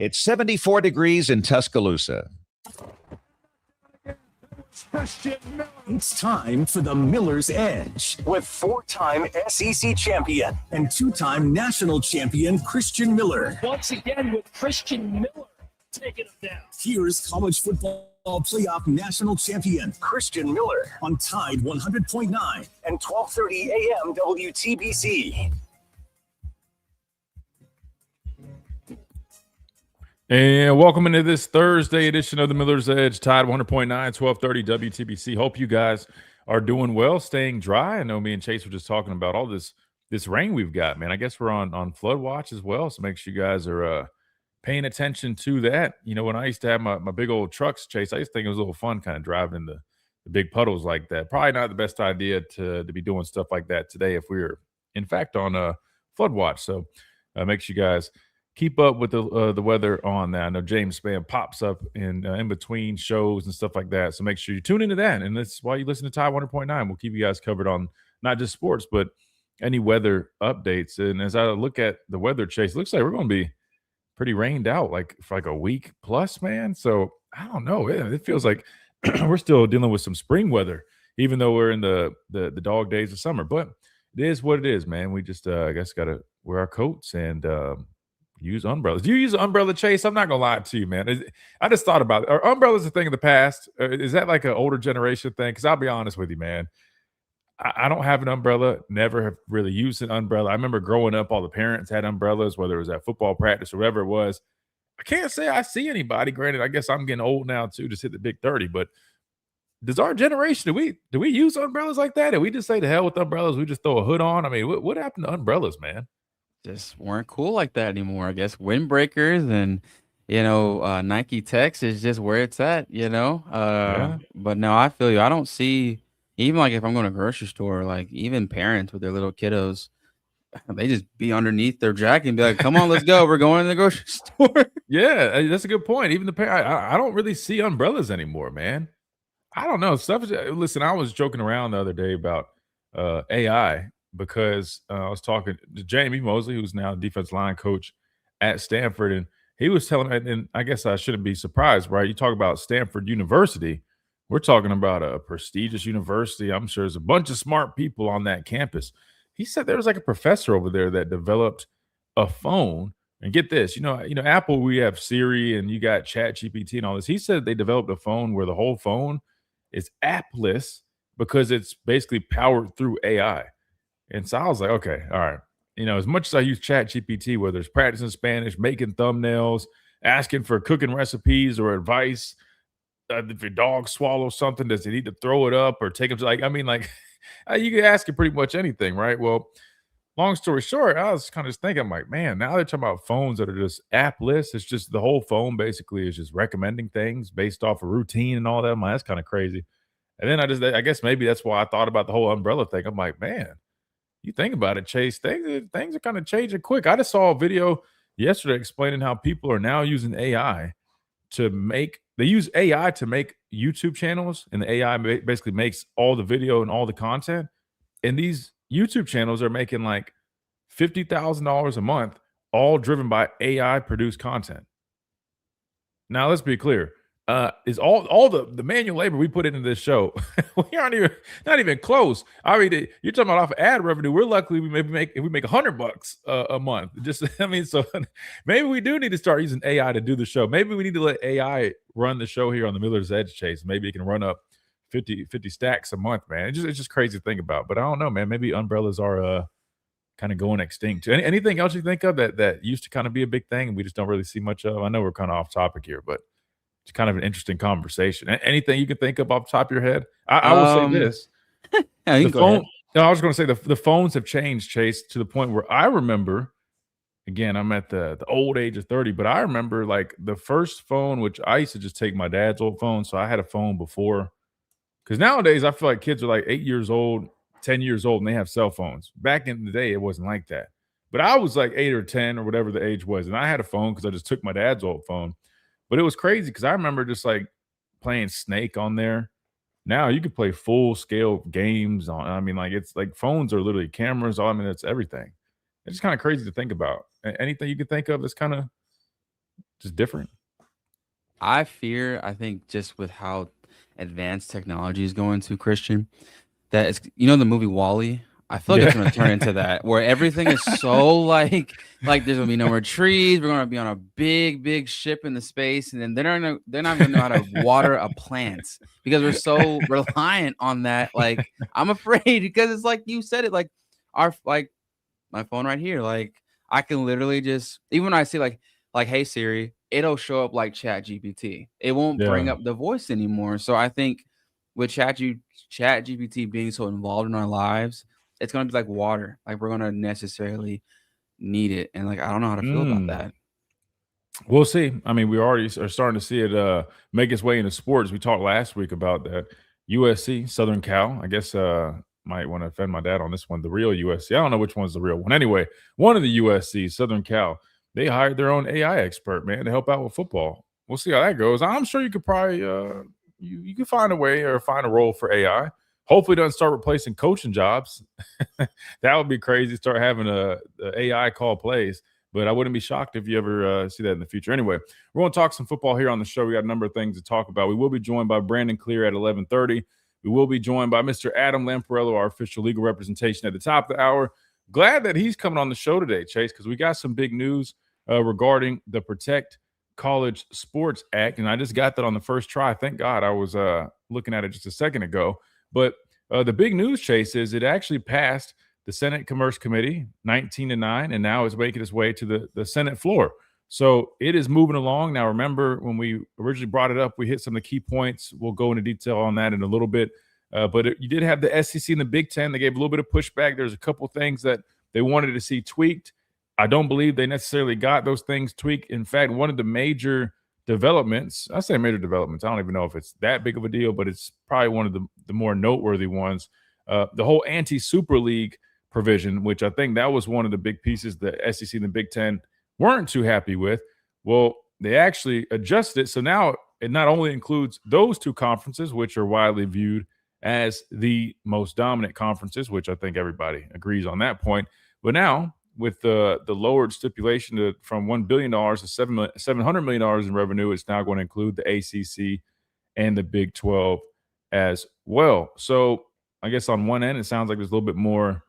It's 74 degrees in Tuscaloosa. It's time for the Miller's Edge with 4-time SEC champion and 2-time national champion Christian Miller. Once again with Christian Miller taking him down. Here's college football playoff national champion Christian Miller on Tide 100.9 and 12:30 a.m. WTBC. And welcome into this Thursday edition of the Miller's Edge, Tide 100.9, 12:30 WTBC. Hope you guys are doing well, staying dry. I know me and Chase were just talking about all this rain we've got, man. I guess we're on flood watch as well, so make sure you guys are paying attention to that. You know, when I used to have my big old trucks, Chase, I used to think it was a little fun kind of driving in the big puddles like that. Probably not the best idea to be doing stuff like that today if we were, in fact, on flood watch. So make sure you guys keep up with the weather on that. I know James Spann pops up in between shows and stuff like that. So make sure you tune into that. And that's why you listen to Tide 100.9. We'll keep you guys covered on not just sports, but any weather updates. And as I look at the weather, Chase, it looks like we're going to be pretty rained out for like a week plus, man. So I don't know. It feels like we're still dealing with some spring weather, even though we're in the dog days of summer. But it is what it is, man. We just, I guess, got to wear our coats and use umbrellas. Do you use an umbrella, Chase? I'm not going to lie to you, man. I just thought about it. Are umbrellas a thing of the past? Is that like an older generation thing? Because I'll be honest with you, man. I don't have an umbrella, never have really used an umbrella. I remember growing up, all the parents had umbrellas, whether it was at football practice or whatever it was. I can't say I see anybody. Granted, I guess I'm getting old now too, just hit the big 30. But does our generation, do we use umbrellas like that? Did we just say to hell with umbrellas? We just throw a hood on? I mean, what happened to umbrellas, man? Just weren't cool like that anymore. I guess windbreakers and Nike Techs is just where it's at, Yeah. But no, I feel you. I don't see, even like if I'm going to grocery store, like even parents with their little kiddos, they just be underneath their jacket and be like, come on, let's go, we're going to the grocery store. Yeah, that's a good point. Even the parent, I don't really see umbrellas anymore, man. I don't know. Listen, I was joking around the other day about AI because I was talking to Jamie Mosley, who's now defense line coach at Stanford, and he was telling me, and I guess I shouldn't be surprised, right? You talk about Stanford University, we're talking about a prestigious university. I'm sure there's a bunch of smart people on that campus. He said there was like a professor over there that developed a phone, and get this, Apple, we have Siri and you got Chat GPT and all this. He said they developed a phone where the whole phone is appless because it's basically powered through AI. And so I was like, okay, all right. As much as I use Chat GPT, whether it's practicing Spanish, making thumbnails, asking for cooking recipes or advice, if your dog swallows something, does it need to throw it up or take him to you can ask it pretty much anything, right? Well, long story short, I was kind of just thinking, I'm like, man, now they're talking about phones that are just app-less. It's just the whole phone basically is just recommending things based off a routine and all that. I'm like, that's kind of crazy. And then I guess maybe that's why I thought about the whole umbrella thing. I'm like, man, you think about it, Chase, things are kind of changing quick. I just saw a video yesterday explaining how people are now using AI they use AI to make YouTube channels, and the AI basically makes all the video and all the content. And these YouTube channels are making like $50,000 a month, all driven by AI produced content. Now, let's be clear. Is all the manual labor we put into this show, we aren't not even close. I mean, you're talking about off ad revenue. We're lucky if we make $100 a month. So maybe we do need to start using AI to do the show. Maybe we need to let AI run the show here on the Miller's Edge, Chase. Maybe it can run up 50 stacks a month, man. It's just crazy to think about. But I don't know, man. Maybe umbrellas are kind of going extinct. Anything else you think of that used to kind of be a big thing and we just don't really see much of? I know we're kind of off topic here, but it's kind of an interesting conversation. Anything you can think of off the top of your head? I will say this. Yeah, you can go ahead. No, I was going to say the phones have changed, Chase, to the point where I remember, again, I'm at the old age of 30, but I remember like the first phone, which I used to just take my dad's old phone. So I had a phone before. Because nowadays I feel like kids are like 8 years old, 10 years old, and they have cell phones. Back in the day, it wasn't like that. But I was like 8 or 10 or whatever the age was. And I had a phone because I just took my dad's old phone. But it was crazy because I remember just like playing Snake on there. Now you could play full scale games on. I mean, like it's like phones are literally cameras. I mean, it's everything. It's just kind of crazy to think about. Anything you can think of that's kind of just different. I think just with how advanced technology is going to, Christian, that it's, the movie Wall-E. I feel like it's going to turn into that, where everything is so like there's going to be no more trees. We're going to be on a big ship in the space, and then they're not going to know how to water a plant because we're so reliant on that. Like, I'm afraid because it's like you said it, like my phone right here, like I can literally just, even when I see like hey Siri, it'll show up like Chat GPT. It won't bring up the voice anymore. So I think with Chat GPT being so involved in our lives, it's gonna be like water. Like, we're gonna necessarily need it, and like I don't know how to feel about that. We'll see. I mean, we already are starting to see it make its way into sports. We talked last week about that USC, Southern Cal. I guess might want to offend my dad on this one. The real USC. I don't know which one's the real one. Anyway, one of the USC, Southern Cal, they hired their own AI expert, man, to help out with football. We'll see how that goes. I'm sure you could probably you can find a way or find a role for AI. Hopefully, it doesn't start replacing coaching jobs. That would be crazy. Start having a AI call plays. But I wouldn't be shocked if you ever see that in the future. Anyway, we're going to talk some football here on the show. We got a number of things to talk about. We will be joined by Brandon Clear at 11:30. We will be joined by Mr. Adam Lamparello, our official legal representation at the top of the hour. Glad that he's coming on the show today, Chase, because we got some big news regarding the Protect College Sports Act. And I just got that on the first try. Thank God. I was looking at it just a second ago. But the big news, Chase, is it actually passed the Senate Commerce Committee 19-9, and now is making its way to the Senate floor. So it is moving along. Now, remember, when we originally brought it up, we hit some of the key points. We'll go into detail on that in a little bit. But you did have the SEC and the Big Ten. They gave a little bit of pushback. There's a couple things that they wanted to see tweaked. I don't believe they necessarily got those things tweaked. In fact, one of the major developments, I say major developments, I don't even know if it's that big of a deal, but it's probably one of the more noteworthy ones. The whole anti-Super League provision, which I think that was one of the big pieces the SEC and the Big Ten weren't too happy with. Well, they actually adjusted it. So now it not only includes those two conferences, which are widely viewed as the most dominant conferences, which I think everybody agrees on that point. But now with the lowered stipulation from $1 billion to $700 million in revenue, it's now going to include the ACC and the Big 12 as well. So I guess on one end, it sounds like there's a little bit more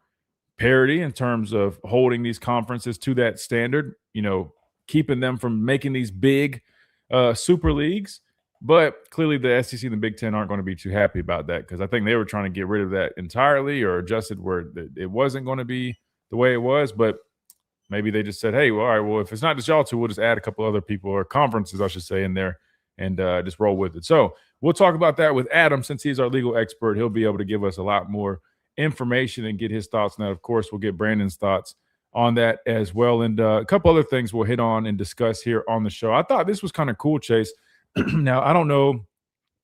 parity in terms of holding these conferences to that standard, keeping them from making these big super leagues. But clearly the SEC and the Big Ten aren't going to be too happy about that, because I think they were trying to get rid of that entirely or adjusted where it wasn't going to be the way it was. But maybe they just said, hey, well, all right, well, if it's not just y'all two, we'll just add a couple other people, or conferences, I should say, in there and just roll with it. So we'll talk about that with Adam. Since he's our legal expert, he'll be able to give us a lot more information and get his thoughts on that. Of course, we'll get Brandon's thoughts on that as well. And a couple other things we'll hit on and discuss here on the show. I thought this was kind of cool, Chase. Now, I don't know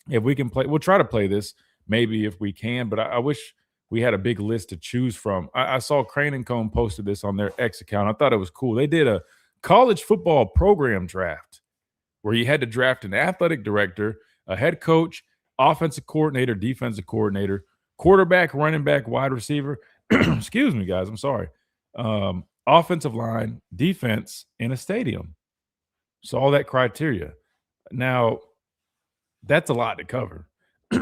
if we can play. We'll try to play this maybe if we can, but I wish we had a big list to choose from. I saw Crane and Cone posted this on their X account. I thought it was cool. They did a college football program draft where you had to draft an athletic director, a head coach, offensive coordinator, defensive coordinator, quarterback, running back, wide receiver. Excuse me, guys. I'm sorry. Offensive line, defense, and a stadium. So all that criteria. Now, that's a lot to cover.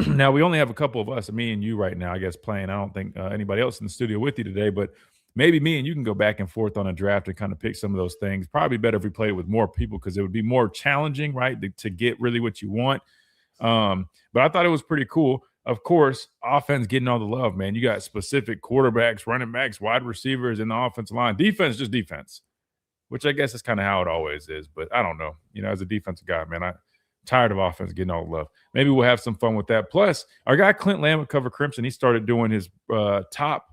Now, we only have a couple of us, me and you right now, I guess, playing. I don't think anybody else in the studio with you today, but maybe me and you can go back and forth on a draft and kind of pick some of those things. Probably better if we played with more people, because it would be more challenging, right, to get really what you want. But I thought it was pretty cool. Of course, offense getting all the love, man. You got specific quarterbacks, running backs, wide receivers in the offensive line. Defense, just defense, which I guess is kind of how it always is. But I don't know. As a defensive guy, man, I'm tired of offense getting all the love. Maybe we'll have some fun with that. Plus, our guy Clint Lamb at Cover Crimson, he started doing his top,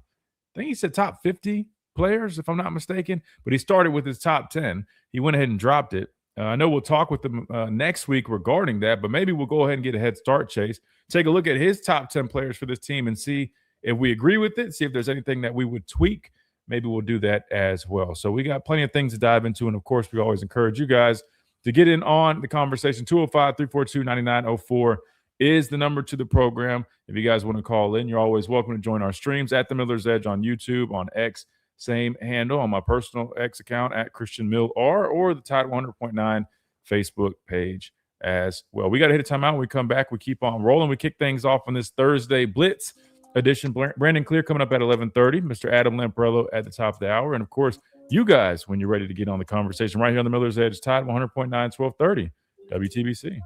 I think he said top 50 players, if I'm not mistaken. But he started with his top 10. He went ahead and dropped it. I know we'll talk with him next week regarding that, but maybe we'll go ahead and get a head start, Chase. Take a look at his top 10 players for this team and see if we agree with it, see if there's anything that we would tweak. Maybe we'll do that as well. So we got plenty of things to dive into, and, of course, we always encourage you guys to get in on the conversation. 205-342-9904 is the number to the program. If you guys want to call in, you're always welcome to join our streams at The Miller's Edge on YouTube, on X, same handle, on my personal X account at Christian Mill R, or the Tide 100.9 Facebook page as well. We got to hit a timeout. When we come back, we keep on rolling. We kick things off on this Thursday Blitz edition. Brandon Clear coming up at 11:30. Mr. Adam Lamparello at the top of the hour. And, of course, you guys, when you're ready to get on the conversation right here on the Miller's Edge, Tide 100.9, 1230, WTBC.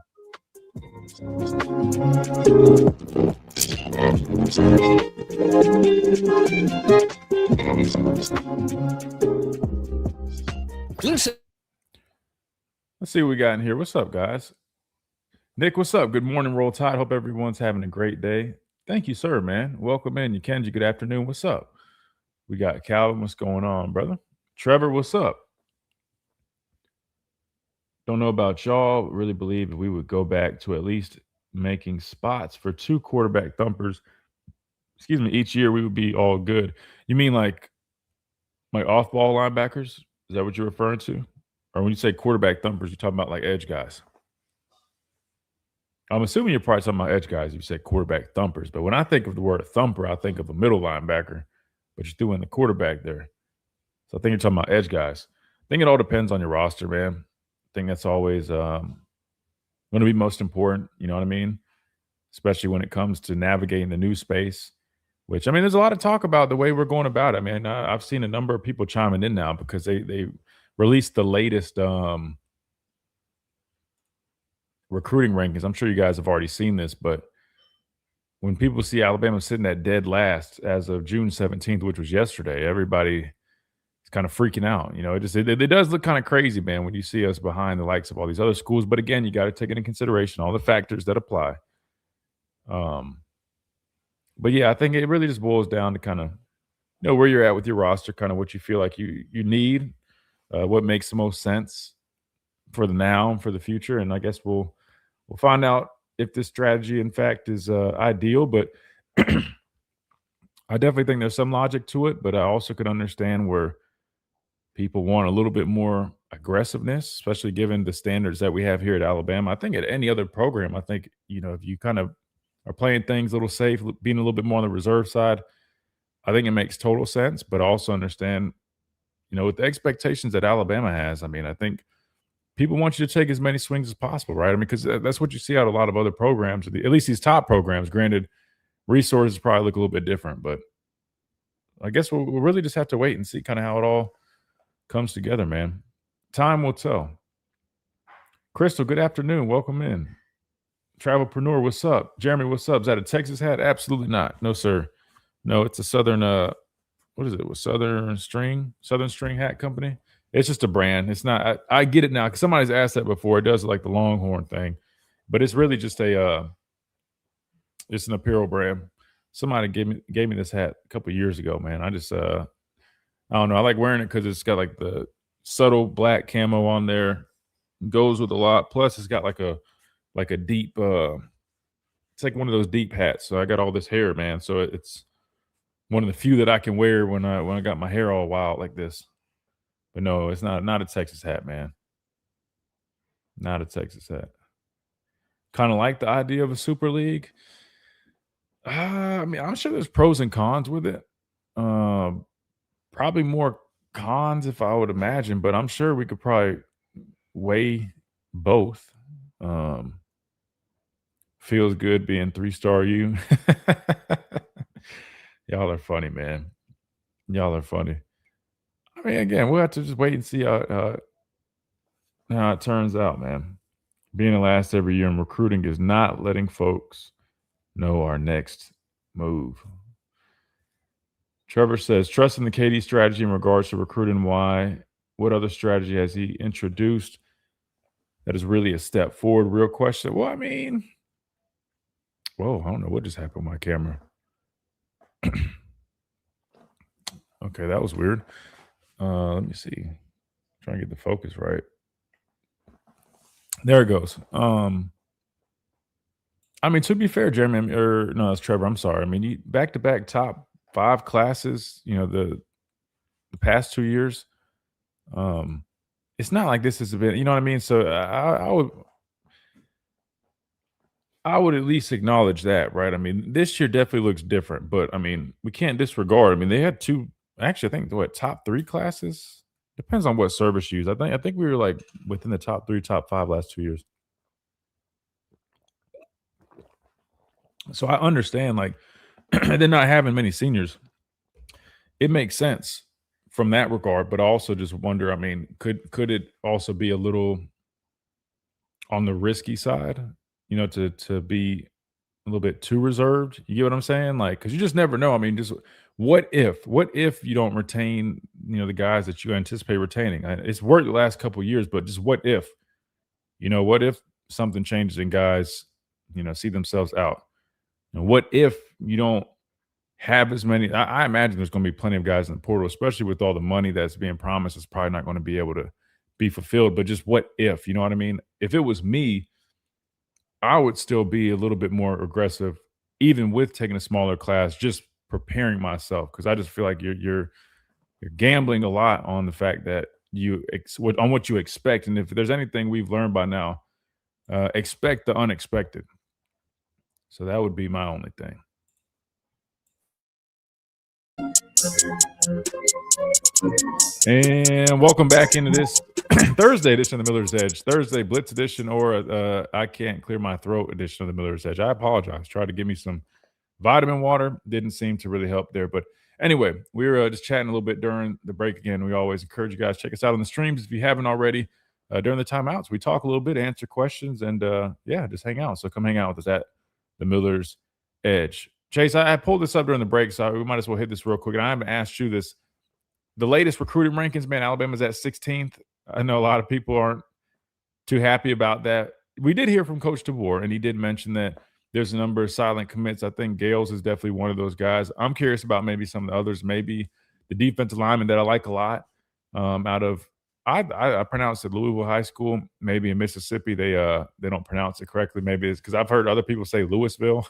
Let's see what we got in here. What's up, guys? Nick, what's up? Good morning, Roll Tide. Hope everyone's having a great day. Thank you, sir, man. Welcome in. Kenji, good afternoon. What's up? We got Calvin. What's going on, brother? Trevor, what's up? Don't know about y'all, but really believe if we would go back to at least making spots for 2 quarterback thumpers, each year, we would be all good. You mean like off-ball linebackers? Is that what you're referring to? Or when you say quarterback thumpers, you're talking about like edge guys? I'm assuming you're probably talking about edge guys. You say quarterback thumpers. But when I think of the word thumper, I think of a middle linebacker. But you're doing the quarterback there. So I think you're talking about edge guys. I think it all depends on your roster, man. I think that's always going to be most important. You know what I mean? Especially when it comes to navigating the new space. Which, I mean, there's a lot of talk about the way we're going about it. I mean, I've seen a number of people chiming in now because they released the latest recruiting rankings. I'm sure you guys have already seen this, but when people see Alabama sitting at dead last as of June 17th, which was yesterday, everybody is kind of freaking out. You know, it does look kind of crazy, man, when you see us behind the likes of all these other schools. But again, you got to take into consideration all the factors that apply. But yeah, I think it really just boils down to kind of where you're at with your roster, kind of what you feel like you need, what makes the most sense for the now and for the future. And I guess we'll find out if this strategy, in fact, is ideal. But I definitely think there's some logic to it. But I also could understand where people want a little bit more aggressiveness, especially given the standards that we have here at Alabama. I think at any other program, I think, if you kind of are playing things a little safe, being a little bit more on the reserve side, I think it makes total sense. But I also understand, with the expectations that Alabama has, I mean, I think people want you to take as many swings as possible, right? I mean, because that's what you see out of a lot of other programs, at least these top programs. Granted, resources probably look a little bit different, but I guess we'll really just have to wait and see kind of how it all comes together, man. Time will tell. Crystal, good afternoon. Welcome in. Travelpreneur, what's up? Jeremy, what's up? Is that a Texas hat? Absolutely not. No, sir. No, it's a Southern, what is it? Southern String Hat Company. It's just a brand. It's not. I get it now because somebody's asked that before. It does like the Longhorn thing, but it's really just it's an apparel brand. Somebody gave me this hat a couple of years ago, man. I just I don't know. I like wearing it because it's got like the subtle black camo on there. Goes with a lot. Plus, it's got like a deep. It's like one of those deep hats. So I got all this hair, man. So it's one of the few that I can wear when I got my hair all wild like this. But no, it's not a Texas hat, man. Not a Texas hat. Kind of like the idea of a Super League. I mean, I'm sure there's pros and cons with it. Probably more cons, if I would imagine, but I'm sure we could probably weigh both. Feels good being 3-star U. Y'all are funny, man. Y'all are funny. I mean, again, we'll have to just wait and see how it turns out, man. Being the last every year in recruiting is not letting folks know our next move. Trevor says, trust in the KD strategy in regards to recruiting. Why? What other strategy has he introduced that is really a step forward? Real question. Well, I mean, whoa, I don't know what just happened with my camera. Okay, that was weird. Let me see. Trying to get the focus right. There it goes. I mean, to be fair, Jeremy, no, it's Trevor. I'm sorry. I mean, you back-to-back top 5 classes, the past 2 years. It's not like this has been, you know what I mean? So I would at least acknowledge that, right? I mean, this year definitely looks different, but I mean, we can't disregard. I mean, they had 2, actually, I think, top 3 classes Depends on what service you use. I think we were like within the top 3, top 5 last 2 years. So I understand like they're not having many seniors. It makes sense from that regard, but I also just wonder, I mean, could it also be a little on the risky side, to be a little bit too reserved? You get what I'm saying? Like, because you just never know. I mean, just what if you don't retain, the guys that you anticipate retaining? It's worked the last couple of years, but just what if something changes and guys, see themselves out? And what if you don't have as many? I imagine there's going to be plenty of guys in the portal, especially with all the money that's being promised. It's probably not going to be able to be fulfilled. But just what if? You know what I mean? If it was me, I would still be a little bit more aggressive, even with taking a smaller class, just preparing myself, because I just feel like you're gambling a lot on the fact that on what you expect. And if there's anything we've learned by now, expect the unexpected. So that would be my only thing. And welcome back into this Thursday edition of the Miller's Edge, Thursday Blitz edition, or I can't clear my throat edition of the Miller's Edge. I apologize. Tried to give me some vitamin water. Didn't seem to really help there. But anyway, we were just chatting a little bit during the break again. We always encourage you guys to check us out on the streams if you haven't already. During the timeouts, we talk a little bit, answer questions, and just hang out. So come hang out with us at the Miller's Edge. Chase, I pulled this up during the break, so we might as well hit this real quick. And I haven't asked you this. The latest recruiting rankings, man, Alabama's at 16th. I know a lot of people aren't too happy about that. We did hear from Coach DeBoer, and he did mention that there's a number of silent commits. I think Gales is definitely one of those guys. I'm curious about maybe some of the others, maybe the defensive lineman that I like a lot out of I pronounce it Louisville High School. Maybe in Mississippi they don't pronounce it correctly. Maybe it's because I've heard other people say Louisville.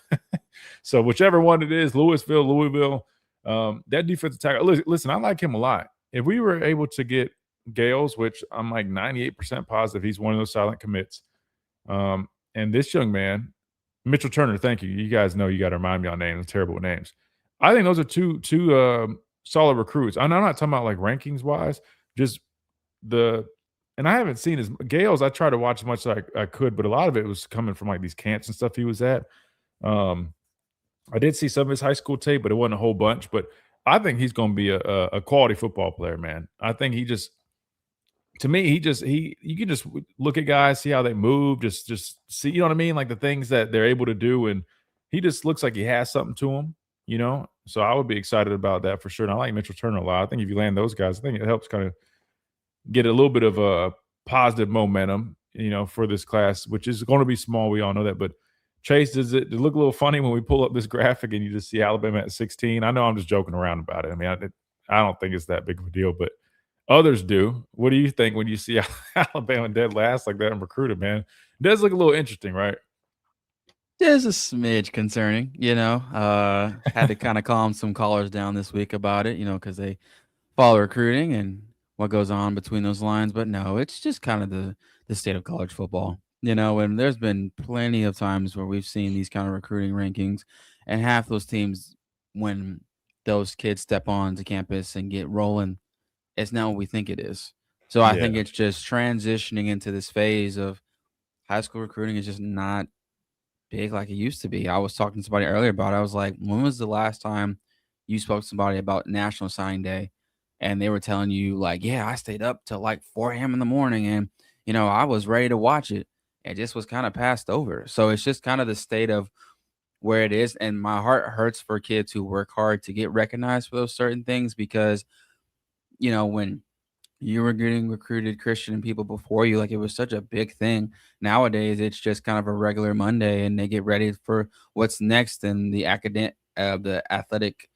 So whichever one it is, Louisville, that defensive tackle. Listen, I like him a lot. If we were able to get Gales, which I'm like 98% positive he's one of those silent commits, and this young man, Mitchell Turner, thank you. You guys know you got to remind me on names. I'm terrible with names. I think those are two solid recruits. I'm not talking about like rankings wise, just and I haven't seen his Gales. I tried to watch as much as I could, but a lot of it was coming from like these camps and stuff he was at. I did see some of his high school tape, but it wasn't a whole bunch. But I think he's going to be a quality football player, man. I think you can just look at guys, see how they move, just see, you know what I mean? Like the things that they're able to do. And he just looks like he has something to him, So I would be excited about that for sure. And I like Mitchell Turner a lot. I think if you land those guys, I think it helps kind of get a little bit of a positive momentum, for this class, which is going to be small. We all know that. But Chase, does it look a little funny when we pull up this graphic and you just see Alabama at 16? I know I'm just joking around about it. I mean, I don't think it's that big of a deal, but others do. What do you think when you see Alabama dead last like that and recruited, man? It does look a little interesting, right? There's a smidge concerning, had to kind of calm some callers down this week about it, because they follow recruiting and what goes on between those lines. But no, it's just kind of the state of college football, and there's been plenty of times where we've seen these kind of recruiting rankings, and half those teams, when those kids step onto campus and get rolling, it's not what we think it is. So I think it's just transitioning into this phase of high school recruiting is just not big like it used to be. I was talking to somebody earlier about it. I was like, when was the last time you spoke to somebody about National Signing Day? And they were telling you like, yeah, I stayed up till like 4 a.m. in the morning and, I was ready to watch it. It just was kind of passed over. So it's just kind of the state of where it is. And my heart hurts for kids who work hard to get recognized for those certain things because, when you were getting recruited Christian and people before you, like it was such a big thing. Nowadays, it's just kind of a regular Monday and they get ready for what's next in the athletic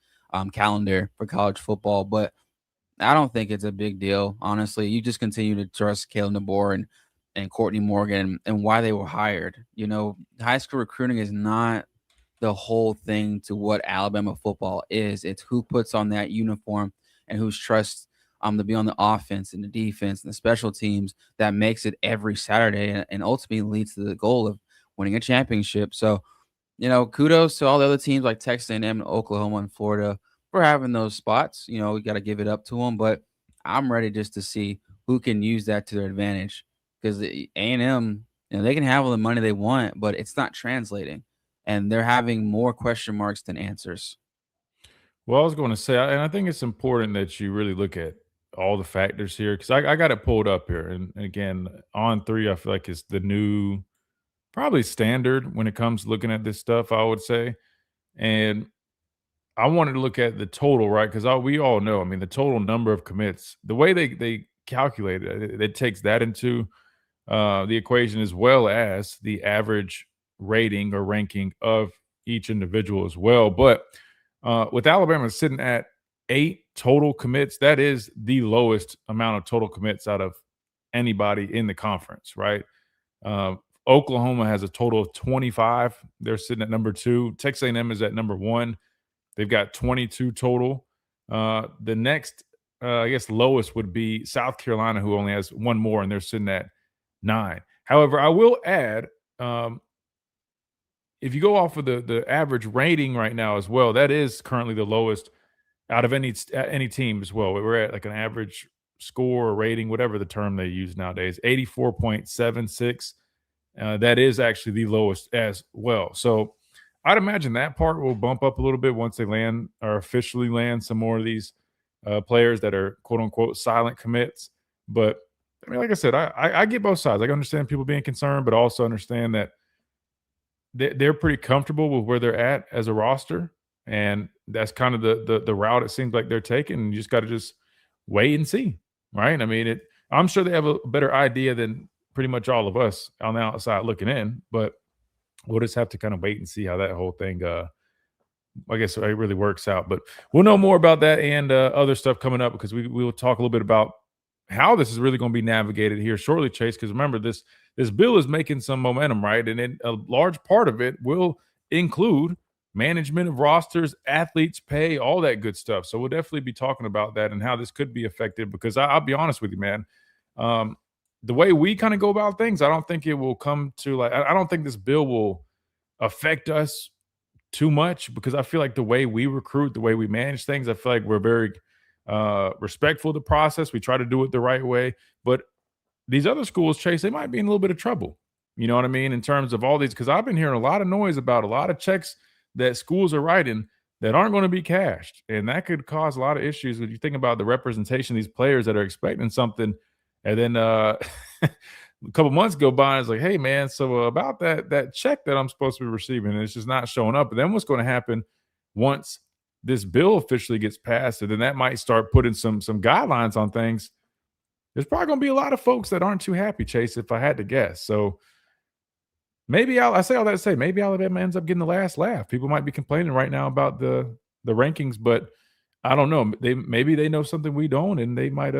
calendar for college football. But I don't think it's a big deal, honestly. You just continue to trust Kalen DeBoer and Courtney Morgan and why they were hired. High school recruiting is not the whole thing to what Alabama football is. It's who puts on that uniform and who's trust to be on the offense and the defense and the special teams that makes it every Saturday and ultimately leads to the goal of winning a championship. So, kudos to all the other teams like Texas A&M and Oklahoma and Florida for having those spots. We got to give it up to them. But I'm ready just to see who can use that to their advantage because A&M, they can have all the money they want, but it's not translating, and they're having more question marks than answers. Well, I was going to say, and I think it's important that you really look at all the factors here because I got it pulled up here. And again, on three, I feel like it's the new, probably standard when it comes to looking at this stuff, I would say. And I wanted to look at the total, right? Because we all know, I mean, the total number of commits, the way they calculate it, it takes that into the equation as well as the average rating or ranking of each individual as well. But with Alabama sitting at 8 total commits, that is the lowest amount of total commits out of anybody in the conference, right? Uh, Oklahoma has a total of 25. They're sitting at number 2. Texas A&M is at number 1. They've got 22 total. The next, I guess, lowest would be South Carolina, who only has one more, and they're sitting at 9. However, I will add, if you go off of the average rating right now as well, that is currently the lowest out of any team as well. We're at like an average score or rating, whatever the term they use nowadays, 84.76. That is actually the lowest as well. So I'd imagine that part will bump up a little bit once they land or officially land some more of these players that are quote unquote silent commits. But I mean, like I said, I get both sides. I understand people being concerned, but also understand that they're pretty comfortable with where they're at as a roster. And that's kind of the route it seems like they're taking. You just got to just wait and see, right? I mean, I'm sure they have a better idea than pretty much all of us on the outside looking in, but we'll just have to kind of wait and see how that whole thing, I guess, it really works out. But we'll know more about that and other stuff coming up because we will talk a little bit about how this is really going to be navigated here shortly, Chase. Because remember, this bill is making some momentum, right? And a large part of it will include management of rosters, athletes' pay, all that good stuff. So we'll definitely be talking about that and how this could be affected. Because I'll be honest with you, man. The way we kind of go about things, I don't think it will come to I don't think this bill will affect us too much because I feel like the way we recruit, the way we manage things, I feel like we're very respectful of the process. We try to do it the right way. But these other schools, Chase, they might be in a little bit of trouble. You know what I mean? In terms of all these, because I've been hearing a lot of noise about a lot of checks that schools are writing that aren't going to be cashed. And that could cause a lot of issues when you think about the representation of these players that are expecting something. And then a couple months go by, and it's like, hey, man, so about that check that I'm supposed to be receiving, and it's just not showing up. But then what's going to happen once this bill officially gets passed, and then that might start putting some guidelines on things. There's probably going to be a lot of folks that aren't too happy, Chase, if I had to guess. So maybe I say all that to say maybe Alabama ends up getting the last laugh. People might be complaining right now about the rankings, but I don't know. Maybe they know something we don't, and they might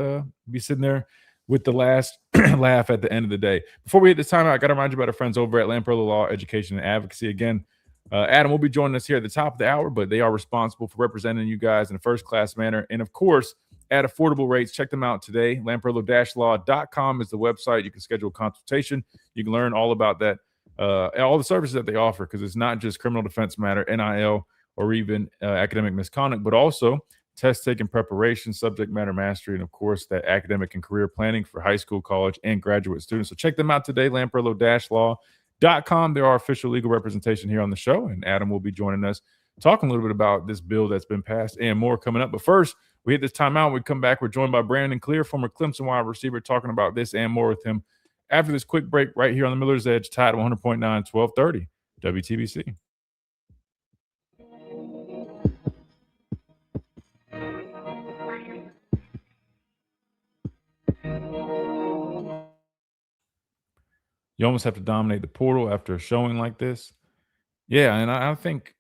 be sitting there with the last laugh at the end of the day. Before we hit this timeout, I got to remind you about our friends over at Lamprella Law Education and Advocacy. Again, Adam will be joining us here at the top of the hour, but they are responsible for representing you guys in a first-class manner. And, of course, at affordable rates. Check them out today. Lamprella-law.com is the website. You can schedule a consultation. You can learn all about that, all the services that they offer, because it's not just criminal defense matter, NIL, or even academic misconduct, but also test-taking preparation, subject matter mastery, and, of course, that academic and career planning for high school, college, and graduate students. So check them out today, Lamprella-law.com. They're our official legal representation here on the show, and Adam will be joining us talking a little bit about this bill that's been passed and more coming up. But first, we hit this timeout. We come back. We're joined by Brandon Clear, former Clemson wide receiver, talking about this and more with him after this quick break right here on the Miller's Edge, Tide 100.9, 1230, WTBC. You almost have to dominate the portal after a showing like this. Yeah, and I think,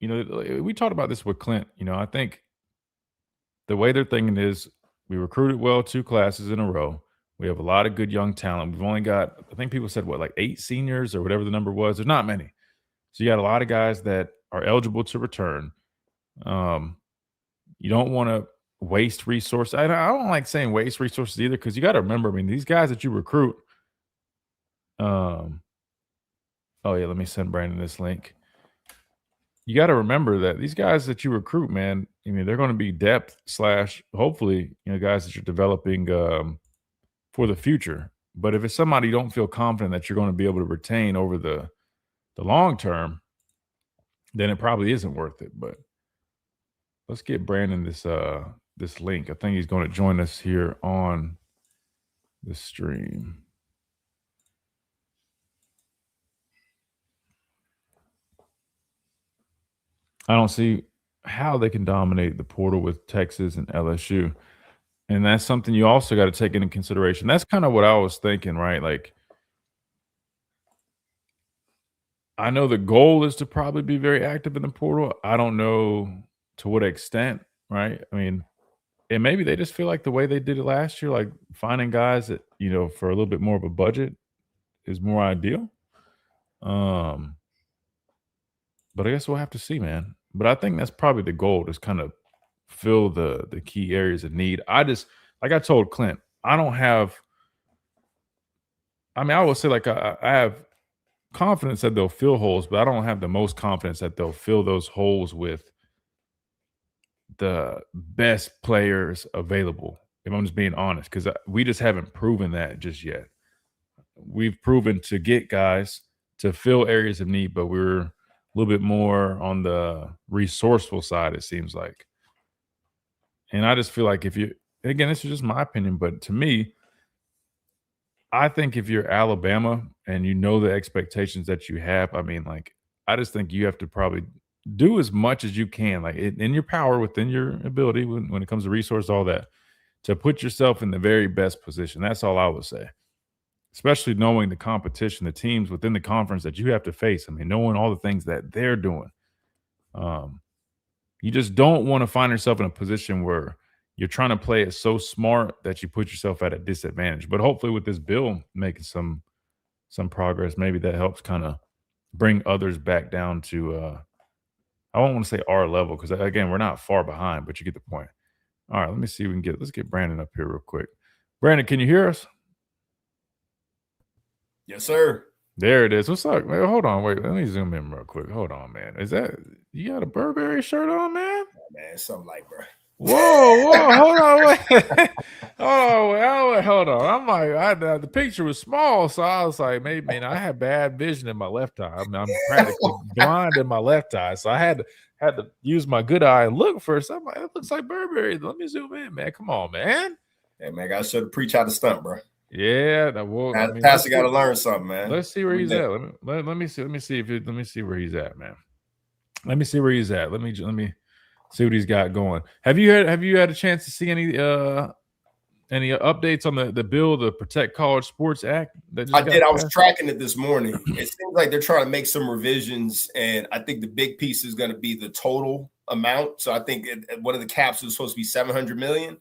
we talked about this with Clint. I think the way they're thinking is we recruited well 2 classes in a row. We have a lot of good young talent. We've only got, I think people said, 8 seniors or whatever the number was. There's not many. So you got a lot of guys that are eligible to return. You don't want to waste resources. I don't like saying waste resources either, because you got to remember, these guys that you recruit. Oh, yeah, let me send Brandon this link. you got to remember that these guys that you recruit, man, I mean, they're going to be depth / hopefully, guys that you're developing for the future. But if it's somebody you don't feel confident that you're going to be able to retain over the long term, then it probably isn't worth it. But let's get Brandon this link. I think he's going to join us here on the stream. I don't see how they can dominate the portal with Texas and LSU. And that's something you also got to take into consideration. That's kind of what I was thinking, right? Like, I know the goal is to probably be very active in the portal. I don't know to what extent, right? I mean, and maybe they just feel like the way they did it last year, like finding guys that, for a little bit more of a budget is more ideal. But I guess we'll have to see, man. But I think that's probably the goal, is kind of fill the key areas of need. I just, like I told Clint, I will say, like, I have confidence that they'll fill holes, but I don't have the most confidence that they'll fill those holes with the best players available, if I'm just being honest, because we just haven't proven that just yet. We've proven to get guys to fill areas of need, but we're a little bit more on the resourceful side, it seems like. And I just feel like again, this is just my opinion, but to me, I think if you're Alabama and the expectations that you have, I mean, like, I just think you have to probably do as much as you can, like in your power, within your ability, when it comes to resource, all that, to put yourself in the very best position. That's all I would say. Especially knowing the competition, the teams within the conference that you have to face. I mean, knowing all the things that they're doing. You just don't want to find yourself in a position where you're trying to play it so smart that you put yourself at a disadvantage. But hopefully with this bill making some progress, maybe that helps kind of bring others back down to I don't want to say our level, because, again, we're not far behind, but you get the point. All right, let me see if we can let's get Brandon up here real quick. Brandon, can you hear us? Yes, sir. There it is. What's up, man? Hold on, wait. Let me zoom in real quick. Hold on, man. You got a Burberry shirt on, man? Man, something like, bro. Whoa, hold on, wait. Hold on. I'm like, the picture was small, so I was like, maybe, I had bad vision in my left eye. I mean, I'm practically blind in my left eye, so I had to use my good eye and look first. I'm like, it looks like Burberry. Let me zoom in, man. Come on, man. Hey, man, gotta show the preach how to stunt, bro. Yeah, Pastor got to learn something, man. Let's see where he's at. Let me see where he's at, man. Let me see where he's at. Let me see what he's got going. Have you had a chance to see any updates on the bill, the Protect College Sports Act? I did. I was tracking it this morning. It seems like they're trying to make some revisions, and I think the big piece is going to be the total amount. So I think one of the caps was supposed to be $700 million.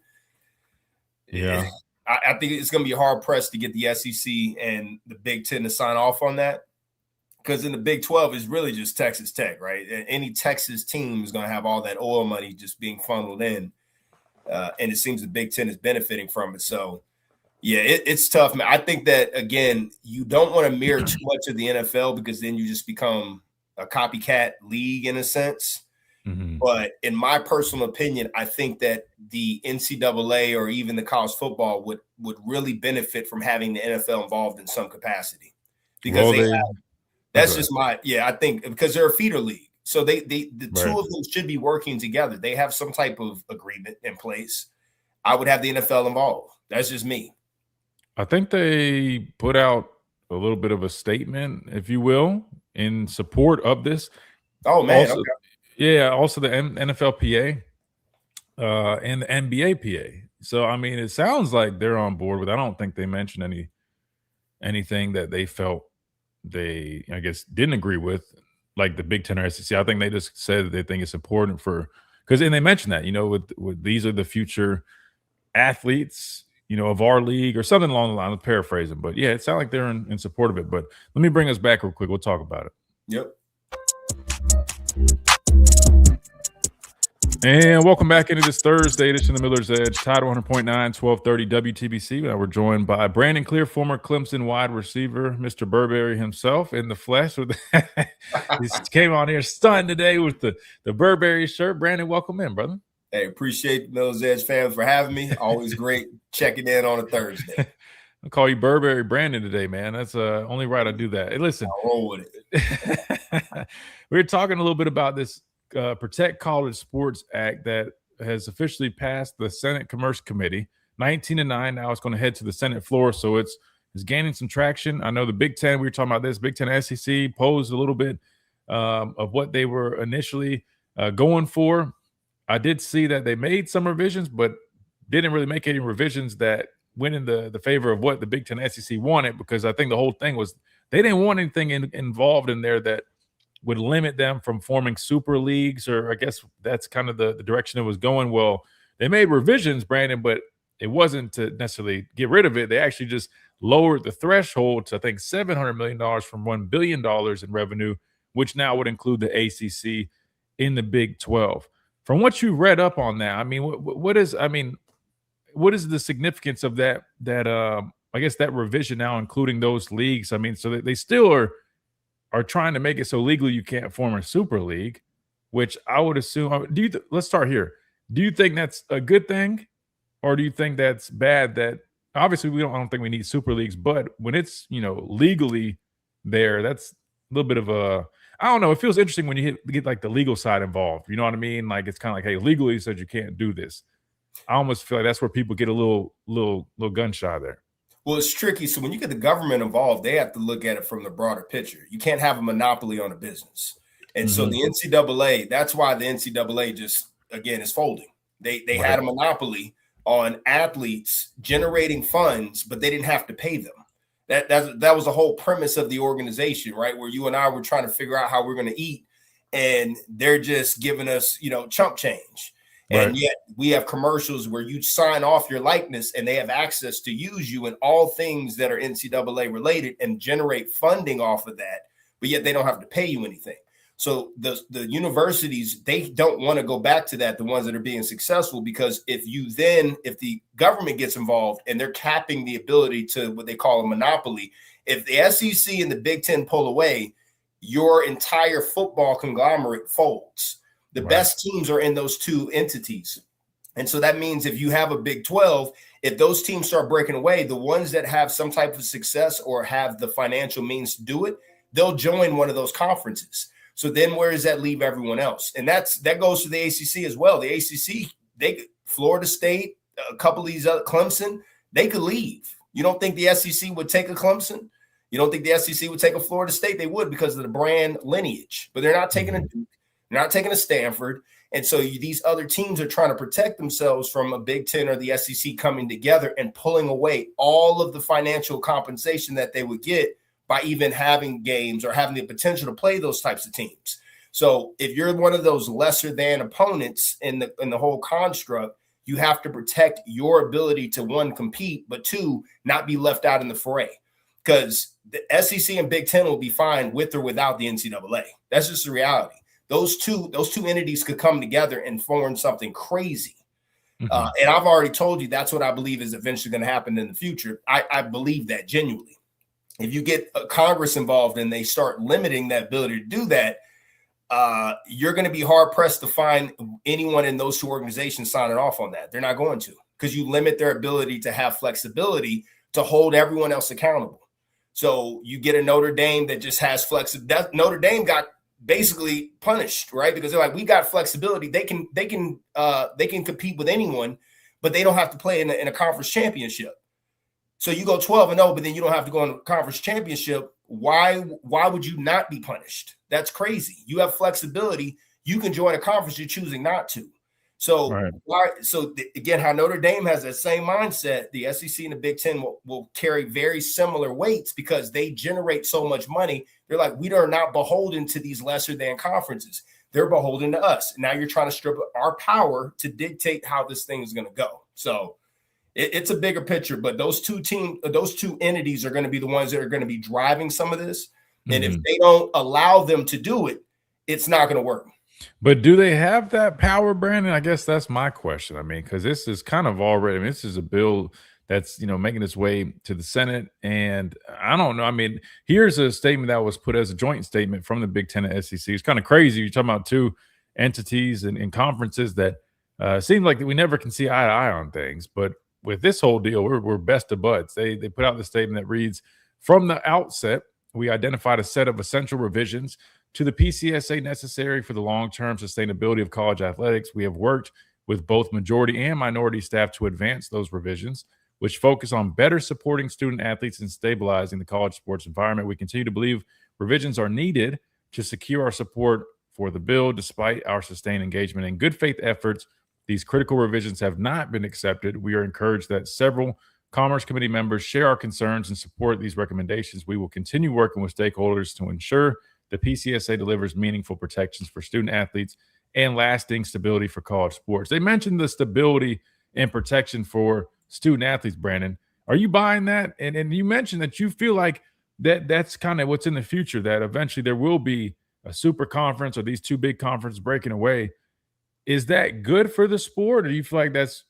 Yeah. I think it's going to be hard pressed to get the SEC and the Big Ten to sign off on that, because in the Big 12 is really just Texas Tech, right? Any Texas team is going to have all that oil money just being funneled in, and it seems the Big Ten is benefiting from it. So, yeah, it's tough, man. I think that, again, you don't want to mirror too much of the NFL, because then you just become a copycat league in a sense. Mm-hmm. But in my personal opinion, I think that the NCAA or even the college football would really benefit from having the NFL involved in some capacity, because I think because they're a feeder league. So the two of them should be working together. They have some type of agreement in place. I would have the NFL involved. That's just me. I think they put out a little bit of a statement, if you will, in support of this. Oh, man. Also, yeah, also the NFLPA and the NBAPA. So, I mean, it sounds like they're on board with. I don't think they mentioned anything that they felt they, I guess, didn't agree with, like the Big Ten or SEC. I think they just said that they think it's important because they mentioned that, with these are the future athletes, of our league, or something along the line. I'm paraphrasing, but yeah, it sounded like they're in support of it. But let me bring us back real quick. We'll talk about it. Yep. And welcome back into this Thursday edition of the Miller's Edge, Tide 100.9, 1230 WTBC. Now we're joined by Brandon Clear, former Clemson wide receiver, Mr. Burberry himself in the flesh. He came on here stunned today with the Burberry shirt. Brandon, welcome in, brother. Hey, appreciate the Miller's Edge fans for having me. Always great checking in on a Thursday. I'll call you Burberry Brandon today, man. That's only right I do that. Hey, listen. I'll roll with it. We were talking a little bit about this Protect College Sports Act that has officially passed the Senate Commerce Committee, 19-9. Now it's going to head to the Senate floor, so it's gaining some traction. I know the Big Ten, we were talking about this, Big Ten SEC posed a little bit of what they were initially going for. I did see that they made some revisions, but didn't really make any revisions that went in the favor of what the Big Ten SEC wanted, because I think the whole thing was they didn't want anything involved in there that would limit them from forming super leagues, or I guess that's kind of the direction it was going. Well, they made revisions, Brandon, but it wasn't to necessarily get rid of it. They actually just lowered the threshold to, I think, $700 million from $1 billion in revenue, which now would include the ACC in the Big 12. From what you read up on that, I mean, what is the significance of that I guess that revision now, including those leagues? I mean, so they still are trying to make it so legally you can't form a super league, which I would assume. Let's start here. Do you think that's a good thing, or do you think that's bad? That obviously I don't think we need super leagues, but when it's legally there, that's a little bit of a, I don't know. It feels interesting when you get like the legal side involved. You know what I mean? Like it's kind of like, hey, legally you said you can't do this. I almost feel like that's where people get a little gun shy there. Well, it's tricky. So when you get the government involved, they have to look at it from the broader picture. You can't have a monopoly on a business. And so the NCAA, that's why the NCAA just, again, is folding. They had a monopoly on athletes generating funds, but they didn't have to pay them. That was the whole premise of the organization, right? Where you and I were trying to figure out how we're going to eat, and they're just giving us, chump change. Right. And yet we have commercials where you sign off your likeness and they have access to use you in all things that are NCAA related and generate funding off of that, but yet they don't have to pay you anything. So the universities, they don't want to go back to that, the ones that are being successful, because if the government gets involved and they're capping the ability to what they call a monopoly, if the SEC and the Big Ten pull away, your entire football conglomerate folds. The best teams are in those two entities. And so that means if you have a Big 12, if those teams start breaking away, the ones that have some type of success or have the financial means to do it, they'll join one of those conferences. So then where does that leave everyone else? And that goes to the ACC as well. The ACC, Florida State, a couple of these other, Clemson, they could leave. You don't think the SEC would take a Clemson? You don't think the SEC would take a Florida State? They would, because of the brand lineage. But they're not taking a Duke. They're not taking a Stanford. And so these other teams are trying to protect themselves from a Big Ten or the SEC coming together and pulling away all of the financial compensation that they would get by even having games or having the potential to play those types of teams. So if you're one of those lesser than opponents in the whole construct, you have to protect your ability to, one, compete, but two, not be left out in the fray. Because the SEC and Big Ten will be fine with or without the NCAA. That's just the reality. Those two entities could come together and form something crazy. And I've already told you that's what I believe is eventually going to happen in the future. I believe that genuinely. If you get Congress involved and they start limiting that ability to do that, you're going to be hard pressed to find anyone in those two organizations signing off on that. They're not going to, because you limit their ability to have flexibility to hold everyone else accountable. So you get a Notre Dame that just has flexibility. Notre Dame got basically punished, right? Because they're like, we got flexibility. They can compete with anyone, but they don't have to play in a conference championship. So you go 12-0, but then you don't have to go in a conference championship. Why would you not be punished? That's crazy. You have flexibility. You can join a conference you're choosing not to. So, again, how Notre Dame has that same mindset, the SEC and the Big Ten will carry very similar weights because they generate so much money. They're like, we are not beholden to these lesser than conferences. They're beholden to us. Now you're trying to strip our power to dictate how this thing is going to go. So it's a bigger picture, but those two entities are going to be the ones that are going to be driving some of this. And if they don't allow them to do it, it's not going to work. But do they have that power, Brandon? I guess that's my question. I mean, because this is kind of already, I mean, this is a bill that's, making its way to the Senate. And I don't know. I mean, here's a statement that was put as a joint statement from the Big Ten and SEC. It's kind of crazy. You're talking about two entities and conferences that seem like we never can see eye to eye on things. But with this whole deal, we're best of buds. They put out the statement that reads, from the outset, we identified a set of essential revisions to the PCSA necessary for the long-term sustainability of college athletics. We have worked with both majority and minority staff to advance those revisions, which focus on better supporting student athletes and stabilizing the college sports environment. We continue to believe revisions are needed to secure our support for the bill. Despite our sustained engagement and good faith efforts, these critical revisions have not been accepted. We are encouraged that several Commerce Committee members share our concerns and support these recommendations. We will continue working with stakeholders to ensure the PCSA delivers meaningful protections for student athletes and lasting stability for college sports. They mentioned the stability and protection for student athletes, Brandon. Are you buying that? And you mentioned that you feel like that's kind of what's in the future, that eventually there will be a super conference or these two big conferences breaking away. Is that good for the sport, or do you feel like that's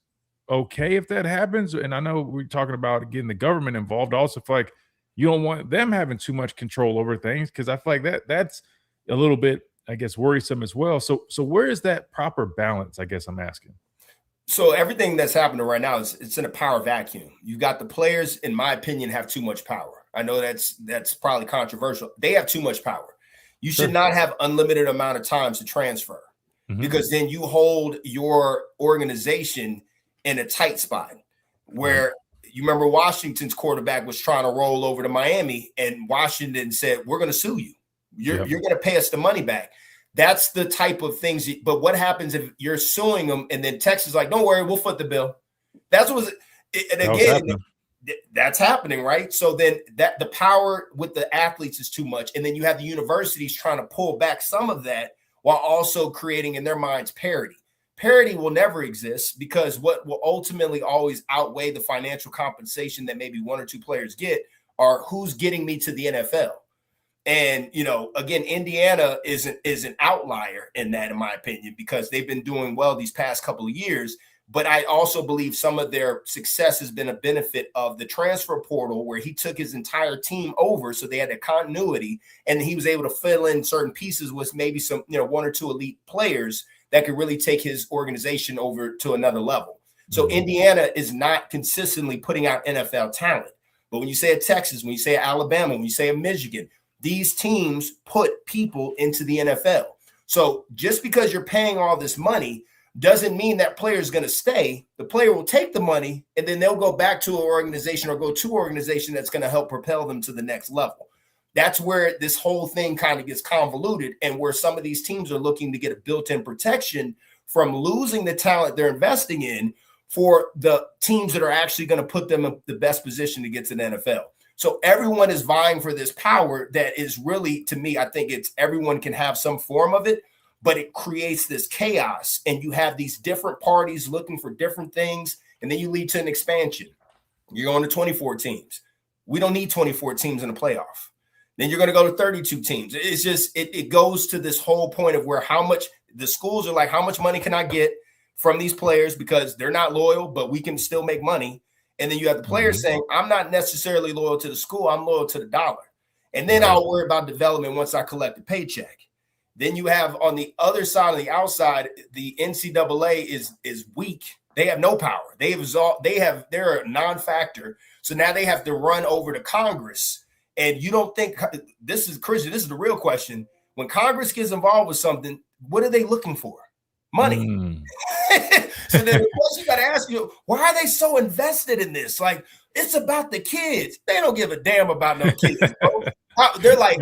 okay if that happens? And I know we're talking about getting the government involved. I also feel like you don't want them having too much control over things, because I feel like that's a little bit, I guess, worrisome as well. So where is that proper balance, I guess I'm asking? So everything that's happening right now it's in a power vacuum. You got the players, in my opinion, have too much power. I know that's probably controversial. They have too much power. You should not have unlimited amount of time to transfer, because then you hold your organization in a tight spot where you remember Washington's quarterback was trying to roll over to Miami, and Washington said, we're going to sue you. You're going to pay us the money back. That's the type of things. But what happens if you're suing them and then Texas is like, don't worry, we'll foot the bill? That's what, and again, that's happening, right? So then the power with the athletes is too much. And then you have the universities trying to pull back some of that while also creating in their minds parity. Parity will never exist, because what will ultimately always outweigh the financial compensation that maybe one or two players get are who's getting me to the NFL. And, again, Indiana is an outlier in that, in my opinion, because they've been doing well these past couple of years. But I also believe some of their success has been a benefit of the transfer portal, where he took his entire team over. So they had a continuity, and he was able to fill in certain pieces with maybe some, one or two elite players that could really take his organization over to another level. So Indiana is not consistently putting out NFL talent. But when you say a Texas, when you say Alabama, when you say a Michigan, these teams put people into the NFL. So just because you're paying all this money doesn't mean that player is going to stay. The player will take the money, and then they'll go back to an organization or go to an organization that's going to help propel them to the next level. That's where this whole thing kind of gets convoluted, and where some of these teams are looking to get a built-in protection from losing the talent they're investing in for the teams that are actually going to put them in the best position to get to the NFL. So everyone is vying for this power that is really, to me, I think it's everyone can have some form of it, but it creates this chaos, and you have these different parties looking for different things, and then you lead to an expansion. You're going to 24 teams. We don't need 24 teams in a playoff. Then you're going to go to 32 teams. It's just, it goes to this whole point of where how much the schools are like, how much money can I get from these players, because they're not loyal, but we can still make money. And then you have the players saying, I'm not necessarily loyal to the school, I'm loyal to the dollar. And then I'll worry about development once I collect the paycheck. Then you have on the other side, on the outside, the NCAA is weak. They have no power. They're a non-factor. So now they have to run over to Congress. And you don't think this is Christian? This is the real question. When Congress gets involved with something, what are they looking for? Money. So then the question you got to ask you, why are they so invested in this? Like, it's about the kids. They don't give a damn about no kids, bro. They're like,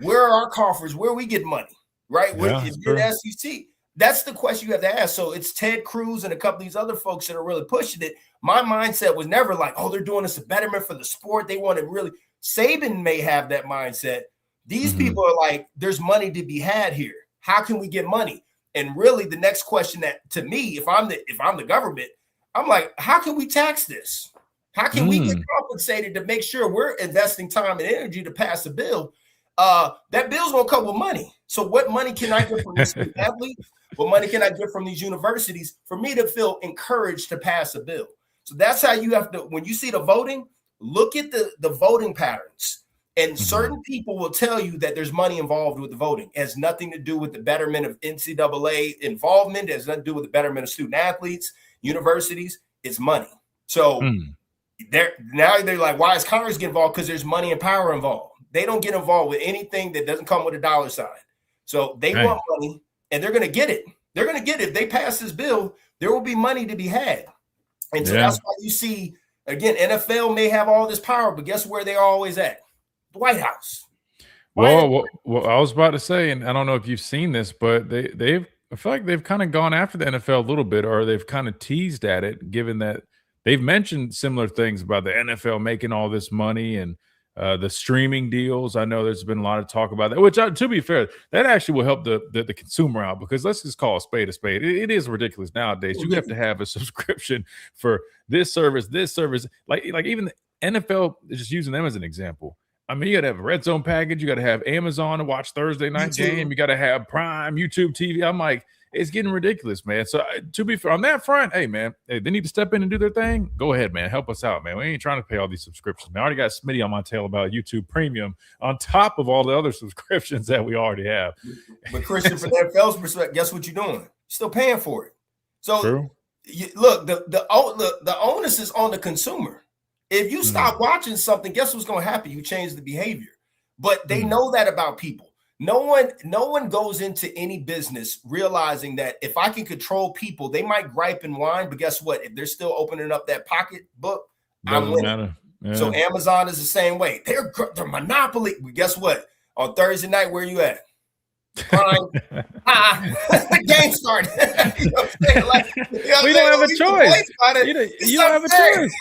where are our coffers? Where we get money, right? If you're the SEC, that's the question you have to ask. So it's Ted Cruz and a couple of these other folks that are really pushing it. My mindset was never like, oh, they're doing this a betterment for the sport. They want to really. Saban may have that mindset. These people are like, there's money to be had here. How can we get money? And really, the next question that, to me, if I'm the government, I'm like, how can we tax this? How can we get compensated to make sure we're investing time and energy to pass a bill? That bill's gonna come with money. So what money can I get from this athlete? What money can I get from these universities for me to feel encouraged to pass a bill? So that's how you have to, when you see the voting, look at the voting patterns. And certain people will tell you that there's money involved with the voting. It has nothing to do with the betterment of NCAA involvement. It has nothing to do with the betterment of student athletes, universities. It's money. So now they're like, why is Congress get involved? Because there's money and power involved. They don't get involved with anything that doesn't come with a dollar sign. So they want money, and they're going to get it. They're going to get it. If they pass this bill, there will be money to be had. And so that's why you see, again, NFL may have all this power, but guess where they're always at? The White House. Well, I was about to say, and I don't know if you've seen this, but they've I feel like they've kind of gone after the NFL a little bit, or they've kind of teased at it, given that they've mentioned similar things about the NFL making all this money and the streaming deals. I know there's been a lot of talk about that, which, to be fair, that actually will help the consumer out, because let's just call a spade a spade. It is ridiculous nowadays. You have to have a subscription for this service. Like even the NFL, just using them as an example. I mean, you got to have a red zone package. You got to have Amazon to watch Thursday night game. You got to have Prime, YouTube TV. I'm like, it's getting ridiculous, man. So to be fair, on that front, hey, man, they need to step in and do their thing. Go ahead, man. Help us out, man. We ain't trying to pay all these subscriptions. Man, I already got Smitty on my tail about YouTube Premium on top of all the other subscriptions that we already have. But Christian, from the NFL's perspective, guess what you're doing? You're still paying for it. So look, the onus is on the consumer. If you stop watching something, guess what's going to happen? You change the behavior. But they know that about people. No one goes into any business realizing that if I can control people, they might gripe and whine, but guess what? If they're still opening up that pocketbook, I'm winning. Yeah. So Amazon is the same way. They're monopoly. Guess what? On Thursday night, where you at? The game started. We don't have a choice. You don't have a choice.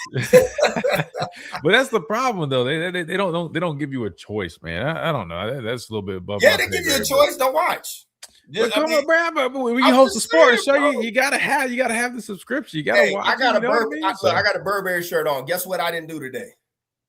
But that's the problem, though. They don't give you a choice, man. I don't know. That's a little bit above. Yeah, they give you a choice. Don't watch. But come on, man. But when you host a sports show, you gotta have the subscription. You gotta watch. I got a Burberry shirt on. Guess what I didn't do today?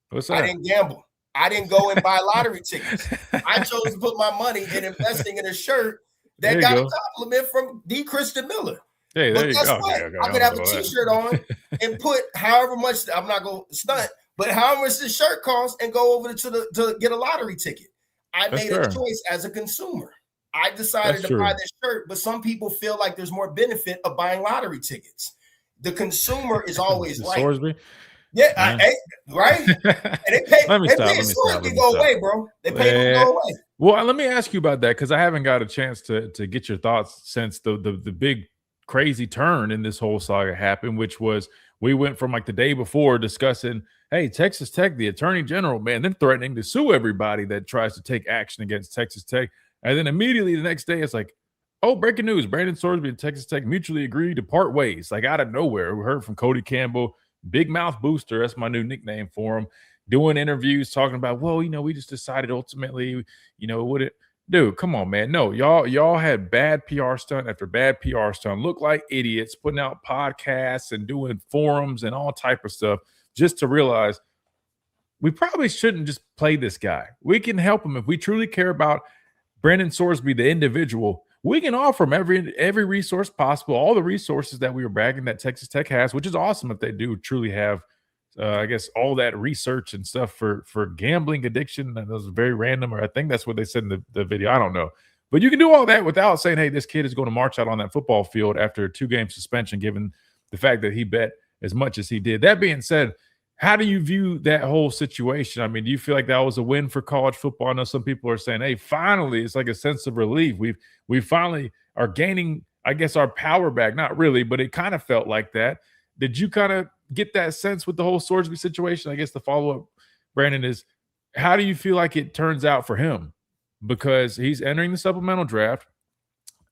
What's that? I didn't gamble. I didn't go and buy lottery tickets. I chose to put my money in investing in a shirt that got a compliment from D. Christian Miller. Hey, there you go. I could have a T-shirt on and put however much, I'm not going to stunt, but however much the shirt costs and go over to get a lottery ticket. I made a choice as a consumer. I decided to buy this shirt, but some people feel like there's more benefit of buying lottery tickets. The consumer is always right. Sorsby? Yeah, right? And they pay Sorsby to go away, bro. They pay him to go away. Well, let me ask you about that, because I haven't got a chance to get your thoughts since the big crazy turn in this whole saga happened, which was we went from like the day before discussing, hey, Texas Tech, the attorney general, man, then threatening to sue everybody that tries to take action against Texas Tech. And then immediately the next day, it's like, oh, breaking news, Brandon Sorsby and Texas Tech mutually agreed to part ways. Like out of nowhere, we heard from Cody Campbell, Big Mouth Booster, that's my new nickname for him, doing interviews talking about, well, we just decided ultimately, dude, come on, man. No, y'all had bad PR stunt after bad PR stunt, look like idiots, putting out podcasts and doing forums and all type of stuff just to realize we probably shouldn't just play this guy. We can help him if we truly care about Brandon Sorsby, the individual. We can offer them every resource possible, all the resources that we were bragging that Texas Tech has, which is awesome if they do truly have, I guess, all that research and stuff for gambling addiction. And those are very random, or I think that's what they said in the video. I don't know. But you can do all that without saying, hey, this kid is going to march out on that football field after a 2-game suspension, given the fact that he bet as much as he did. That being said, how do you view that whole situation? I mean, do you feel like that was a win for college football? I know some people are saying, hey, finally, it's like a sense of relief. We finally are gaining, I guess, our power back. Not really, but it kind of felt like that. Did you kind of get that sense with the whole Sorsby situation? I guess the follow-up, Brandon, is how do you feel like it turns out for him? Because he's entering the supplemental draft.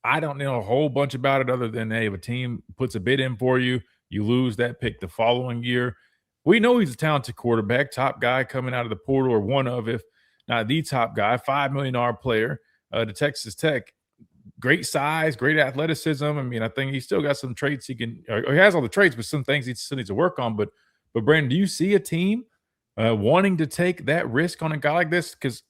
I don't know a whole bunch about it other than, hey, if a team puts a bid in for you, you lose that pick the following year. We know he's a talented quarterback, top guy coming out of the portal, or one of, if not the top guy, $5 million player to Texas Tech. Great size, great athleticism. I mean, I think he's still got some traits he has all the traits, but some things he still needs to work on. But Brandon, do you see a team wanting to take that risk on a guy like this? Because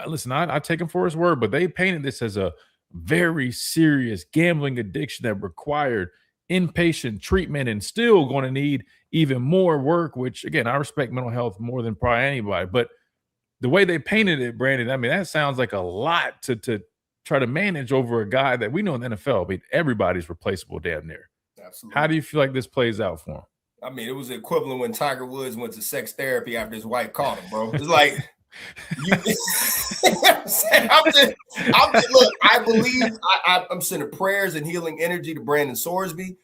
listen, I take him for his word, but they painted this as a very serious gambling addiction that required inpatient treatment and still going to need even more work, which, again, I respect mental health more than probably anybody. But the way they painted it, Brandon, I mean, that sounds like a lot to try to manage over a guy that we know in the NFL. I mean, everybody's replaceable damn near. Absolutely. How do you feel like this plays out for him? I mean, it was equivalent when Tiger Woods went to sex therapy after his wife caught him, bro. It's like, look, I believe I'm sending prayers and healing energy to Brandon Sorsby.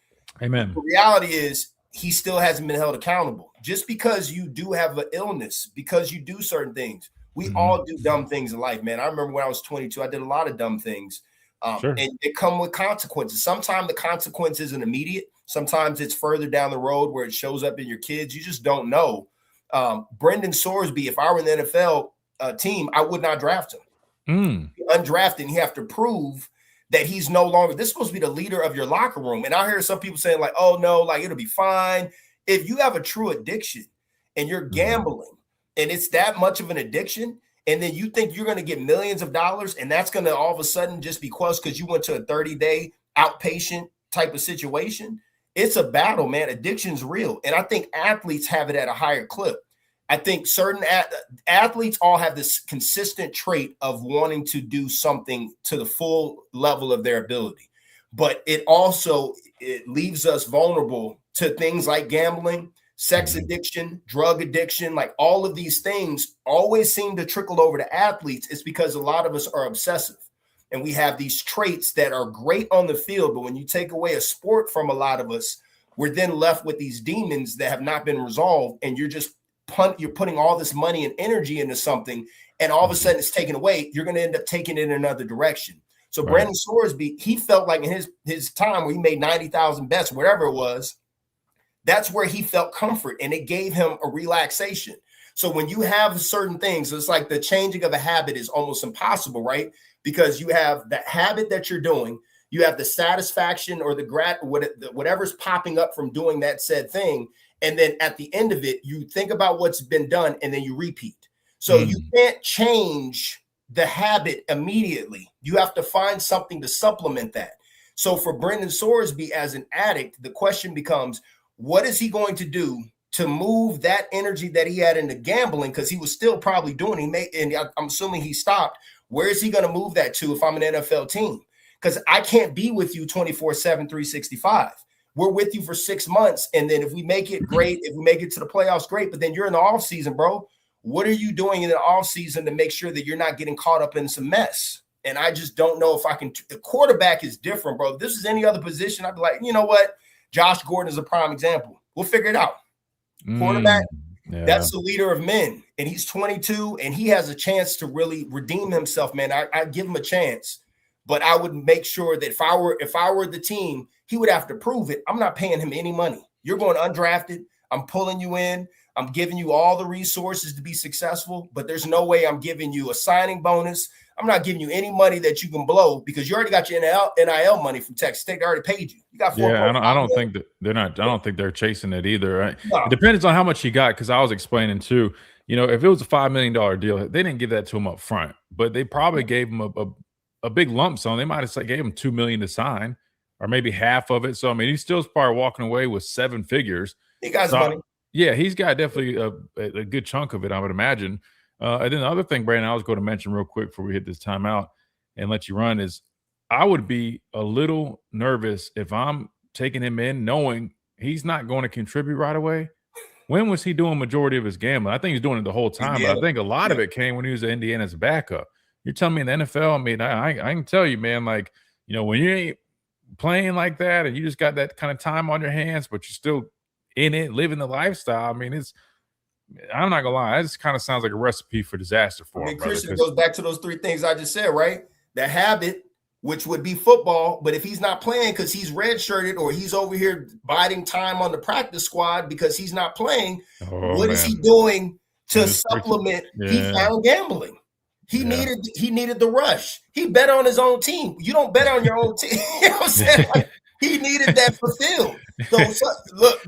Amen. The reality is he still hasn't been held accountable. Just because you do have an illness, because you do certain things. We all do dumb things in life, man. I remember when I was 22, I did a lot of dumb things. Sure. And it come with consequences. Sometimes the consequence isn't immediate. Sometimes it's further down the road where it shows up in your kids. You just don't know. Brendan Sorsby, if I were in the NFL team, I would not draft him. Undrafted, and you have to prove that he's no longer – this is supposed to be the leader of your locker room. And I hear some people saying like, oh, no, like it'll be fine. If you have a true addiction and you're gambling and it's that much of an addiction, and then you think you're going to get millions of dollars and that's going to all of a sudden just be quashed because you went to a 30-day outpatient type of situation, it's a battle, man. Addiction's real. And I think athletes have it at a higher clip. I think certain athletes all have this consistent trait of wanting to do something to the full level of their ability. But it leaves us vulnerable to things like gambling, sex addiction, drug addiction, like all of these things always seem to trickle over to athletes. It's because a lot of us are obsessive and we have these traits that are great on the field. But when you take away a sport from a lot of us, we're then left with these demons that have not been resolved. And you're just you're putting all this money and energy into something. And all of a sudden it's taken away. You're going to end up taking it in another direction. So Brandon Sorsby, he felt like in his time where he made 90,000 bets, whatever it was, that's where he felt comfort and it gave him a relaxation. So when you have certain things, it's like the changing of a habit is almost impossible, right? Because you have the habit that you're doing, you have the satisfaction or whatever's popping up from doing that said thing. And then at the end of it, you think about what's been done and then you repeat. So you can't change the habit immediately. You have to find something to supplement that. So for Brendan Sorsby as an addict, the question becomes, what is he going to do to move that energy that he had into gambling? Because he was still probably doing and I'm assuming he stopped. Where is he going to move that to if I'm an NFL team? Because I can't be with you 24/7, 365. We're with you for 6 months. And then if we make it, great. If we make it to the playoffs, great. But then you're in the off season, bro. What are you doing in the off season to make sure that you're not getting caught up in some mess? And I just don't know if I can. The quarterback is different, bro. If this is any other position, I'd be like, you know what? Josh Gordon is a prime example. We'll figure it out. Quarterback, that's the leader of men. And he's 22, and he has a chance to really redeem himself, man. I'd give him a chance. But I would make sure that if I were the team, he would have to prove it. I'm not paying him any money. You're going undrafted. I'm pulling you in. I'm giving you all the resources to be successful, but there's no way I'm giving you a signing bonus. I'm not giving you any money that you can blow because you already got your NIL money from Texas State. They already paid you. You got $4. Yeah, I don't think that they're not. I don't think they're chasing it either. Right? No. It depends on how much he got. Because I was explaining too. You know, if it was a $5 million deal, they didn't give that to him up front, but they probably gave him a big lump sum. They might have gave him $2 million to sign, or maybe half of it. So I mean, he's still probably walking away with 7 figures. He got his money. Yeah, he's got definitely a good chunk of it, I would imagine. And then the other thing, Brandon, I was going to mention real quick before we hit this timeout and let you run is I would be a little nervous if I'm taking him in knowing he's not going to contribute right away. When was he doing majority of his gambling? I think he's doing it the whole time, but I think a lot of it came when he was at Indiana's backup. You're telling me in the NFL, I mean, I can tell you, man, like, you know, when you ain't playing like that and you just got that kind of time on your hands, but you're still in it, living the lifestyle. I mean, I'm not gonna lie, this kind of sounds like a recipe for disaster for him. Christian, it goes back to those 3 things I just said, right? The habit, which would be football, but if he's not playing because he's redshirted or he's over here biding time on the practice squad because he's not playing, what is he doing to supplement? He found gambling. He needed the rush. He bet on his own team. You don't bet on your own team. You know what I'm saying? Like, he needed that fulfilled. So look,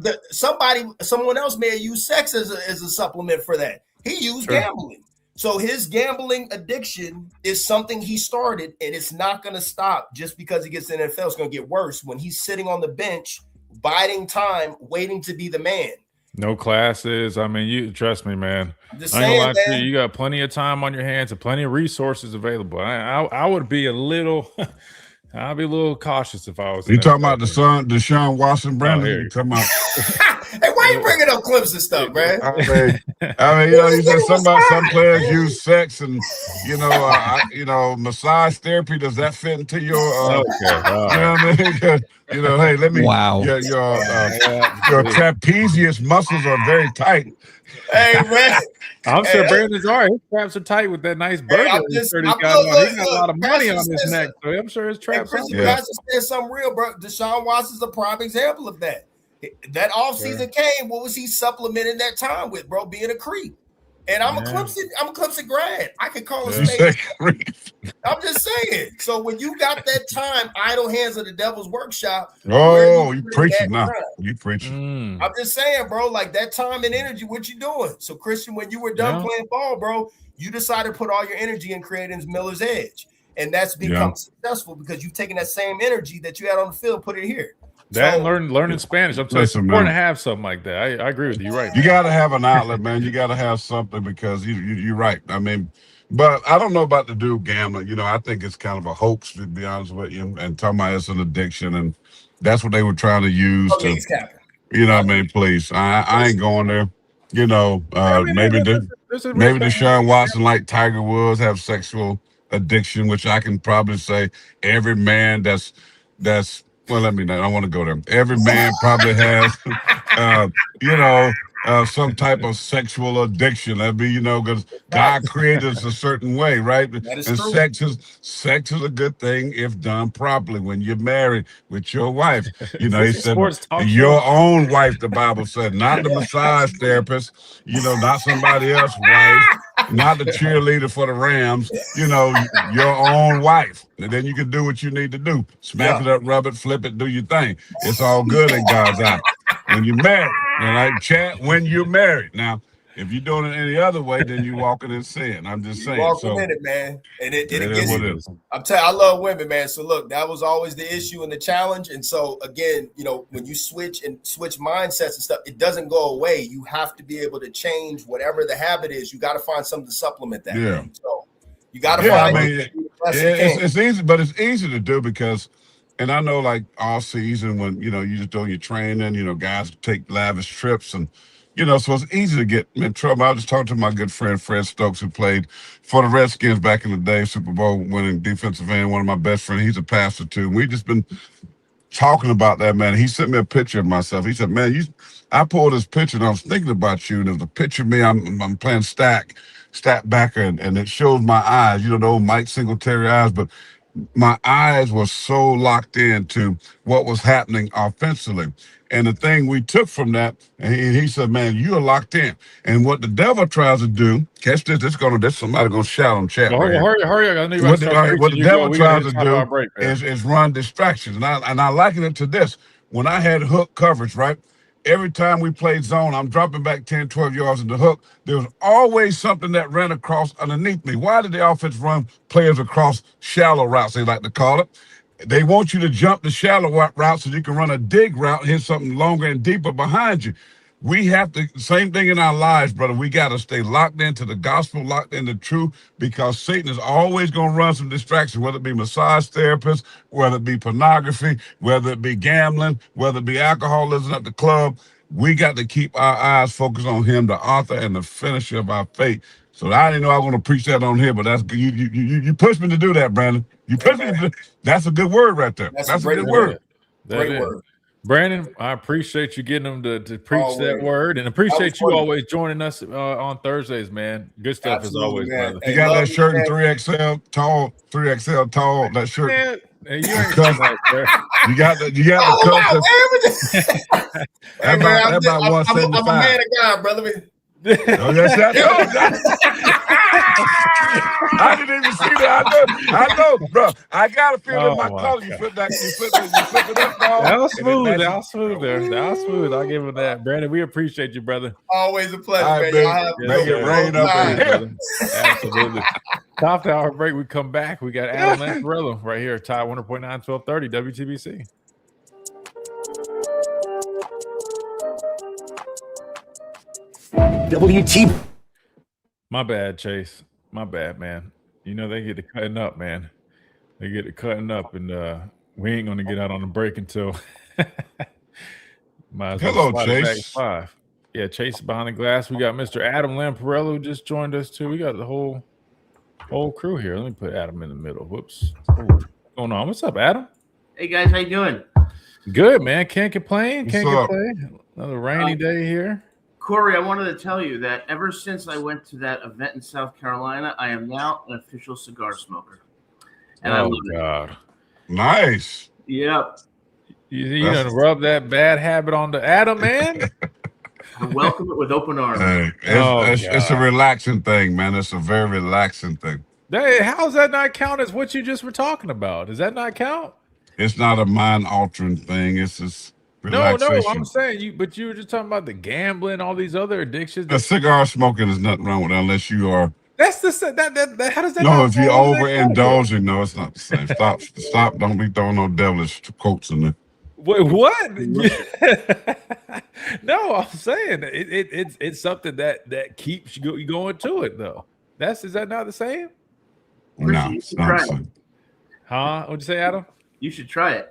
someone else may have used sex as a supplement for that. He used gambling. So his gambling addiction is something he started, and it's not going to stop just because he gets in the NFL. It's going to get worse when he's sitting on the bench, biding time, waiting to be the man. No classes. I mean, you trust me, man. I'm just I ain't gonna saying, lie to man. you. You got plenty of time on your hands and plenty of resources available. I would be a little, I'd be a little cautious if I was. You talking about Deshaun Watson, Brandon? here You talking about? Hey, why you bringing up Clemson stuff, man? I mean, you said some players use sex and massage therapy. Does that fit into your? You know what I mean? Hey, let me. Wow. Your trapezius muscles are very tight. Hey, man. I'm sure Brandon's all right. His traps are tight with that nice burger. He's got a lot of money on his neck, so I'm sure his traps are. Pastor said something real, bro. Deshaun Watson's a prime example of that. That offseason came. What was he supplementing that time with, bro? Being a creep. And I'm a Clemson grad. I can call him spade. I'm just saying. So when you got that time, idle hands of the devil's workshop. Oh, you preaching now. You preaching. I'm just saying, bro, like that time and energy, what you doing? So Christian, when you were done playing ball, bro, you decided to put all your energy in creating Miller's Edge. And that's become successful because you've taken that same energy that you had on the field, put it here. That and learning Spanish. I'm telling you, it's important to have something like that. I agree with you. You're right. You got to have an outlet, man. You got to have something because you're right. I mean, but I don't know about the dude gambling. I think it's kind of a hoax, to be honest with you, and talking about it's an addiction, and that's what they were trying to use to. I mean, please, I ain't going there. Maybe Deshaun Watson, like Tiger Woods, have sexual addiction, which I can probably say every man that's. Well, I don't want to go there. Every man probably has, some type of sexual addiction. That'd be, because God created us a certain way, right? And sex is a good thing if done properly. When you're married with your wife, he said your own wife. The Bible said, not the massage therapist, not somebody else's wife, not the cheerleader for the Rams. Your own wife. And then you can do what you need to do. Smack it up, rub it, flip it, do your thing. It's all good in God's eye. When you're married, chat when you're married. Now, if you're doing it any other way, then you're walking in sin. I'm just saying. Walking in it, man. And it gets you. I'm telling you, I love women, man. So look, that was always the issue and the challenge. And so again, when you switch mindsets and stuff, it doesn't go away. You have to be able to change whatever the habit is. You got to find something to supplement that. Yeah. Man. So you got to find. It's easy, but it's easy to do because, and I know like all season when, you're just doing your training, guys take lavish trips and, so it's easy to get in trouble. I was just talking to my good friend, Fred Stokes, who played for the Redskins back in the day, Super Bowl winning defensive end, one of my best friends. He's a pastor too. We just been talking about that, man. He sent me a picture of myself. He said, man, I pulled this picture and I was thinking about you. And there's a picture of me, I'm playing stat backer, and it shows my eyes, the old Mike Singletary eyes, but my eyes were so locked into what was happening offensively. And the thing we took from that, and he said, man, you are locked in. And what the devil tries to do, catch this, there's somebody going to shout on chat. Hurry up. What the devil tries to do is run distractions. And I liken it to this. When I had hook coverage, right? Every time we played zone, I'm dropping back 10, 12 yards in the hook. There was always something that ran across underneath me. Why did the offense run players across shallow routes, they like to call it? They want you to jump the shallow route so you can run a dig route and hit something longer and deeper behind you. We have to, same thing in our lives, brother. We got to stay locked into the gospel, locked into truth, because Satan is always going to run some distractions, whether it be massage therapists, whether it be pornography, whether it be gambling, whether it be alcoholism at the club. We got to keep our eyes focused on him, the author and the finisher of our faith. So I didn't know I was going to preach that on here, but that's you pushed me to do that, Brandon. You pushed me to do, that's a good word right there. That's a good word. Great word. Brandon, I appreciate you getting them to preach that word, and appreciate you always joining us on Thursdays, man. Good stuff as always, brother. You got that shirt in 3XL tall, that shirt. Man, hey, you ain't that, you got the cup. Hey, man, I'm a man of God, brother. Oh, that's that. I didn't even see that. I know, bro. I got a feeling my color. You flip that. You flip it up, dog. That was smooth. That was smooth there. That was smooth. I'll give him that. Brandon, we appreciate you, brother. Always a pleasure, All right, man. man. Make it rain up in here. Absolutely. Top of the hour break. We come back. We got Adam Lamparello right here. Tide 100.9, 1230 WTBC. My bad, Chase. My bad, man. You know, they get to cutting up, man. They get to cutting up, and we ain't going to get out on the break until Hello, Chase. 5. Yeah, Chase behind the glass. We got Mr. Adam Lamparello who just joined us, too. We got the whole crew here. Let me put Adam in the middle. Whoops. What's going on? What's up, Adam? Hey, guys. How you doing? Good, man. Can't complain. Can't complain. Another rainy day here. Corey, I wanted to tell you that ever since I went to that event in South Carolina, I am now an official cigar smoker. And I love it. Nice. Yep. You done rub that bad habit on to Adam, man? I welcome it with open arms. Hey, it's a relaxing thing, man. It's a very relaxing thing. Hey, how does that not count as what you just were talking about? Does that not count? It's not a mind-altering thing. It's just No, relaxation. I'm saying you were just talking about the gambling, all these other addictions. The cigar smoking is nothing wrong with it unless you are. That's that. How does that? No, if you're overindulging, no, it's not the same. Stop! Don't be throwing no devilish quotes in there. Wait, what? No, I'm saying it's something that keeps you going to it though. Is that not the same? No, it's not the same. Huh? What'd you say, Adam? You should try it.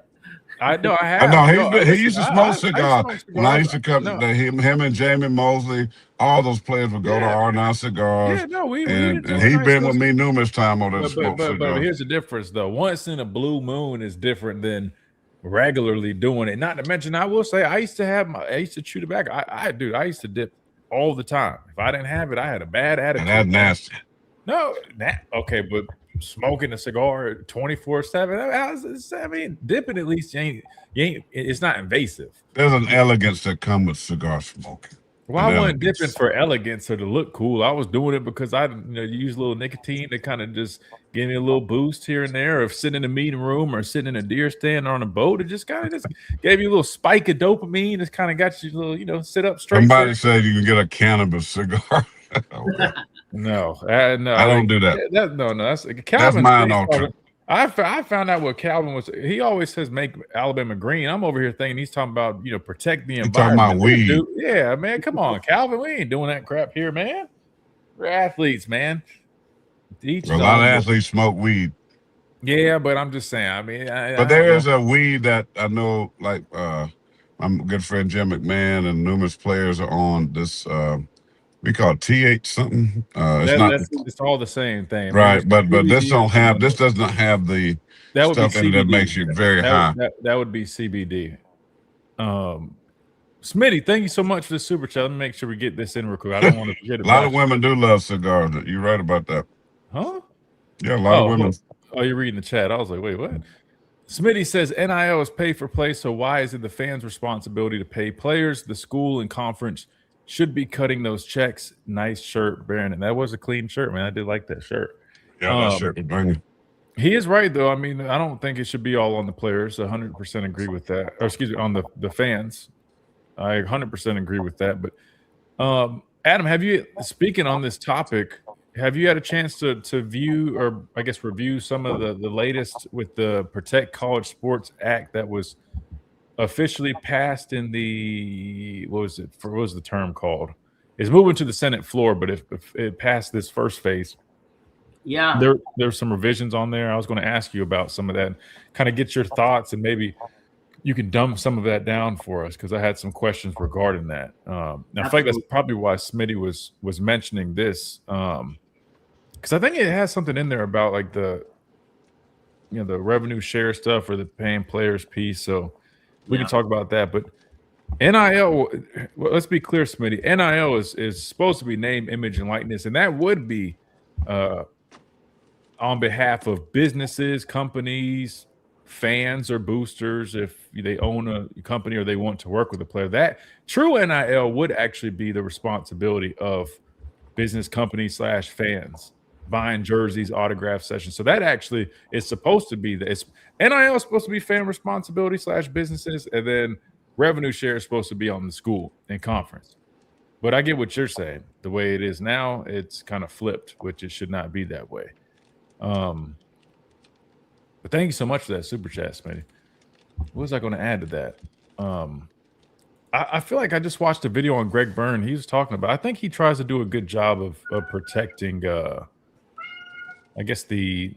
I know I have. He used to smoke cigars. When I used to come, him and Jamie Mosley, all those players would go to R9 Cigars. Yeah, no, and he been with me numerous times on that smoke cigars. But here's the difference, though. Once in a blue moon is different than regularly doing it. Not to mention, I will say, I used to chew tobacco. I used to dip all the time. If I didn't have it, I had a bad attitude. And that's nasty. No, okay, but smoking a cigar 24/7. I mean, dipping at least you ain't. It's not invasive. There's an elegance that comes with cigar smoking. Well, I wasn't dipping for elegance or to look cool. I was doing it because I use a little nicotine to kind of just give me a little boost here and there. Or sitting in a meeting room or sitting in a deer stand or on a boat, it just kind of just gave you a little spike of dopamine. It's kind of got you a little, sit up straight. Somebody said you can get a cannabis cigar. No, I don't do that. That's Calvin. That's mine altering. I found out what Calvin was. He always says make Alabama green. I'm over here thinking he's talking about protect the environment. Talking about weed. Yeah, man, come on, Calvin. We ain't doing that crap here, man. We're athletes, man. A lot of athletes smoke weed. Yeah, but I'm just saying. I mean, but there is a weed that I know, like my good friend Jim McMahon and numerous players are on this. We call it TH something. It's all the same thing, right? But this does not have the stuff in it that makes you very high. That would be CBD. Smitty, thank you so much for the super chat. Let me make sure we get this in real quick. I don't want to forget about it. A lot of women do love cigars. You're right about that. Huh? Yeah, a lot of women. Oh, you're reading the chat. I was like, wait, what? Smitty says NIL is pay for play, so why is it the fans' responsibility to pay players? The school and conference should be cutting those checks. Nice shirt, Baron. And that was a clean shirt, man. I did like that shirt. Yeah, that shirt was banging. He is right, though. I mean, I don't think it should be all on the players. 100% agree with that. Or excuse me, on the fans. I 100% agree with that. But Adam, speaking on this topic, have you had a chance to view, or I guess review some of the latest with the Protect College Sports Act that was officially passed in the what was the term called? It's moving to the Senate floor, but if it passed this first phase, yeah, there's some revisions on there. I was going to ask you about some of that, kind of get your thoughts, and maybe you can dumb some of that down for us because I had some questions regarding that. I feel like that's probably why Smitty was mentioning this, because I think it has something in there about like the revenue share stuff or the paying players piece. So we can talk about that. But NIL, well, let's be clear, Smitty. NIL is supposed to be name, image, and likeness, and that would be on behalf of businesses, companies, fans or boosters if they own a company or they want to work with a player. That true NIL would actually be the responsibility of business companies / fans buying jerseys, autograph sessions. So that actually is supposed to be NIL is supposed to be fan responsibility / businesses, and then revenue share is supposed to be on the school and conference. But I get what you're saying. The way it is now, it's kind of flipped, which it should not be that way. But thank you so much for that super chat, Smitty. What was I going to add to that? I feel like I just watched a video on Greg Byrne. He was talking about, I think he tries to do a good job of protecting, I guess the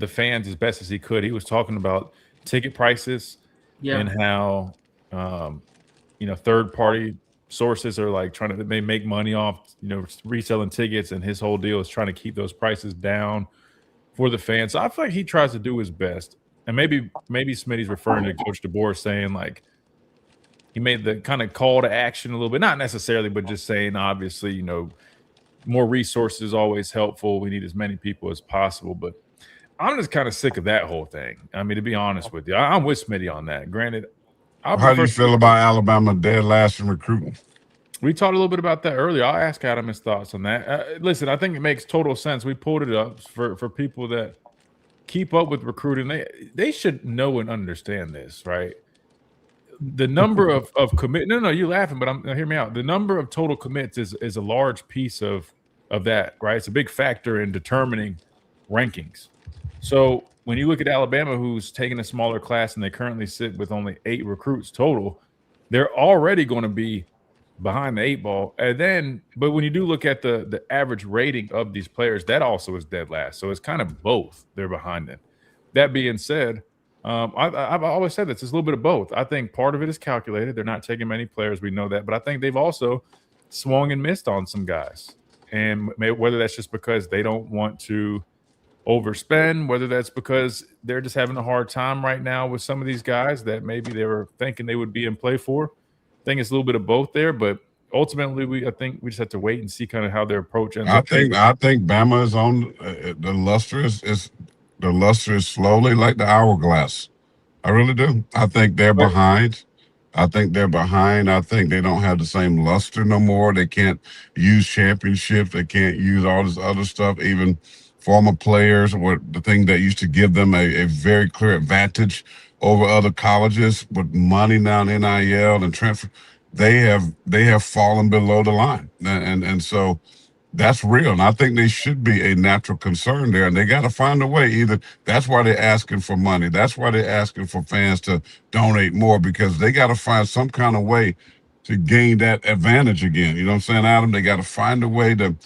fans as best as he could. He was talking about ticket prices and how, third party sources are like they make money off, reselling tickets, and his whole deal is trying to keep those prices down for the fans. So I feel like he tries to do his best. And maybe Smitty's referring to Coach DeBoer saying like he made the kind of call to action a little bit, not necessarily, but just saying obviously, more resources is always helpful. We need as many people as possible. But I'm just kind of sick of that whole thing. I mean, to be honest with you, I'm with Smitty on that. Granted, how do you feel about Alabama dead last in recruiting? We talked a little bit about that earlier. I'll ask Adam his thoughts on that. Listen, I think it makes total sense. We pulled it up for people that keep up with recruiting. They should know and understand this, right? The number of commit. No, you're laughing, but hear me out. The number of total commits is a large piece of that, right? It's a big factor in determining rankings. So when you look at Alabama, who's taking a smaller class and they currently sit with only 8 recruits total, they're already going to be behind the 8 ball. But when you do look at the average rating of these players, that also is dead last. So it's kind of both. They're behind them. That being said, I've always said this. It's a little bit of both. I think part of it is calculated. They're not taking many players. We know that. But I think they've also swung and missed on some guys. And whether that's just because they don't want to overspend, whether that's because they're just having a hard time right now with some of these guys that maybe they were thinking they would be in play for. I think it's a little bit of both there, but ultimately, I think we just have to wait and see kind of how their approach ends up. I think Bama is on the luster is slowly like the hourglass. I really do. I think they're behind. I think they don't have the same luster no more. They can't use championships. They can't use all this other stuff. Even former players, or the thing that used to give them a very clear advantage over other colleges with money now in NIL and transfer, they have fallen below the line, and so that's real. And I think they should be a natural concern there, and they got to find a way. Either that's why they're asking for money. That's why they're asking for fans to donate more, because they got to find some kind of way to gain that advantage again. You know what I'm saying, Adam? They got to find a way to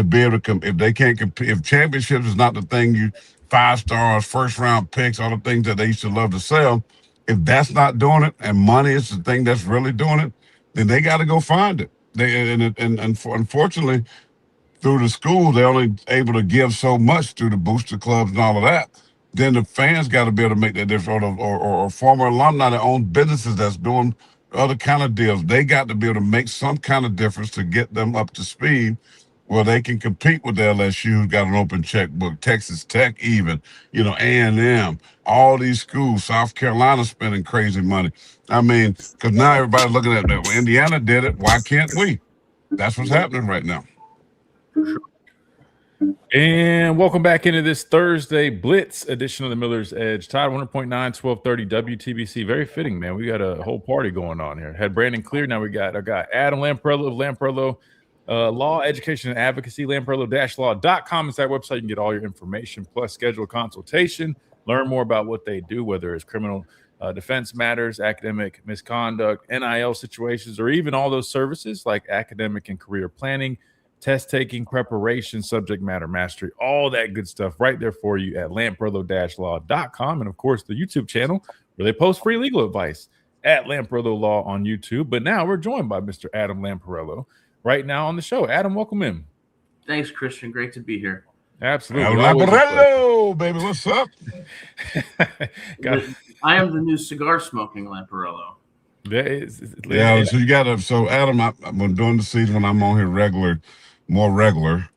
be able to if they can't compete, if championships is not the thing 5 stars, first round picks, all the things that they used to love to sell. If that's not doing it, and money is the thing that's really doing it, then they got to go find it. Unfortunately, through the school, they're only able to give so much through the booster clubs and all of that. Then the fans got to be able to make that difference, or former alumni that own businesses that's doing other kind of deals. They got to be able to make some kind of difference to get them up to speed, where they can compete with LSU, who's got an open checkbook, Texas Tech even, A&M, all these schools, South Carolina spending crazy money. I mean, because now everybody's looking at that. Well, Indiana did it. Why can't we? That's what's happening right now. And welcome back into this Thursday Blitz edition of the Miller's Edge. Tide 100.9, 1230 WTBC. Very fitting, man. We got a whole party going on here. Had Brandon Clear. Now we got our guy Adam Lamparello of Lamparello Law, Education, and Advocacy. Lamparello-law.com is that website. You can get all your information, plus schedule a consultation. Learn more about what they do, whether it's criminal defense matters, academic misconduct, NIL situations, or even all those services like academic and career planning, test taking, preparation, subject matter mastery, all that good stuff right there for you at lamparello-law.com. And of course, the YouTube channel where they post free legal advice at Lamparello Law on YouTube. But now we're joined by Mr. Adam Lamparello right now on the show. Adam, welcome in. Thanks, Christian. Great to be here. Absolutely. Lamparello, baby, what's up? I am the new cigar smoking Lamparello. So you got to. So Adam, when during the season when I'm on here more regular,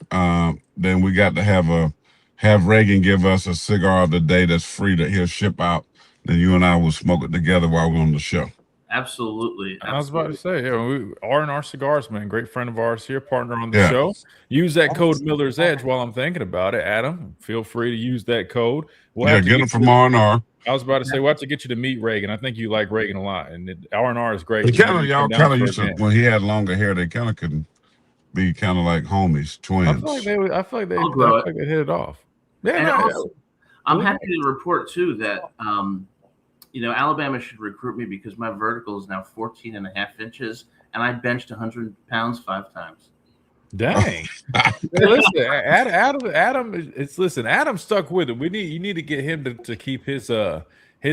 then we got to have Reagan give us a cigar of the day that's free that he'll ship out then you and I will smoke it together while we're on the show. Absolutely. I was about to say, R&R Cigars, man, great friend of ours here, partner on the show. Use that code Miller's Edge while I'm thinking about it, Adam. Feel free to use that code. Get them from R&R. I was about to say, we'll have to get you to meet Reagan. I think you like Reagan a lot, and R&R is great. Y'all kind of used to, when he had longer hair, they kind of could be kind of like homies, twins. I feel like they hit it off. Yeah, I'm happy to report too that Alabama should recruit me because my vertical is now 14 and a half inches, and I benched 100 pounds 5 times. Dang! Listen, Adam. Adam stuck with it. You need to get him to keep his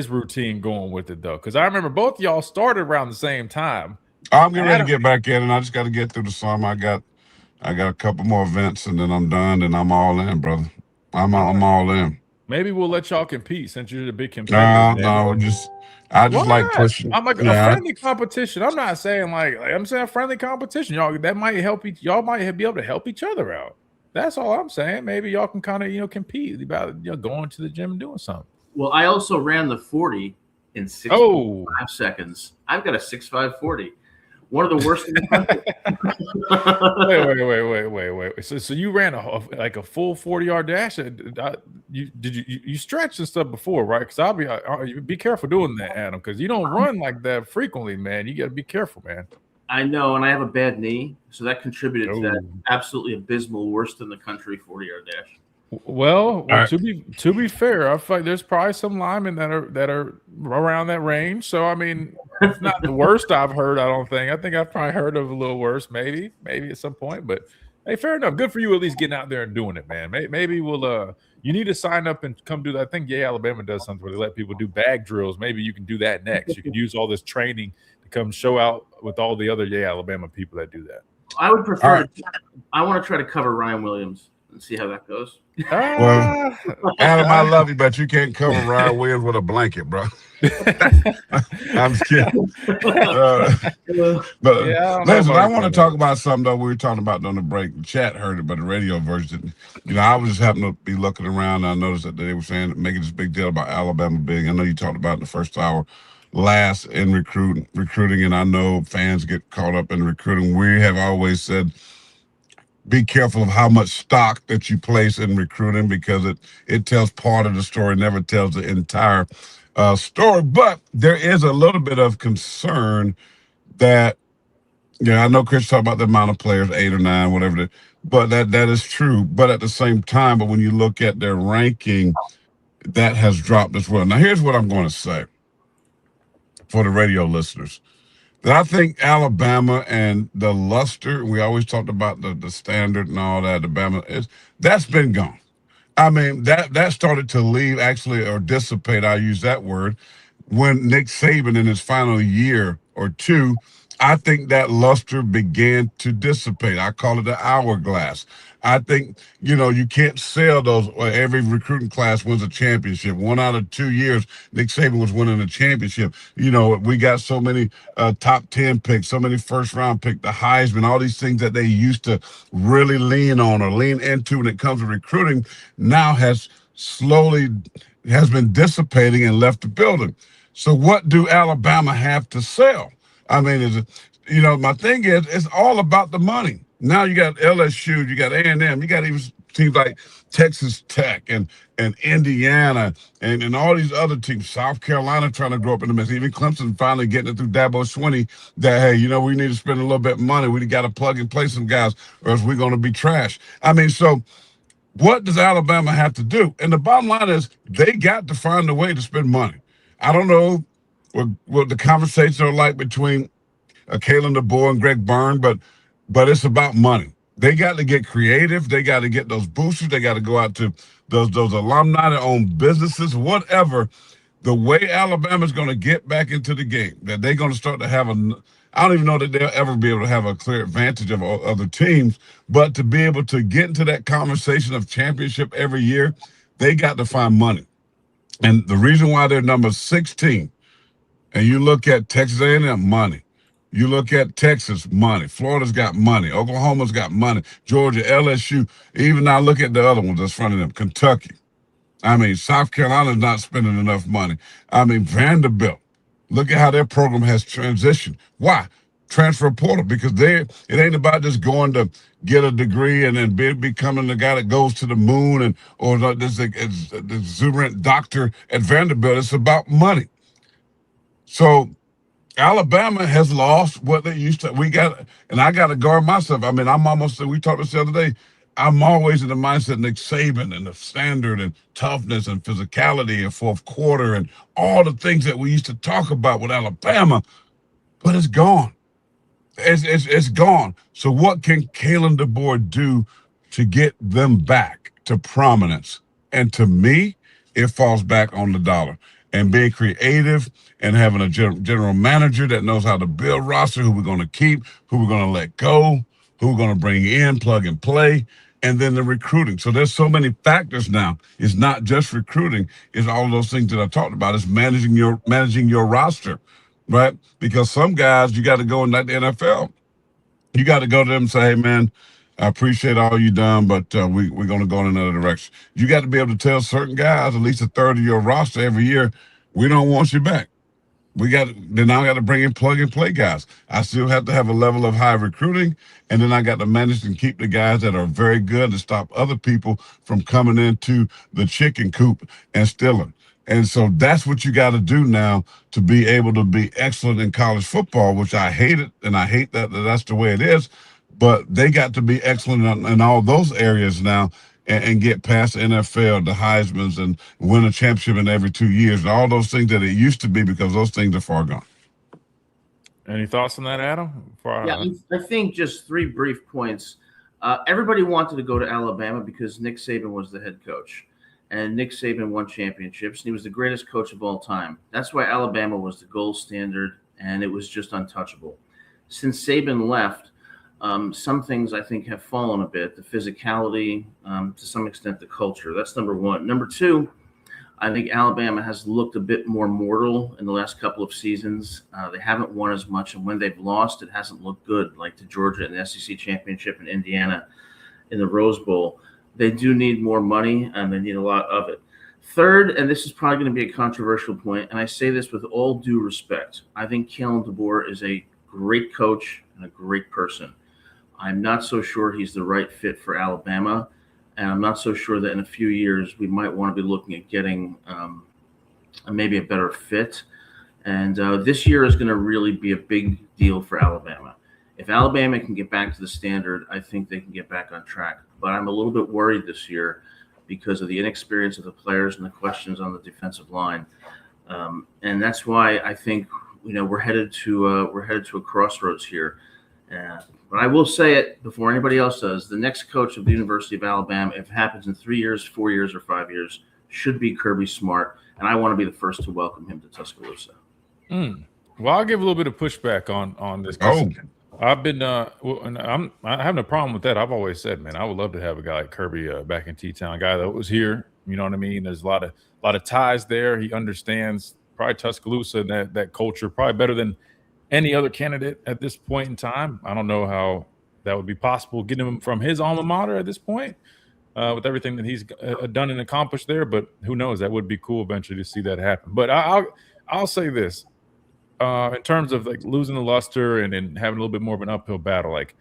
routine going with it though, because I remember both of y'all started around the same time. I'm getting ready to get back in, and I just got to get through the summer. I got a couple more events, and then I'm done, and I'm all in, brother. I'm all in. Maybe we'll let y'all compete since you're the big competitor. No, I just like pushing. I'm like a friendly competition. I'm not saying I'm saying a friendly competition. Y'all that might help y'all might be able to help each other out. That's all I'm saying. Maybe y'all can kind of compete about going to the gym and doing something. Well, I also ran the 40 in 6.5 seconds. I've got a 6.5 40. One of the worst in the country. Wait. So you ran a full 40-yard dash? You stretched and stuff before, right? Because I'll be careful doing that, Adam, because you don't run like that frequently, man. You got to be careful, man. I know, and I have a bad knee, so that contributed to that absolutely abysmal, worst in the country 40-yard dash. Well, to be fair, I feel like there's probably some linemen that are around that range. So I mean, it's not the worst I've heard. I don't think. I think I've probably heard of a little worse, maybe at some point. But hey, fair enough. Good for you at least getting out there and doing it, man. Maybe we'll. You need to sign up and come do that. I think Alabama does something where they let people do bag drills. Maybe you can do that next. You can use all this training to come show out with all the other Alabama people that do that. I would prefer. I want to try to cover Ryan Williams and see how that goes. Well, Adam, I love you, but you can't cover Ryan Williams with a blanket, bro. I'm just kidding. Listen, I want to talk about something though. We were talking about on the break. The chat heard it, but the radio version, I was just happening to be looking around. And I noticed that they were making this big deal about Alabama being. I know you talked about in the first hour, last in recruiting, and I know fans get caught up in recruiting. We have always said, be careful of how much stock that you place in recruiting because it tells part of the story, never tells the entire story. But there is a little bit of concern that, I know Chris talked about the amount of players, 8 or 9, whatever, but that is true. But at the same time, when you look at their ranking, that has dropped as well. Now, here's what I'm going to say for the radio listeners. That I think Alabama and the luster, we always talked about the standard and all that, that's been gone. I mean, that started to leave actually, or dissipate, I'll use that word, when Nick Saban in his final year or two, I think that luster began to dissipate. I call it the hourglass. I think, you can't sell those. Every recruiting class wins a championship. 1 out of 2 years, Nick Saban was winning a championship. We got so many top 10 picks, so many first-round picks, the Heisman, all these things that they used to really lean on or lean into when it comes to recruiting now has been dissipating and left the building. So what do Alabama have to sell? I mean, my thing is, it's all about the money. Now you got LSU, you got A&M, you got even teams like Texas Tech and Indiana and all these other teams, South Carolina trying to grow up in the mess, even Clemson finally getting it through Dabo Swinney that, hey, we need to spend a little bit of money. We got to plug and play some guys or else we're going to be trash. I mean, so what does Alabama have to do? And the bottom line is they got to find a way to spend money. I don't know what the conversations are like between Kalen DeBoer and Greg Byrne, but it's about money. They got to get creative. They got to get those boosters. They got to go out to those alumni that own businesses, whatever. The way Alabama's going to get back into the game, that they're going to start to have I don't even know that they'll ever be able to have a clear advantage of other teams, but to be able to get into that conversation of championship every year, they got to find money. And the reason why they're number 16, and you look at Texas A&M, money. You look at Texas, money. Florida's got money. Oklahoma's got money. Georgia, LSU. Even now look at the other ones that's front of them. Kentucky. I mean, South Carolina's not spending enough money. I mean, Vanderbilt, look at how their program has transitioned. Why? Transfer portal, because it ain't about just going to get a degree and then becoming the guy that goes to the moon or this exuberant doctor at Vanderbilt. It's about money. So Alabama has lost what they used to. And I got to guard myself. I mean, we talked this the other day. I'm always in the mindset of Nick Saban and the standard and toughness and physicality and fourth quarter and all the things that we used to talk about with Alabama, but it's gone. It's gone. So what can Kalen DeBoer do to get them back to prominence? And to me, it falls back on the dollar and being creative and having a general manager that knows how to build roster, who we're going to keep, who we're going to let go, who we're going to bring in, plug and play, and then the recruiting. So there's so many factors now. It's not just recruiting. It's all of those things that I talked about. It's managing your roster, right? Because some guys, you got to go in like the NFL. You got to go to them and say, hey, man, I appreciate all you done, but we're going to go in another direction. You got to be able to tell certain guys, at least a third of your roster every year, we don't want you back. Then I got to bring in plug and play guys. I still have to have a level of high recruiting, and then I got to manage and keep the guys that are very good to stop other people from coming into the chicken coop and stealing. And so that's what you got to do now to be able to be excellent in college football, which I hate it, and I hate that that's the way it is. But they got to be excellent in all those areas now and get past the NFL, the Heismans, and win a championship in every 2 years, and all those things that it used to be, because those things are far gone. Any thoughts on that, Adam? Yeah, I think just 3 brief points. Everybody wanted to go to Alabama because Nick Saban was the head coach. And Nick Saban won championships, and he was the greatest coach of all time. That's why Alabama was the gold standard, and it was just untouchable. Since Saban left, some things I think have fallen a bit, the physicality, to some extent the culture. That's number one. Number two, I think Alabama has looked a bit more mortal in the last couple of seasons. They haven't won as much, and when they've lost, it hasn't looked good, like to Georgia in the SEC championship and Indiana in the Rose Bowl. They do need more money, and they need a lot of it. Third, and this is probably going to be a controversial point, and I say this with all due respect, I think Kalen DeBoer is a great coach and a great person. I'm not so sure he's the right fit for Alabama, and I'm not so sure that in a few years we might want to be looking at getting maybe a better fit. And this year is going to really be a big deal for Alabama. If Alabama can get back to the standard, I think they can get back on track. But I'm a little bit worried this year because of the inexperience of the players and the questions on the defensive line. And that's why I think we're headed to a crossroads here. But I will say it before anybody else does: the next coach of the University of Alabama, if it happens in 3 years, 4 years, or 5 years, should be Kirby Smart, and I want to be the first to welcome him to Tuscaloosa. Well, I'll give a little bit of pushback on this. I've been I have no problem with that. I've always said, man, I would love to have a guy like Kirby back in T-Town, a guy that was here. You know what I mean? There's a lot of ties there. He understands probably Tuscaloosa and that culture probably better than any other candidate at this point in time. I don't know how that would be possible getting him from his alma mater at this point with everything that he's done and accomplished there. But who knows? That would be cool eventually to see that happen. But I'll say this. In terms of like losing the luster and having a little bit more of an uphill battle, like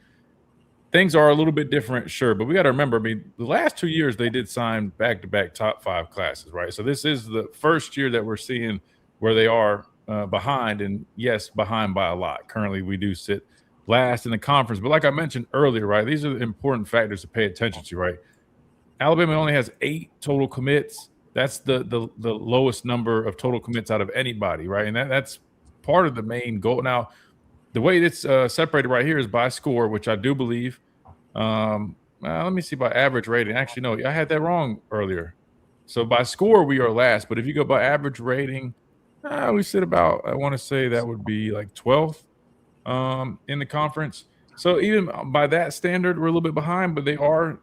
things are a little bit different, sure. But we got to remember, I mean, the last 2 years they did sign back-to-back top 5 classes, right? So this is the first year that we're seeing where they are behind, and yes, behind by a lot. Currently, we do sit last in the conference. But like I mentioned earlier, right, these are the important factors to pay attention to, right? Alabama only has 8 total commits. That's the lowest number of total commits out of anybody, right? And that's part of the main goal. Now, the way it's separated right here is by score, which I do believe. Let me see by average rating. Actually, no, I had that wrong earlier. So by score, we are last. But if you go by average rating, we sit about, I want to say that would be like 12th in the conference. So even by that standard, we're a little bit behind, but they are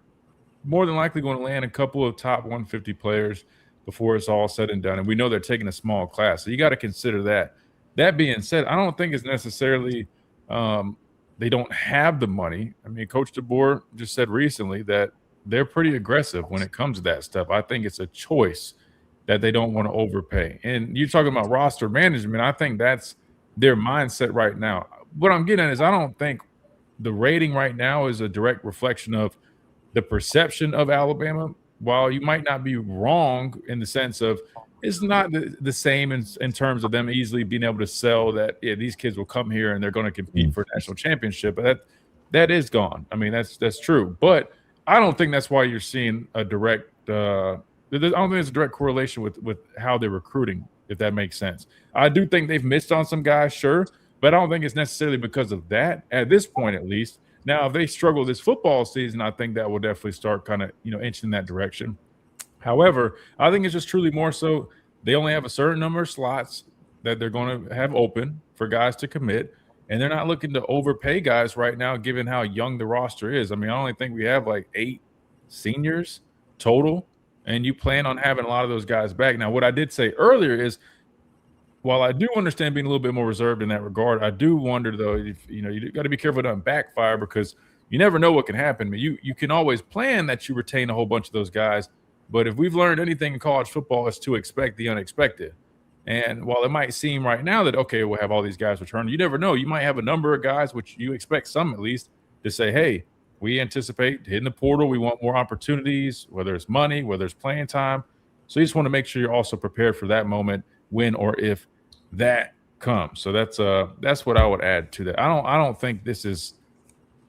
more than likely going to land a couple of top 150 players before it's all said and done. And we know they're taking a small class. So you got to consider that. That being said, I don't think it's necessarily they don't have the money. I mean, Coach DeBoer just said recently that they're pretty aggressive when it comes to that stuff. I think it's a choice that they don't want to overpay. And you're talking about roster management. I think that's their mindset right now. What I'm getting at is I don't think the rating right now is a direct reflection of the perception of Alabama. While you might not be wrong in the sense of it's not the same in terms of them easily being able to sell that these kids will come here and they're going to compete for a national championship. But that is gone. I mean, that's true. But I don't think that's why you're seeing a direct I don't think there's a direct correlation with how they're recruiting, if that makes sense. I do think they've missed on some guys, sure, but I don't think it's necessarily because of that at this point, at least. Now, if they struggle this football season, I think that will definitely start kind of, inching in that direction. However, I think it's just truly more so they only have a certain number of slots that they're going to have open for guys to commit, and they're not looking to overpay guys right now, given how young the roster is. I mean, I only think we have like 8 seniors total, and you plan on having a lot of those guys back. Now, what I did say earlier is, while I do understand being a little bit more reserved in that regard, I do wonder, though, if you got to be careful it doesn't backfire, because you never know what can happen. I mean, you can always plan that you retain a whole bunch of those guys, but if we've learned anything in college football, is to expect the unexpected. And while it might seem right now that, okay, we'll have all these guys return, you never know. You might have a number of guys, which you expect some at least, to say, hey, we anticipate hitting the portal. We want more opportunities, whether it's money, whether it's playing time. So you just want to make sure you're also prepared for that moment when or if that comes. So that's what I would add to that. I don't think this is,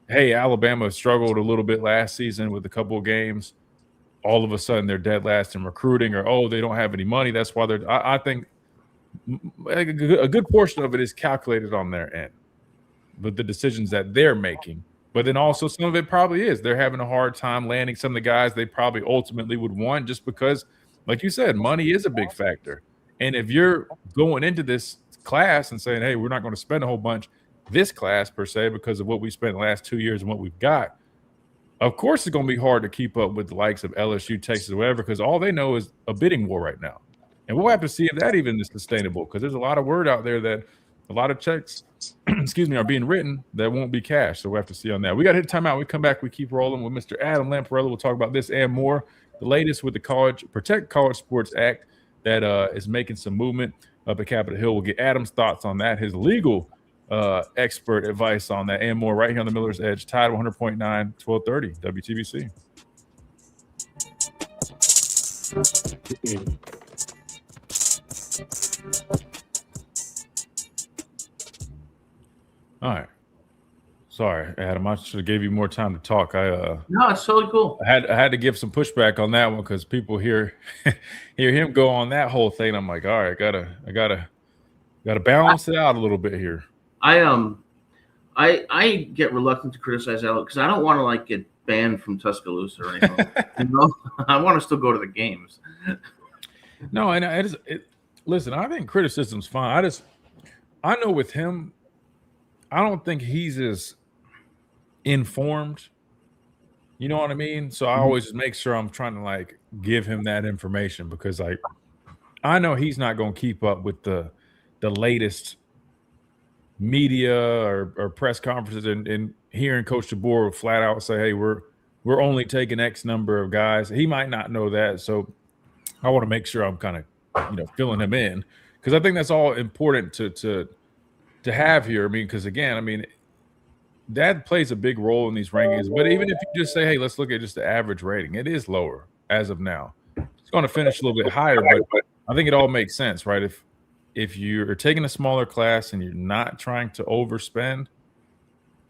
hey, Alabama struggled a little bit last season with a couple of games. All of a sudden they're dead last in recruiting, or, oh, they don't have any money. That's why I think a good portion of it is calculated on their end, but the decisions that they're making. But then also some of it probably is they're having a hard time landing some of the guys they probably ultimately would want, just because, like you said, money is a big factor. And if you're going into this class and saying, hey, we're not going to spend a whole bunch this class per se because of what we spent the last 2 years and what we've got, of course it's going to be hard to keep up with the likes of LSU, Texas, or whatever, because all they know is a bidding war right now. And we'll have to see if that even is sustainable, because there's a lot of word out there that a lot of checks are being written that won't be cashed. So we'll have to see on that. We got to hit timeout. We come back, we keep rolling with Mr. Adam Lamparello. We'll talk about this and more. The latest with the Protect College Sports Act that is making some movement up at Capitol Hill. We'll get Adam's thoughts on that, his legal expert advice on that, and more right here on the Miller's Edge. Tide 100.9, 1230 WTBC. All right. Sorry, Adam. I should have gave you more time to talk. No, it's totally cool. I had to give some pushback on that one because people hear him go on that whole thing. I'm like, all right, I gotta balance it out a little bit here. I get reluctant to criticize Alex because I don't want to get banned from Tuscaloosa or anything. I want to still go to the games. No, and listen, I think criticism's fine. I know with him, I don't think he's as informed. You know what I mean? So I always just make sure I'm trying to give him that information, because I know he's not going to keep up with the latest media or press conferences and hearing Coach DeBoer flat out say, hey, we're only taking X number of guys. He might not know that. So I want to make sure I'm kind of, filling him in, because I think that's all important to have here. I mean, because again, that plays a big role in these rankings. But even if you just say, hey, let's look at just the average rating, it is lower as of now. It's going to finish a little bit higher, but I think it all makes sense, right? If you're taking a smaller class and you're not trying to overspend,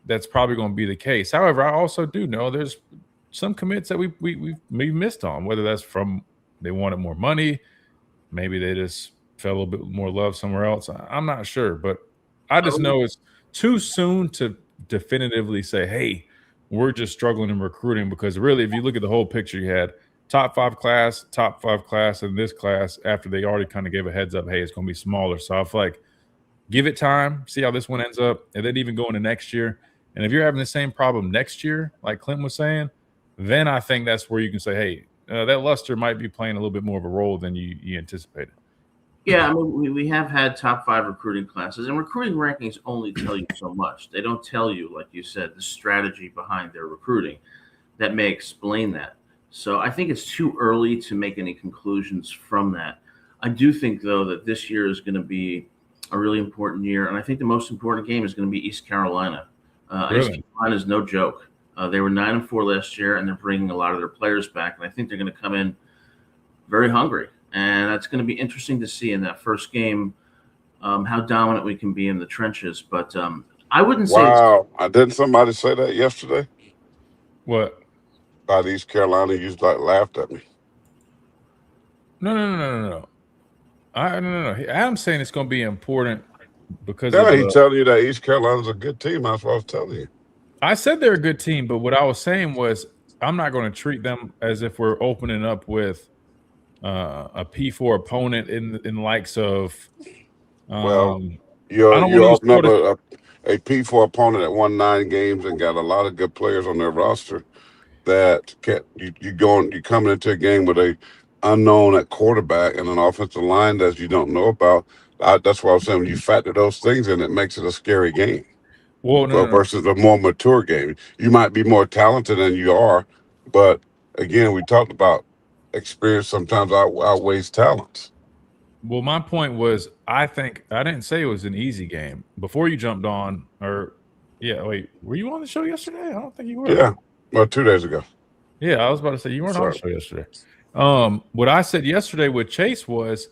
that's probably going to be the case. However, I also do know there's some commits that we missed on, whether that's from they wanted more money, maybe they just fell a little bit more love somewhere else. I'm not sure, but I just know it's too soon to definitively say, hey, we're just struggling in recruiting, because really, if you look at the whole picture, you had top five class, and this class after they already kind of gave a heads up, hey, it's going to be smaller. So I feel like give it time, see how this one ends up, and then even go into next year. And if you're having the same problem next year, like Clint was saying, then I think that's where you can say, hey, that luster might be playing a little bit more of a role than you anticipated. Yeah, we have had top 5 recruiting classes, and recruiting rankings only tell you so much. They don't tell you, like you said, the strategy behind their recruiting. that may explain that. So I think it's too early to make any conclusions from that. I do think, though, that this year is going to be a really important year, and I think the most important game is going to be East Carolina. East Carolina is no joke. They were 9-4 last year, and they're bringing a lot of their players back, and I think they're going to come in very hungry, and that's going to be interesting to see in that first game how dominant we can be in the trenches. But I wouldn't say. Wow, didn't somebody say that yesterday? What? About East Carolina, you laughed at me. No. No. Adam's saying it's going to be important because he's telling you that East Carolina's a good team. That's what I was telling you. I said they're a good team, but what I was saying was I'm not going to treat them as if we're opening up with a P4 opponent in likes of. You open up a P4 opponent that won 9 games and got a lot of good players on their roster. That you coming into a game with a unknown at quarterback and an offensive line that you don't know about. That's why I was saying when you factor those things in, it makes it a scary game. Versus a more mature game. You might be more talented than you are, but again, we talked about experience sometimes outweighs talents. Well, my point was, I didn't say it was an easy game before you jumped on. Were you on the show yesterday? I don't think you were. Yeah. Well, 2 days ago. Yeah, I was about to say you weren't on the show yesterday. What I said yesterday with Chase was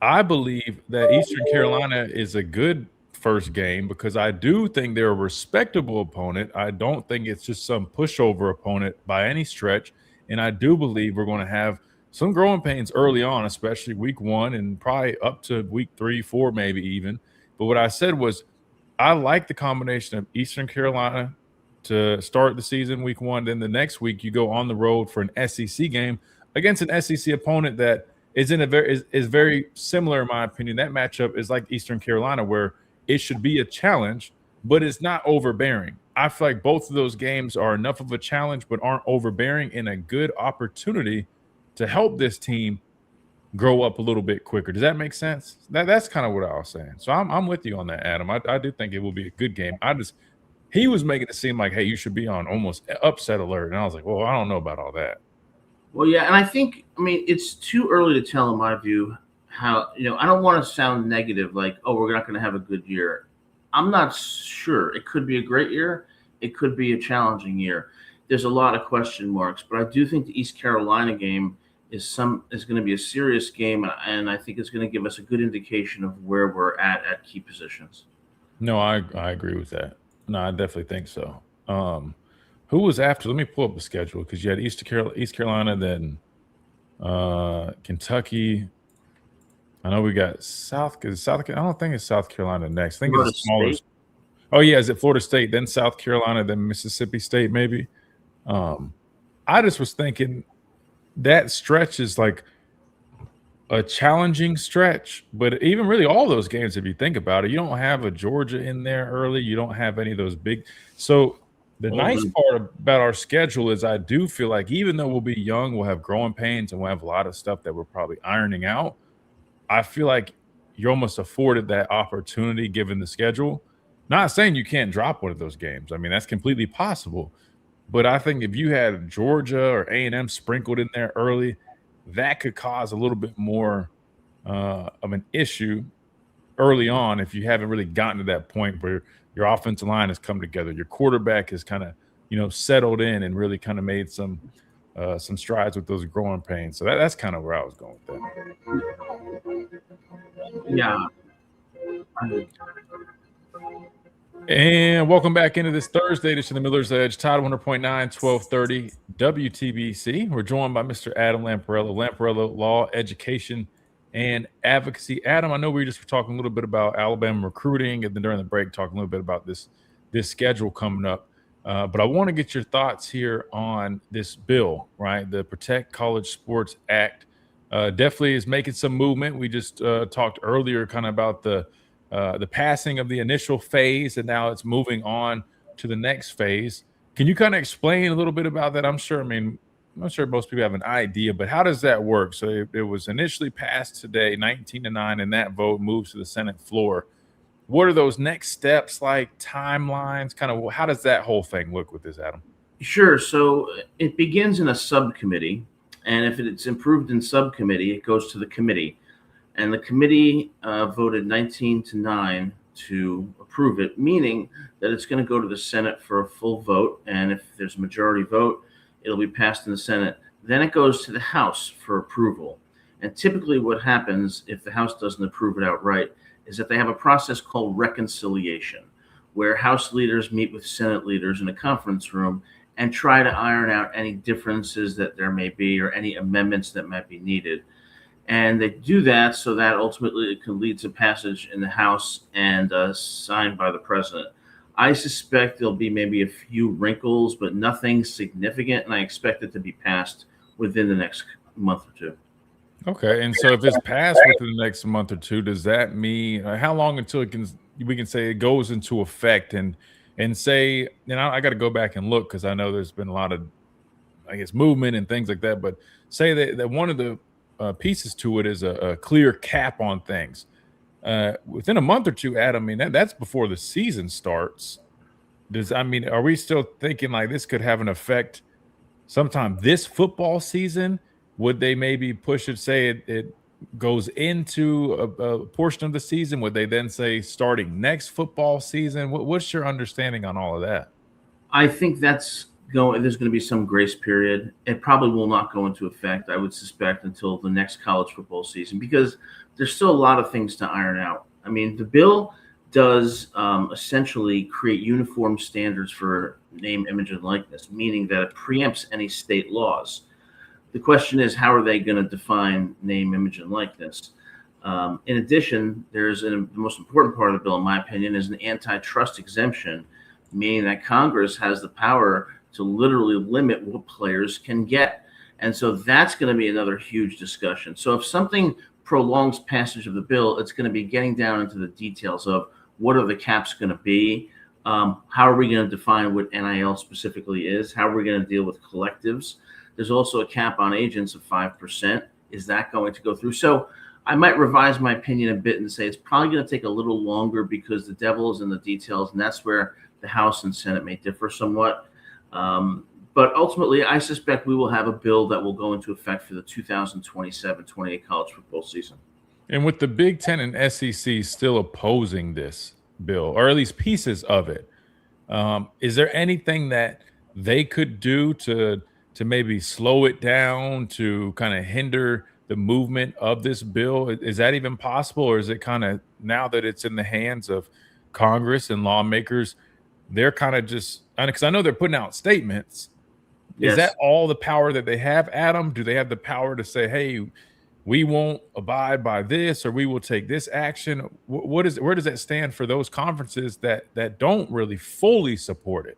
I believe that Eastern Carolina is a good first game because I do think they're a respectable opponent. I don't think it's just some pushover opponent by any stretch. And I do believe we're going to have some growing pains early on, especially week 1 and probably up to week 3, 4, maybe even. But what I said was I like the combination of Eastern Carolina to start the season week 1. Then the next week you go on the road for an SEC game against an SEC opponent that is is very similar in my opinion. That matchup is like Eastern Carolina where it should be a challenge, but it's not overbearing. I feel like both of those games are enough of a challenge, but aren't overbearing and a good opportunity to help this team grow up a little bit quicker. Does that make sense? That's kind of what I was saying. So I'm with you on that, Adam. I do think it will be a good game. He was making it seem like, hey, you should be on almost upset alert. And I was like, well, I don't know about all that. Well, yeah. And I mean, it's too early to tell, in my view, how, I don't want to sound negative, like, oh, we're not going to have a good year. I'm not sure. It could be a great year. It could be a challenging year. There's a lot of question marks, but I do think the East Carolina game is going to be a serious game. And I think it's going to give us a good indication of where we're at key positions. No, I agree with that. No, I definitely think so. Who was after? Let me pull up the schedule because you had East Carolina, then Kentucky. I know we got South. I don't think it's South Carolina next. I think Florida it's smaller. State. Oh yeah, is it Florida State, then South Carolina, then Mississippi State, maybe? I just was thinking that stretch is like a challenging stretch, but even really all those games, if you think about it, you don't have a Georgia in there early. You don't have any of those big. So the nice part about our schedule is I do feel like even though we'll be young, we'll have growing pains and we'll have a lot of stuff that we're probably ironing out. I feel like you're almost afforded that opportunity given the schedule. Not saying you can't drop one of those games. I mean, that's completely possible. But I think if you had Georgia or A&M sprinkled in there early, that could cause a little bit more of an issue early on if you haven't really gotten to that point where your offensive line has come together. Your quarterback has kind of, settled in and really kind of made some strides with those growing pains. So that's kind of where I was going with that. Yeah. And welcome back into this Thursday edition of the Miller's Edge, Tide 100.9, 1230 WTBC. We're joined by Mr. Adam Lamparello, Lamparello Law, Education, and Advocacy. Adam, I know we just were talking a little bit about Alabama recruiting, and then during the break, talking a little bit about this schedule coming up. But I want to get your thoughts here on this bill, right? The Protect College Sports Act definitely is making some movement. We just talked earlier kind of about the passing of the initial phase, and now it's moving on to the next phase. Can you kind of explain a little bit about that? I'm sure most people have an idea, but how does that work? So it was initially passed today, 19-9, and that vote moves to the Senate floor. What are those next steps like, timelines, kind of how does that whole thing look with this, Adam? Sure. So it begins in a subcommittee, and if it's improved in subcommittee, it goes to the committee, and the committee voted 19-9 to approve it, meaning that it's going to go to the Senate for a full vote, and if there's a majority vote, it'll be passed in the Senate. Then it goes to the House for approval. And typically what happens if the House doesn't approve it outright is that they have a process called reconciliation, where House leaders meet with Senate leaders in a conference room and try to iron out any differences that there may be or any amendments that might be needed. And they do that so that ultimately it can lead to passage in the House and signed by the president. I suspect there'll be maybe a few wrinkles, but nothing significant, and I expect it to be passed within the next month or two. Okay, and so if it's passed within the next month or two, does that mean how long until we can say it goes into effect and say, and I got to go back and look because I know there's been a lot of, I guess, movement and things like that, but say that one of the pieces to it is a clear cap on things. Within a month or two, Adam, I mean, that's before the season starts. Are we still thinking like this could have an effect sometime this football season? Would they maybe push it, say it goes into a portion of the season? Would they then say starting next football season? What's your understanding on all of that? I think there's going to be some grace period. It probably will not go into effect, I would suspect, until the next college football season, because there's still a lot of things to iron out. I mean, the bill does essentially create uniform standards for name, image, and likeness, meaning that it preempts any state laws. The question is, how are they going to define name, image, and likeness? In addition, the most important part of the bill, in my opinion, is an antitrust exemption, meaning that Congress has the power to literally limit what players can get. And so that's going to be another huge discussion. So if something prolongs passage of the bill, it's going to be getting down into the details of what are the caps going to be? How are we going to define what NIL specifically is? How are we going to deal with collectives? There's also a cap on agents of 5%. Is that going to go through? So I might revise my opinion a bit and say it's probably going to take a little longer because the devil is in the details, and that's where the House and Senate may differ somewhat. But ultimately, I suspect we will have a bill that will go into effect for the 2027-28 college football season. And with the Big Ten and SEC still opposing this bill, or at least pieces of it, is there anything that they could do to maybe slow it down, to kind of hinder the movement of this bill? Is that even possible, or is it kind of, now that it's in the hands of Congress and lawmakers, they're kind of just, because I know they're putting out statements. Yes. Is that all the power that they have, Adam? Do they have the power to say, hey, we won't abide by this, or we will take this action? Where does that stand for those conferences that don't really fully support it?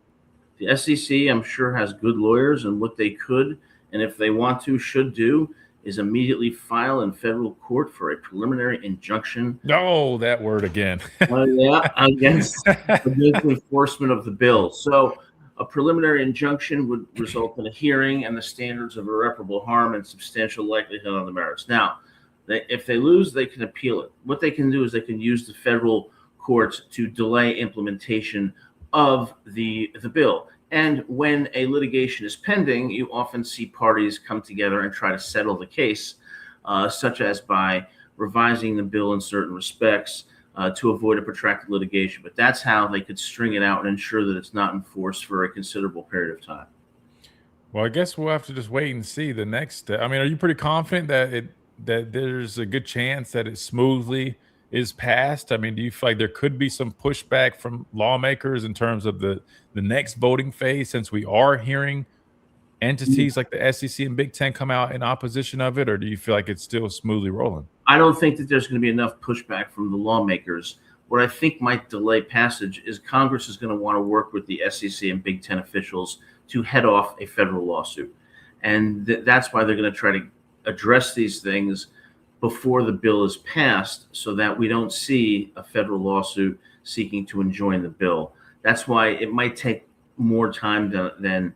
The SEC, I'm sure, has good lawyers, and what they could, and if they want to, should do, is immediately file in federal court for a preliminary injunction. No, that word again. Against enforcement of the bill. So a preliminary injunction would result in a hearing and the standards of irreparable harm and substantial likelihood on the merits. Now, if they lose, they can appeal it. What they can do is they can use the federal courts to delay implementation of the bill. And when a litigation is pending, you often see parties come together and try to settle the case, such as by revising the bill in certain respects to avoid a protracted litigation. But that's how they could string it out and ensure that it's not enforced for a considerable period of time. Well, I guess we'll have to just wait and see the next step. I mean, are you pretty confident that there's a good chance that it smoothly is passed? I mean, do you feel like there could be some pushback from lawmakers in terms of the next voting phase, since we are hearing entities like the SEC and Big Ten come out in opposition of it, or do you feel like it's still smoothly rolling? I don't think that there's going to be enough pushback from the lawmakers. What I think might delay passage is Congress is going to want to work with the SEC and Big Ten officials to head off a federal lawsuit. And that's why they're going to try to address these things before the bill is passed, so that we don't see a federal lawsuit seeking to enjoin the bill. That's why it might take more time than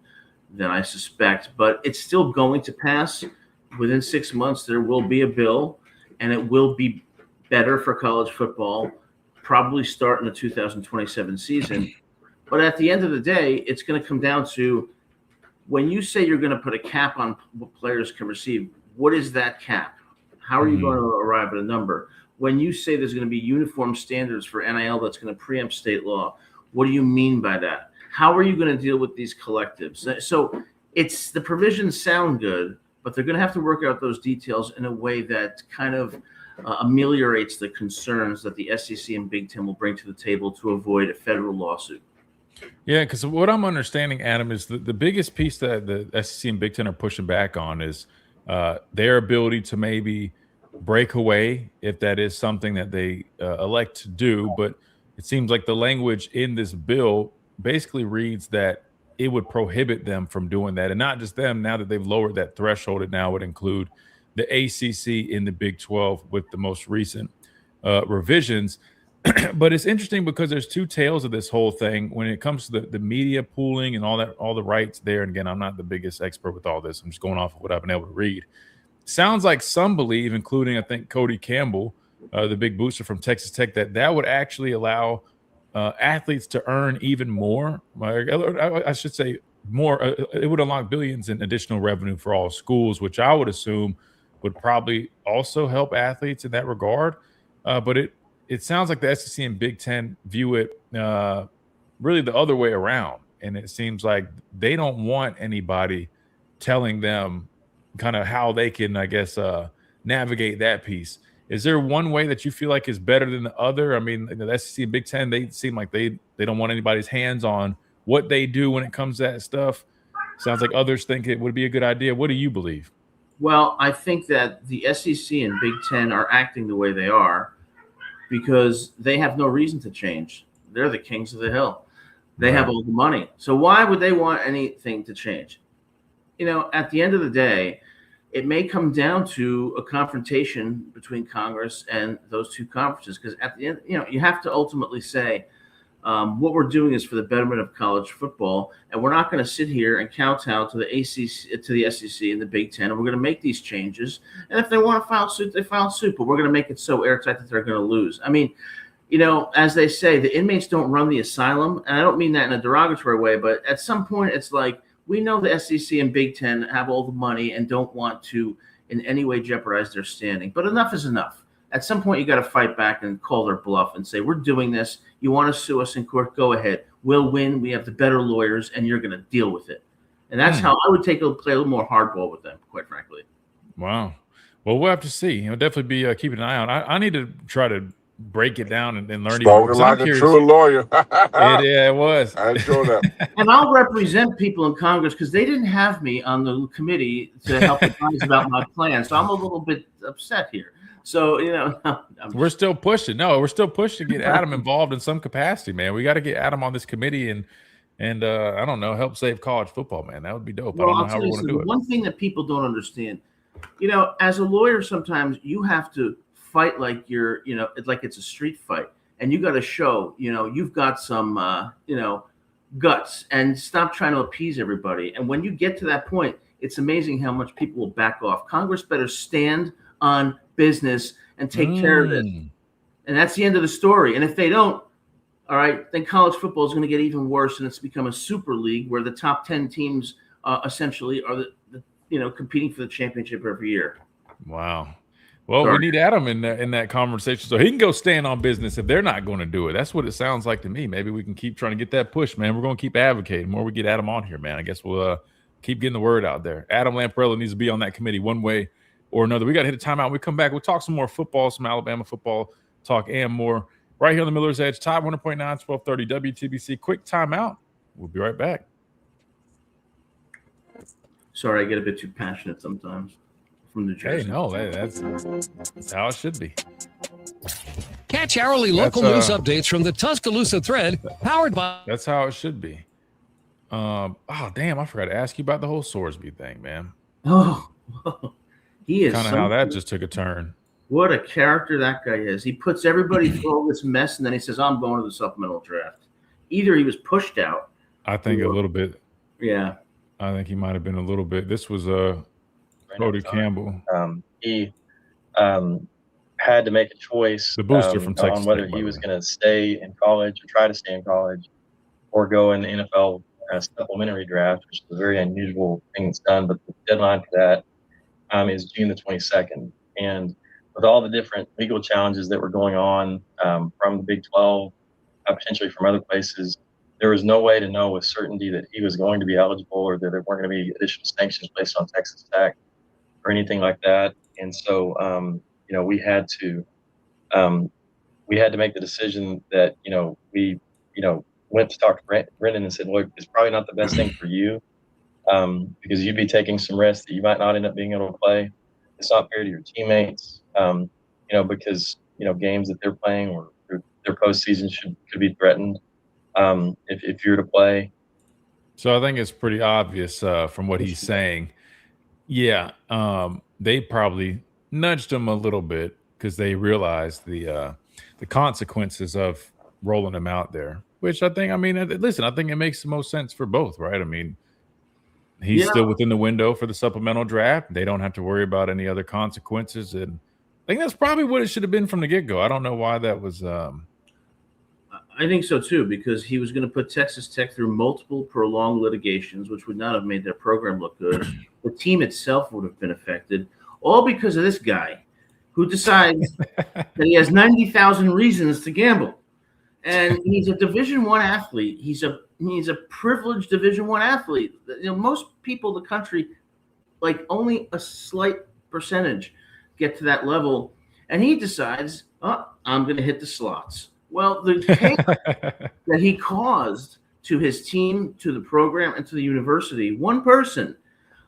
I suspect, but it's still going to pass. Within 6 months, there will be a bill, and it will be better for college football, probably start in the 2027 season. But at the end of the day, it's going to come down to, when you say you're going to put a cap on what players can receive, what is that cap? How are you going to arrive at a number? When you say there's going to be uniform standards for NIL that's going to preempt state law, what do you mean by that? How are you going to deal with these collectives? So it's the provisions sound good, but they're going to have to work out those details in a way that kind of ameliorates the concerns that the SEC and Big Ten will bring to the table to avoid a federal lawsuit. Yeah, because what I'm understanding, Adam, is the biggest piece that the SEC and Big Ten are pushing back on is their ability to maybe break away if that is something that they elect to do. But it seems like the language in this bill basically reads that it would prohibit them from doing that. And not just them, now that they've lowered that threshold, it now would include the ACC in the Big 12 with the most recent revisions. But it's interesting because there's two tails of this whole thing when it comes to the media pooling and all the rights there. And again, I'm not the biggest expert with all this. I'm just going off of what I've been able to read. Sounds like some believe, including I think Cody Campbell, the big booster from Texas Tech, that would actually allow athletes to earn even more. I should say more. It would unlock billions in additional revenue for all schools, which I would assume would probably also help athletes in that regard. But it sounds like the SEC and Big Ten view it really the other way around. And it seems like they don't want anybody telling them kind of how they can, I guess, navigate that piece. Is there one way that you feel like is better than the other? I mean, the SEC and Big Ten, they seem like they don't want anybody's hands on what they do when it comes to that stuff. Sounds like others think it would be a good idea. What do you believe? Well, I think that the SEC and Big Ten are acting the way they are because they have no reason to change. They're the kings of the hill. They have all the money. So why would they want anything to change? At the end of the day, it may come down to a confrontation between Congress and those two conferences, because at the end, you have to ultimately say what we're doing is for the betterment of college football, and we're not going to sit here and kowtow to the ACC, to the SEC and the Big Ten, and we're going to make these changes. And if they want to file suit, they file suit, but we're going to make it so airtight that they're going to lose. I mean, as they say, the inmates don't run the asylum, and I don't mean that in a derogatory way, but at some point, it's like, we know the SEC and Big Ten have all the money and don't want to in any way jeopardize their standing. But enough is enough. At some point, you got to fight back and call their bluff and say, we're doing this. You want to sue us in court? Go ahead. We'll win. We have the better lawyers, and you're going to deal with it. And that's how I would play a little more hardball with them, quite frankly. Wow. Well, we'll have to see. Definitely be keeping an eye on. I need to try to break it down and learn. Spoken like a true lawyer. Yeah, it was. I enjoy that. And I'll represent people in Congress because they didn't have me on the committee to help advise about my plan. So I'm a little bit upset here. So, we're still pushing. No, we're still pushing to get Adam involved in some capacity, man. We got to get Adam on this committee and I don't know, help save college football, man. That would be dope. Well, I don't know how we're going to do it. One thing that people don't understand, as a lawyer, sometimes you have to fight like you're, like it's a street fight, and you got to show, you've got some, guts, and stop trying to appease everybody. And when you get to that point, it's amazing how much people will back off. Congress better stand on business and take care of this. And that's the end of the story. And if they don't, all right, then college football is going to get even worse, and it's become a super league where the top 10 teams essentially are the competing for the championship every year. Wow. Well, we need Adam in that conversation so he can go stand on business if they're not going to do it. That's what it sounds like to me. Maybe we can keep trying to get that push, man. We're going to keep advocating. The more we get Adam on here, man, I guess we'll keep getting the word out there. Adam Lamparello needs to be on that committee one way or another. We got to hit a timeout. When we come back, we'll talk some more football, some Alabama football talk, and more right here on the Miller's Edge. Top 100.9, 1230 WTBC. Quick timeout. We'll be right back. Sorry, I get a bit too passionate sometimes. From New Jersey. Hey, no, that's how it should be. Catch hourly local news updates from the Tuscaloosa Thread, powered by. That's how it should be. Oh, damn, I forgot to ask you about the whole Sorsby thing, man. Oh, he is kind of how that just took a turn. What a character that guy is. He puts everybody through all this mess, and then he says, I'm going to the supplemental draft. Either he was pushed out. I think a little bit. Yeah. I think he might have been a little bit. This was Cody Campbell. He had to make a choice, the booster from Texas, on whether he was going to stay in college or try to stay in college or go in the NFL supplementary draft, which is a very unusual thing that's done. But the deadline for that is June the 22nd. And with all the different legal challenges that were going on from the Big 12, potentially from other places, there was no way to know with certainty that he was going to be eligible or that there weren't going to be additional sanctions placed on Texas Tech or anything like that. And so, we had to make the decision that, we went to talk to Brendan and said, look, it's probably not the best thing for you because you'd be taking some risks that you might not end up being able to play. It's not fair to your teammates, because, games that they're playing or their postseason could be threatened if you're to play. So I think it's pretty obvious from what he's saying. Yeah, they probably nudged him a little bit because they realized the consequences of rolling him out there. Which I think, listen, I think it makes the most sense for both, right? I mean, he's still within the window for the supplemental draft. They don't have to worry about any other consequences, and I think that's probably what it should have been from the get-go. I don't know why that was. I think so too, because he was going to put Texas Tech through multiple prolonged litigations, which would not have made their program look good. The team itself would have been affected, all because of this guy who decides that he has 90,000 reasons to gamble. And he's a Division I athlete. He's a privileged Division I athlete. Most people in the country, like only a slight percentage, get to that level. And he decides, I'm going to hit the slots. Well, the pain that he caused to his team, to the program, and to the university, one person,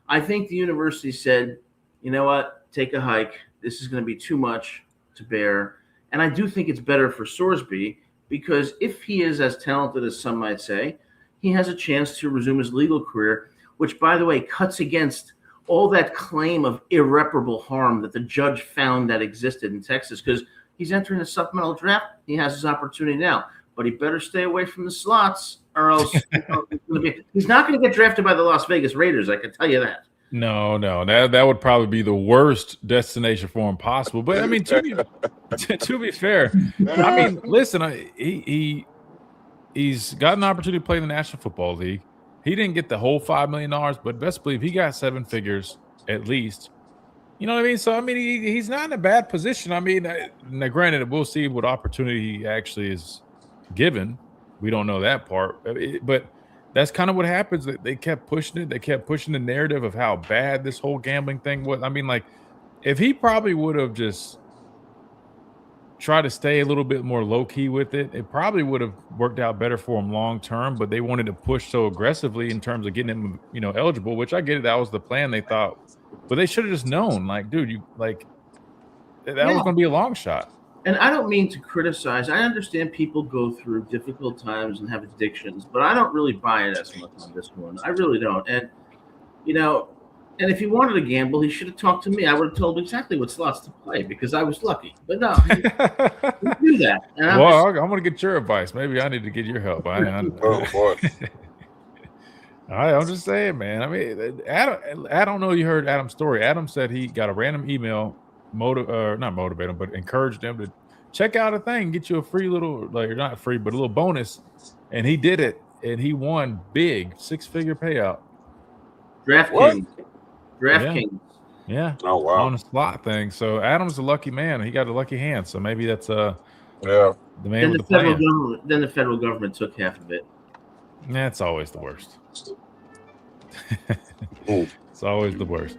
I think the university said, you know what, take a hike. This is going to be too much to bear. And I do think it's better for Sorsby because if he is as talented as some might say, he has a chance to resume his legal career, which, by the way, cuts against all that claim of irreparable harm that the judge found that existed in Texas because he's entering the supplemental draft. He has his opportunity now, but he better stay away from the slots or else he's not going to get drafted by the Las Vegas Raiders. I can tell you that. No, that would probably be the worst destination for him possible. But I mean, to be fair, I mean, listen, he's got an opportunity to play in the National Football League. He didn't get the whole $5 million, but best believe he got 7 figures at least. You know what I mean? So I mean, he's not in a bad position. I mean, now granted, we'll see what opportunity he actually is given. We don't know that part, but that's kind of what happens. They kept pushing it. They kept pushing the narrative of how bad this whole gambling thing was. I mean, like, if he probably would have just tried to stay a little bit more low-key with it, it probably would have worked out better for him long-term, but they wanted to push so aggressively in terms of getting him, eligible, which I get it. That was the plan they thought. But they should have just known, like, dude, that was going to be a long shot. And I don't mean to criticize. I understand people go through difficult times and have addictions, but I don't really buy it as much on this one. I really don't. And, and if he wanted to gamble, he should have talked to me. I would have told him exactly what slots to play because I was lucky. But no, he didn't do that. And I'm going to get your advice. Maybe I need to get your help. Oh, boy. I'm just saying, man. I mean, I don't know. You heard Adam's story. Adam said he got a random email, not motivate him, but encouraged him to check out a thing, get you a free little, not free, but a little bonus. And he did it, and he won big 6-figure payout. DraftKings. Yeah. Oh, wow. On a slot thing. So Adam's a lucky man. He got a lucky hand. So maybe that's the man with the plan. Then the federal government took half of it. That's always the worst. It's always the worst.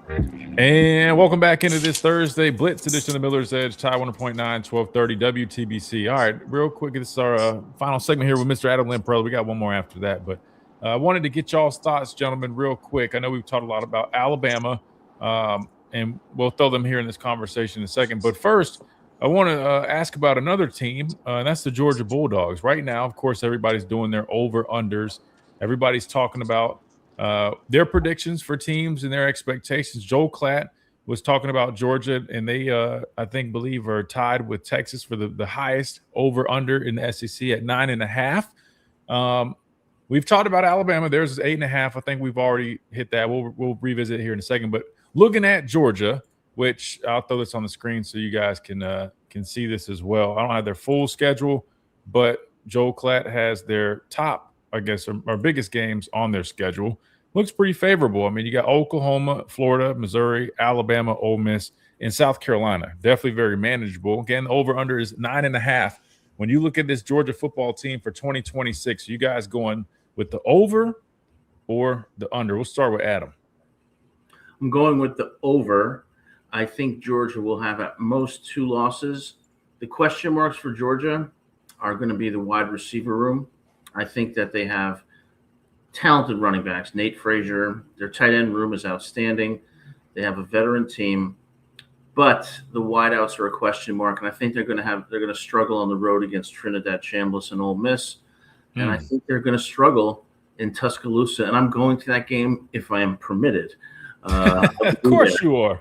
And welcome back into this Thursday Blitz edition of the Miller's Edge, Tie 100.9, 1230 WTBC. All right, real quick, this is our final segment here with Mr. Adam Limprell. We got one more after that, but I wanted to get y'all's thoughts, gentlemen, real quick. I know we've talked a lot about Alabama, and we'll throw them here in this conversation in a second. But first, I want to ask about another team, and that's the Georgia Bulldogs. Right now, of course, everybody's doing their over-unders. Everybody's talking about their predictions for teams and their expectations. Joel Klatt was talking about Georgia, and they, believe are tied with Texas for the highest over-under in the SEC at 9.5. We've talked about Alabama. There's 8.5. I think we've already hit that. We'll revisit here in a second. But looking at Georgia, which I'll throw this on the screen so you guys can see this as well. I don't have their full schedule, but Joel Klatt has their top I guess, our biggest games on their schedule. Looks pretty favorable. I mean, you got Oklahoma, Florida, Missouri, Alabama, Ole Miss, and South Carolina. Definitely very manageable. Again, the over-under is 9.5. When you look at this Georgia football team for 2026, you guys going with the over or the under? We'll start with Adam. I'm going with the over. I think Georgia will have at most 2 losses. The question marks for Georgia are going to be the wide receiver room. I think that they have talented running backs. Nate Frazier, their tight end room is outstanding. They have a veteran team, but the wideouts are a question mark, and I think they're going to struggle on the road against Trinidad Chambliss and Ole Miss, and I think they're going to struggle in Tuscaloosa. And I'm going to that game if I am permitted. Of course you are.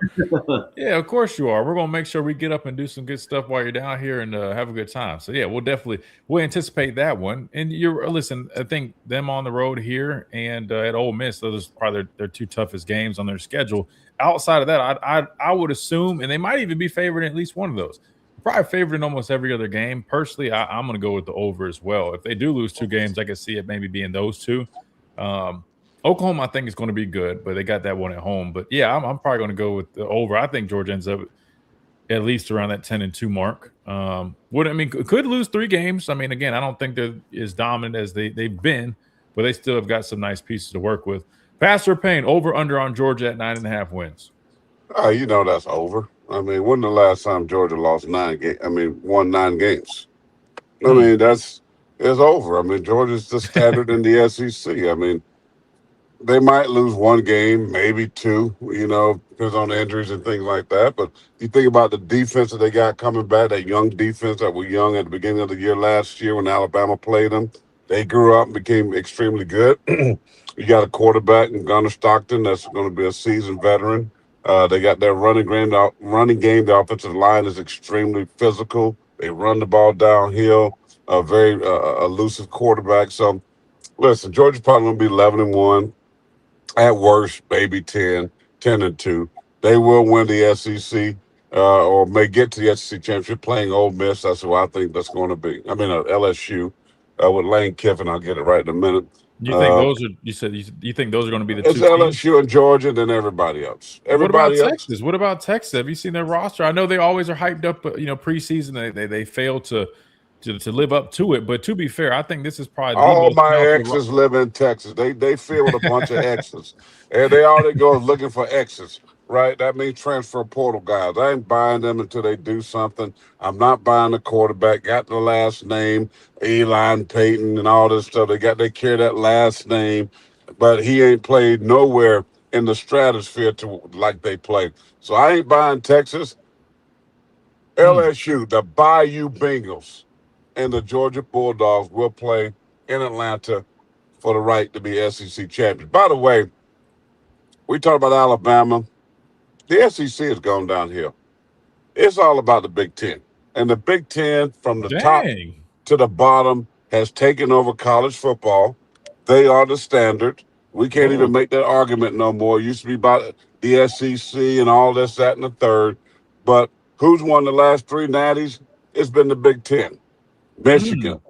Yeah, of course you are. We're going to make sure we get up and do some good stuff while you're down here and have a good time. So, yeah, we'll anticipate that one. And listen, I think them on the road here and at Ole Miss, those are probably their 2 toughest games on their schedule. Outside of that, I would assume, and they might even be favored in at least one of those. Probably favored in almost every other game. Personally, I'm going to go with the over as well. If they do lose 2 games, I could see it maybe being those 2. Oklahoma, I think, is going to be good, but they got that one at home. But, yeah, I'm probably going to go with the over. I think Georgia ends up at least around that 10-2 mark. Could lose 3 games. I mean, again, I don't think they're as dominant as they've been, but they still have got some nice pieces to work with. Pastor Payne, over under on Georgia at 9.5 wins. You know that's over. I mean, when the last time Georgia lost 9 games? I mean, won 9 games. I mean, it's over. I mean, Georgia's the standard in the SEC. I mean, they might lose 1 game, maybe 2, depends on the injuries and things like that. But you think about the defense that they got coming back, that young defense that were young at the beginning of the year last year when Alabama played them. They grew up and became extremely good. You got a quarterback in Gunnar Stockton that's going to be a seasoned veteran. They got their running game. The offensive line is extremely physical. They run the ball downhill. A very elusive quarterback. So, listen, Georgia's probably going to be 11-1. At worst, maybe 10-2. They will win the SEC or may get to the SEC championship playing Ole Miss. That's who I think that's going to be. I mean, LSU with Lane Kiffin. I'll get it right in a minute. You think those are? You think those are going to be the 2 teams? It's LSU and Georgia, then everybody else. Everybody else. Texas? What about Texas? Have you seen their roster? I know they always are hyped up, but preseason they fail to live up to it. But to be fair, I think this is probably all my exes live in Texas. They fill with a bunch of exes, and all they go is looking for exes. Right? That means transfer portal guys. I ain't buying them until they do something. I'm not buying the quarterback. Got the last name, Eli Payton, and all this stuff. They carry that last name, but he ain't played nowhere in the stratosphere like they play. So I ain't buying Texas. LSU, the Bayou Bengals, and the Georgia Bulldogs will play in Atlanta for the right to be SEC champions. By the way, we talk about Alabama. The SEC has gone downhill. It's all about the Big Ten. And the Big Ten, from the top to the bottom, has taken over college football. They are the standard. We can't even make that argument no more. It used to be about the SEC and all this, that, and the third. But who's won the last 3 natties? It's been the Big Ten. Michigan,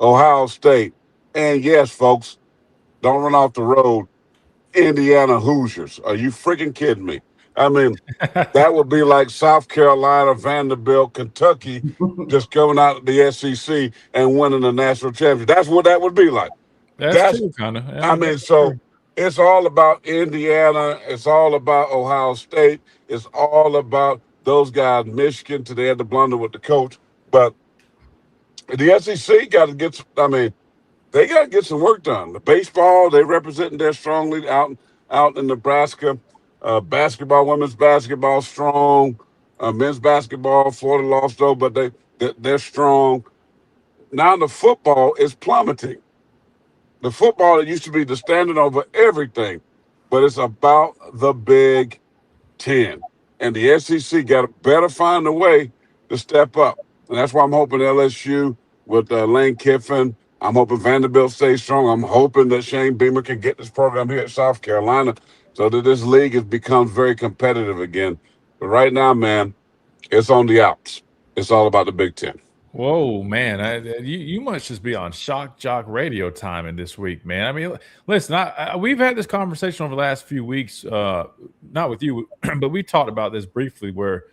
Ohio State, and yes, folks, don't run off the road, Indiana Hoosiers. Are you freaking kidding me? I mean, that would be like South Carolina, Vanderbilt, Kentucky just coming out of the SEC and winning the national championship. That's what that would be like. That's true, kind of. Yeah, I mean, so it's all about Indiana. It's all about Ohio State. It's all about those guys, Michigan, till they had to blunder with the coach. But the SEC got to get, they got to get some work done. The baseball, they representing their strongly out in Nebraska. Basketball, women's basketball, strong. Men's basketball, Florida lost though, but they're strong. Now the football is plummeting. The football, it used to be the standard over everything, but it's about the Big Ten. And the SEC got to better find a way to step up. And that's why I'm hoping LSU with Lane Kiffin. I'm hoping Vanderbilt stays strong. I'm hoping that Shane Beamer can get this program here at South Carolina so that this league has become very competitive again. But right now, man, it's on the outs. It's all about the Big Ten. Whoa, man! You must just be on shock jock radio timing this week, man. I mean, listen, we've had this conversation over the last few weeks, not with you, but we talked about this briefly. Where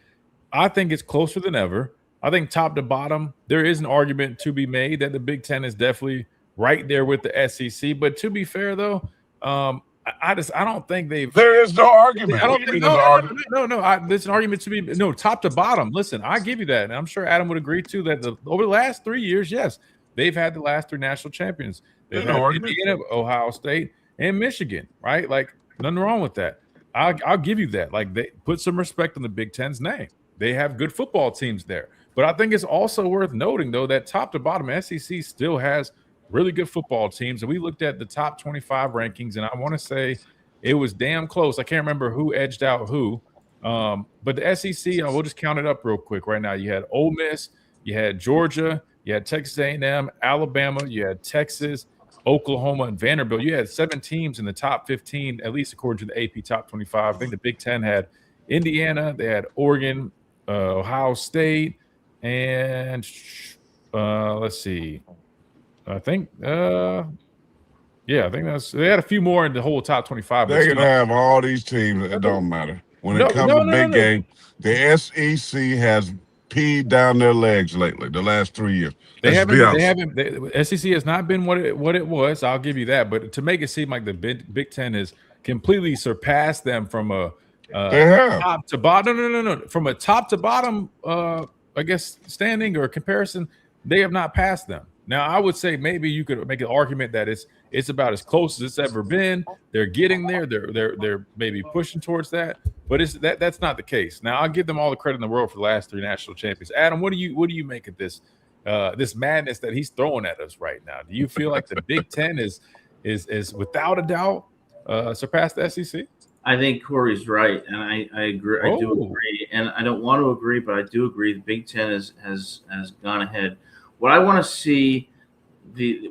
I think it's closer than ever. I think top to bottom, there is an argument to be made that the Big Ten is definitely right there with the SEC. But to be fair, though, I don't think they've. There is no argument. I don't think no. There's an argument to be top to bottom. Listen, I give you that, and I'm sure Adam would agree too that over the last 3 years, yes, they've had the last 3 national champions. They've had Indiana, Ohio State, and Michigan, right? Like nothing wrong with that. I'll give you that. Like they put some respect on the Big Ten's name. They have good football teams there, but I think it's also worth noting though that top to bottom, SEC still has really good football teams. And we looked at the top 25 rankings, and I want to say it was damn close. I can't remember who edged out who. But the SEC, we'll just count it up real quick right now. You had Ole Miss, you had Georgia, you had Texas A&M, Alabama, you had Texas, Oklahoma, and Vanderbilt. You had 7 teams in the top 15, at least according to the AP top 25. I think the Big Ten had Indiana, they had Oregon, Ohio State, and let's see. I think I think they had a few more in the whole top 25. They can have all these teams. It don't matter. When it comes to big game, the SEC has peed down their legs lately, the last 3 years. The SEC has not been what it was. I'll give you that. But to make it seem like the Big Ten has completely surpassed them from a top to bottom. No. From a top to bottom, I guess standing or comparison, they have not passed them. Now, I would say maybe you could make an argument that it's about as close as it's ever been. They're getting there. They're maybe pushing towards that, but that's not the case. Now, I'll give them all the credit in the world for the last 3 national champions. Adam, what do you make of this madness that he's throwing at us right now? Do you feel like the Big Ten is without a doubt surpassed the SEC? I think Corey's right, and I agree. I do agree, and I don't want to agree, but I do agree. The Big Ten has gone ahead. What I want to see the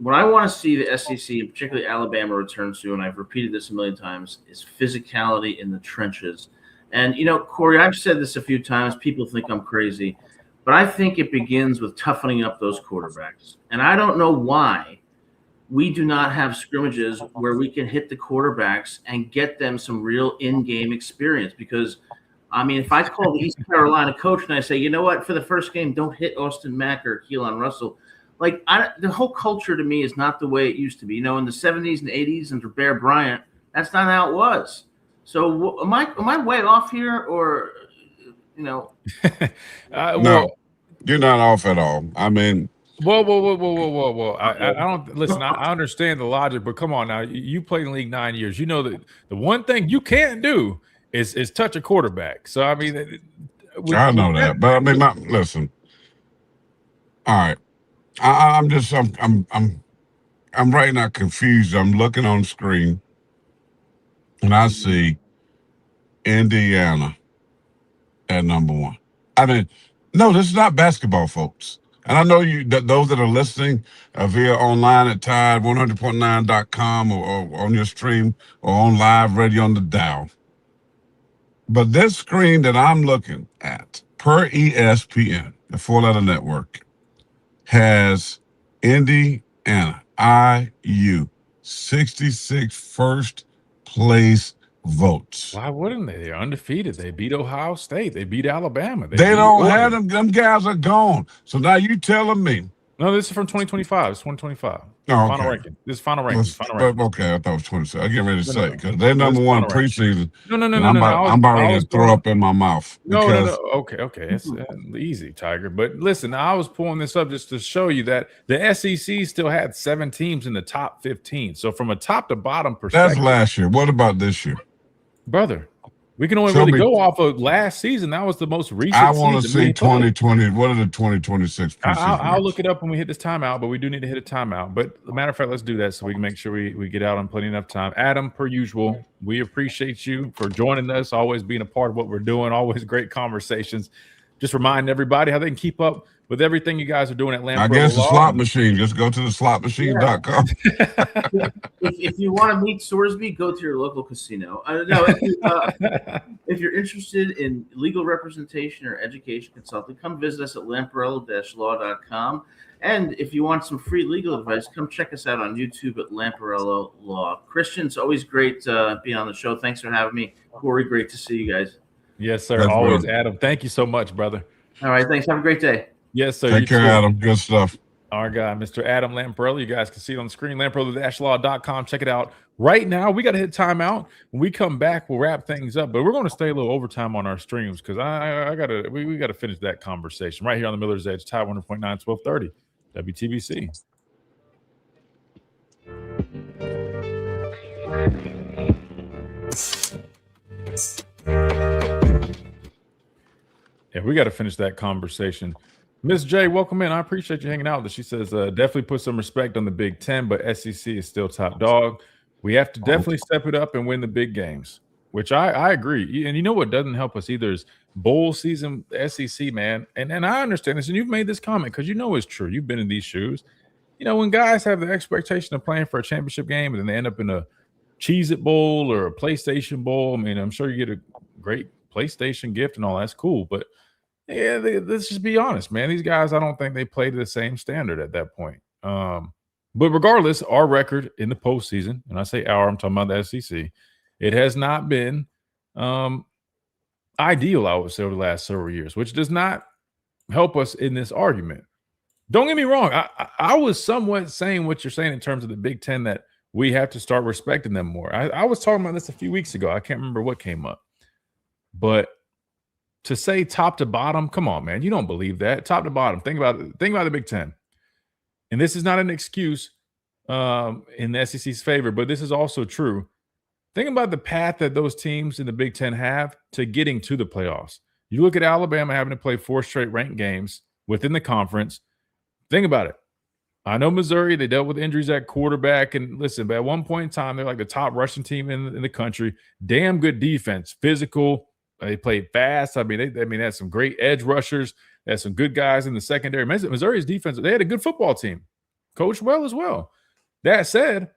SEC, and particularly Alabama, return to, and I've repeated this a million times, is physicality in the trenches. And Corey, I've said this a few times. People think I'm crazy, but I think it begins with toughening up those quarterbacks. And I don't know why we do not have scrimmages where we can hit the quarterbacks and get them some real in-game experience. Because I mean, if I call the East Carolina coach and I say, you know what, for the first game, don't hit Austin Mack or Keelan Russell, like the whole culture to me is not the way it used to be. In the 70s and 80s under Bear Bryant, that's not how it was. So am I way off here, or No, you're not off at all. I mean, whoa. I don't listen. I understand the logic, but come on now. You played in the league 9 years. You know that the one thing you can't do is touch a quarterback. So I mean, I know that, but I mean, listen. All right, I'm right now confused. I'm looking on screen, and I see Indiana at number 1. I mean, no, this is not basketball, folks. And I know those that are listening via online at Tide100.9.com or on your stream or on live radio on the dial. But this screen that I'm looking at, per ESPN, the 4-letter network, has Indiana, IU, 66 first place votes. Why wouldn't they? They're undefeated. They beat Ohio State. They beat Alabama. They don't have them. Them guys are gone. So now you telling me. No, this is from 2025. It's 2025. Oh, okay. Final ranking. This is final ranking. Okay, I thought it was 26. I get ready to say because they're number 1 preseason. No. I'm about ready to throw up in my mouth. No. Okay. It's easy, Tiger. But listen, I was pulling this up just to show you that the SEC still had 7 teams in the top 15. So from a top to bottom perspective, that's last year. What about this year, brother? We can only really go off of last season. That was the most recent. I want to see 2020. What are the 2026 preseason? I'll look it up when we hit this timeout, but we do need to hit a timeout. But as a matter of fact, let's do that so we can make sure we get out on plenty enough time. Adam, per usual, we appreciate you for joining us, always being a part of what we're doing, always great conversations. Just remind everybody how they can keep up with everything you guys are doing at Lamprell. I guess the slot machine. Just go to the slotmachine.com. If you want to meet Sorsby, go to your local casino. No, if you're interested in legal representation or education consulting, come visit us at lamparello-law.com. And if you want some free legal advice, come check us out on YouTube at Lamparello Law. Christian, it's always great being on the show. Thanks for having me. Corey, great to see you guys. Yes, sir. That's always, bro. Adam. Thank you so much, brother. All right. Thanks. Have a great day. Yes, sir. Take care, Adam. Good stuff. Our guy, Mr. Adam Lamparello. You guys can see it on the screen, lamparello-law.com. Check it out. Right now, we got to hit timeout. When we come back, we'll wrap things up. But we're going to stay a little overtime on our streams because we got to finish that conversation right here on the Miller's Edge, Tide 100.9, 1230, WTBC. Yeah, we got to finish that conversation. Miss J, welcome in. I appreciate you hanging out with us. She says, definitely put some respect on the Big Ten, but SEC is still top dog. We have to definitely step it up and win the big games, which I agree. And you know what doesn't help us either is bowl season, SEC, man. And I understand this, and you've made this comment because you know it's true. You've been in these shoes. You know, when guys have the expectation of playing for a championship game and then they end up in a Cheez-It Bowl or a PlayStation Bowl, I mean, I'm sure you get a great PlayStation gift and all that's cool, but yeah, let's just be honest, man. These guys, I don't think they played to the same standard at that point. But regardless, our record in the postseason, and I say our, I'm talking about the SEC, it has not been ideal, I would say, over the last several years, which does not help us in this argument. Don't get me wrong. I was somewhat saying what you're saying in terms of the Big Ten, that we have to start respecting them more. I was talking about this a few weeks ago. I can't remember what came up. But to say top to bottom, come on, man. You don't believe that. Top to bottom. Think about the Big Ten. And this is not an excuse in the SEC's favor, but this is also true. Think about the path that those teams in the Big Ten have to getting to the playoffs. You look at Alabama having to play 4 straight ranked games within the conference. Think about it. I know Missouri, they dealt with injuries at quarterback. And listen, but at one point in time, they're like the top rushing team in the country. Damn good defense, physical. They played fast. I mean, they had some great edge rushers. They had some good guys in the secondary. Missouri's defense, they had a good football team. Coached well as well. That said,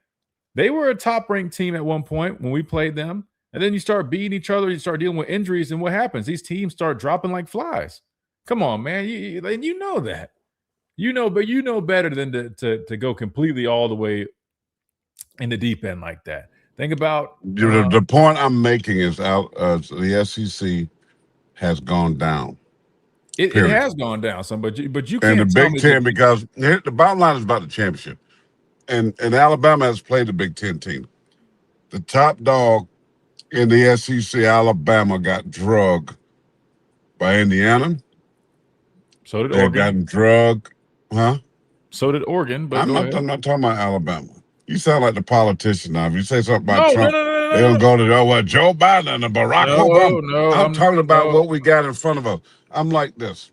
they were a top-ranked team at one point when we played them. And then you start beating each other. You start dealing with injuries. And what happens? These teams start dropping like flies. Come on, man. You know that. You know, but you know better than to go completely all the way in the deep end like that. Think about the point I'm making is the SEC has gone down. It has gone down some, but you can't. And the Big Ten, because the bottom line is about the championship, and Alabama has played the Big Ten team. The top dog in the SEC, Alabama, got drugged by Indiana. So did They've Oregon. gotten drugged, huh? So did Oregon. But I'm not talking about Alabama. You sound like the politician now. If you say something about Trump, they're going to go to, Joe Biden and Barack Obama. No, I'm talking about what we got in front of us. I'm like this.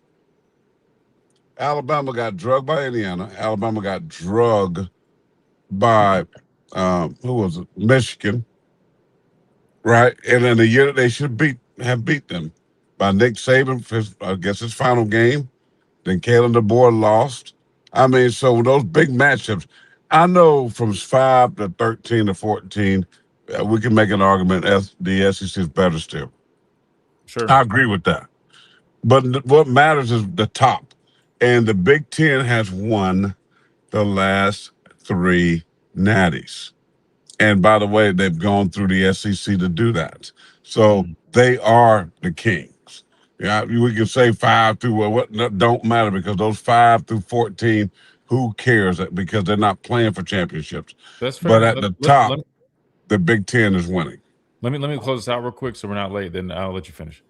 Alabama got drugged by Indiana. Alabama got drugged by, who was it? Michigan. Right? And in the year that they should have beat them by Nick Saban, I guess his final game. Then Kalen DeBoer lost. I mean, so those big matchups, I know from 5 to 13 to 14, we can make an argument as the SEC is better still. Sure. I agree with that. But what matters is the top. And the Big Ten has won the last 3 natties. And by the way, they've gone through the SEC to do that. So they are the kings. Yeah, we can say 5 through what don't matter, because those 5 through 14, who cares? Because they're not playing for championships. That's fair. But at the top, the Big Ten is winning. Let me close this out real quick so we're not late. Then I'll let you finish.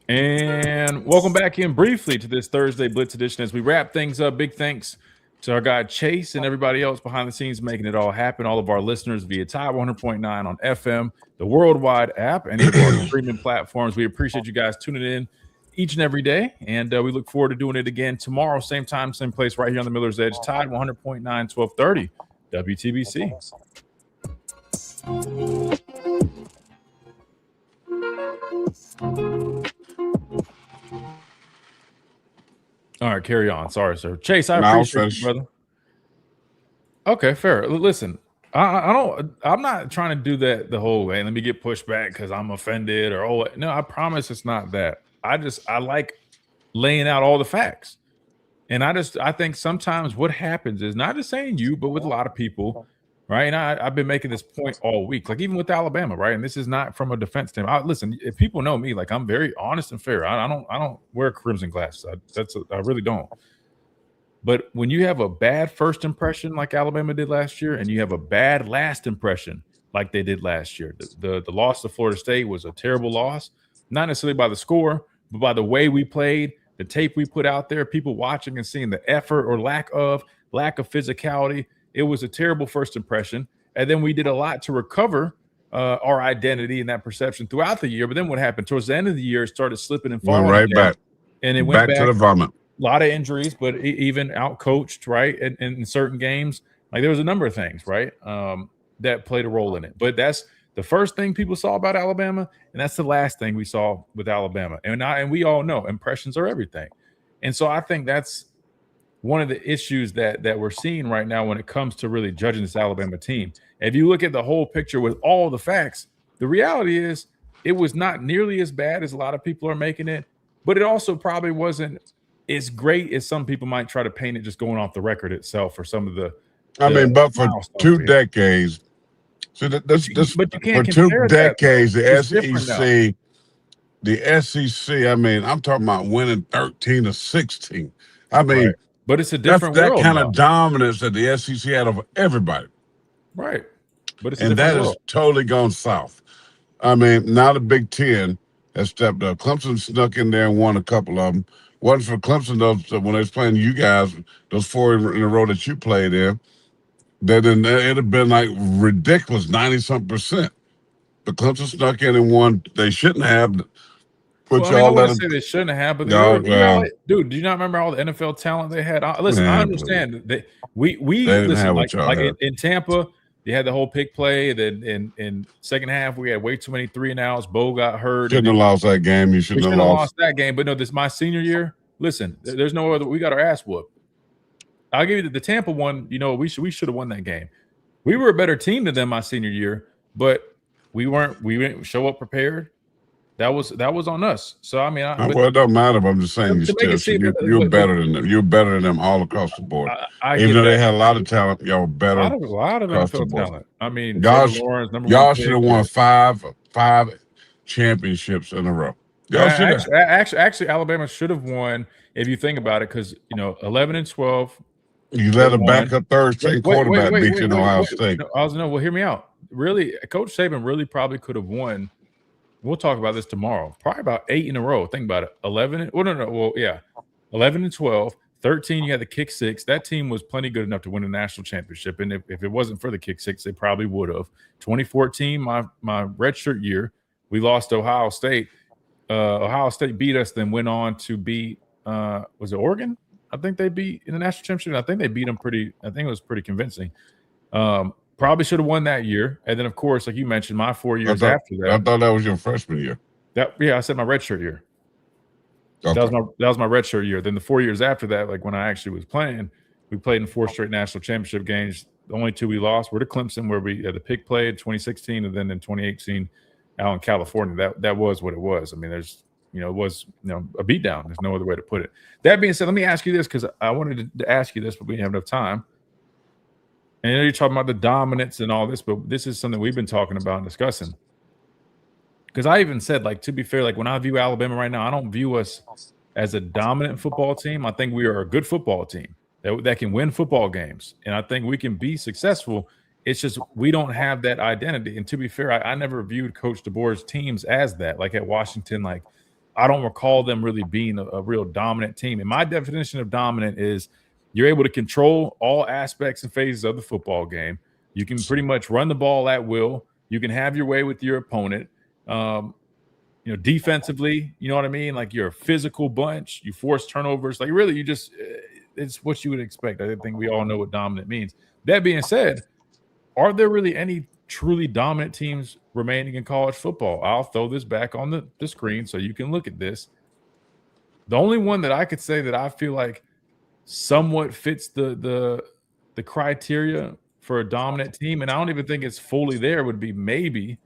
And welcome back in briefly to this Thursday Blitz edition as we wrap things up. Big thanks to our guy Chase and everybody else behind the scenes making it all happen. All of our listeners via Tide 100.9 on FM, the worldwide app, any of our streaming platforms. We appreciate you guys tuning in each and every day, and we look forward to doing it again tomorrow, same time, same place, right here on the Miller's Edge. Tide 100.9, 1230, WTBC. All right, carry on. Sorry, sir. Chase, I No, appreciate you, brother. Okay, fair. Listen, I'm not trying to do that the whole way. Let me get pushed back because I'm offended or no, I promise it's not that. I like laying out all the facts. And I think sometimes what happens is not just saying you, but with a lot of people, right? And I've been making this point all week, like even with Alabama, right? And this is not from a defense team. Listen, if people know me, like I'm very honest and fair. I don't wear crimson glasses. I really don't. But when you have a bad first impression like Alabama did last year, and you have a bad last impression like they did last year, the loss to Florida State was a terrible loss, not necessarily by the score, but by the way we played, the tape we put out there, people watching and seeing the effort or lack of physicality. It was a terrible first impression. And then we did a lot to recover our identity and that perception throughout the year. But then what happened? Towards the end of the year, it started slipping and falling. Went right back. And it went back to the vomit. A lot of injuries, but even out-coached, right? In certain games, like there was a number of things, right, that played a role in it. But that's the first thing people saw about Alabama, and that's the last thing we saw with Alabama. And we all know impressions are everything. And so I think that's one of the issues that we're seeing right now when it comes to really judging this Alabama team. If you look at the whole picture with all the facts, the reality is it was not nearly as bad as a lot of people are making it, but it also probably wasn't as great as some people might try to paint it just going off the record itself or some of the but for 2 decades, so this but you for can't 2 decades, the SEC, I mean, I'm talking about winning 13 or 16. I mean, right. But it's a different that world kind now. of dominance that the SEC had over everybody. Right. But it's and that world. has totally gone south. I mean, now the Big Ten has stepped up. Clemson snuck in there and won a couple of them. Wasn't for Clemson, though, when they was playing you guys, those 4 in a row that you played in, then it'd have been like ridiculous, 90-something%. But Clemson snuck in and won. They shouldn't have. I wouldn't say they shouldn't have, but dude, do you not remember all the NFL talent they had? Listen, I understand that we listen like in Tampa, they had the whole pick play. Then in second half, we had way too many 3 and outs. Bo got hurt. Shouldn't have lost that game. You shouldn't have lost that game. But no, this is my senior year. Listen, there's no other. We got our ass whooped. I'll give you the Tampa one. You know, we should have won that game. We were a better team than them my senior year, but we didn't show up prepared. That was on us. So I mean, well, it don't matter. But I'm just saying, you're better than them. You're better than them all across the board. Even though they had a lot of talent, y'all were better. A lot of NFL talent. I mean, y'all should have won five championships in a row. Actually, Alabama should have won if you think about it, because 11 and 12. You let a backup third-string quarterback beat you in Ohio State. Well, hear me out. Really, Coach Saban really probably could have won. We'll talk about this tomorrow. Probably about 8 in a row. Think about it. 11. Well, no. Well, yeah. 11 and 12. 13, you had the kick 6. That team was plenty good enough to win a national championship. And if it wasn't for the kick 6, they probably would have. 2014, my redshirt year, we lost to Ohio State. Ohio State beat us, then went on to beat was it Oregon? I think they beat in the national championship. I think they beat them I think it was pretty convincing. Probably should have won that year. And then, of course, like you mentioned, my 4 years after that. I thought that was your freshman year. I said my redshirt year. Okay. That was my redshirt year. Then the 4 years after that, like when I actually was playing, we played in 4 straight national championship games. The only 2 we lost were to Clemson, where we had the pick play in 2016, and then in 2018 out in California. That was what it was. I mean, there's it was a beatdown. There's no other way to put it. That being said, let me ask you this, because I wanted to ask you this, but we didn't have enough time. And you're talking about the dominance and all this, but this is something we've been talking about and discussing. Because I even said, like, to be fair, like when I view Alabama right now, I don't view us as a dominant football team. I think we are a good football team that can win football games. And I think we can be successful. It's just we don't have that identity. And to be fair, I never viewed Coach DeBoer's teams as that. Like at Washington, like I don't recall them really being a real dominant team. And my definition of dominant is you're able to control all aspects and phases of the football game. You can pretty much run the ball at will. You can have your way with your opponent. Defensively, you know what I mean? Like you're a physical bunch. You force turnovers. Like really, it's what you would expect. I think we all know what dominant means. That being said, are there really any truly dominant teams remaining in college football? I'll throw this back on the screen so you can look at this. The only one that I could say that I feel like somewhat fits the criteria for a dominant team, and I don't even think it's fully there, would be maybe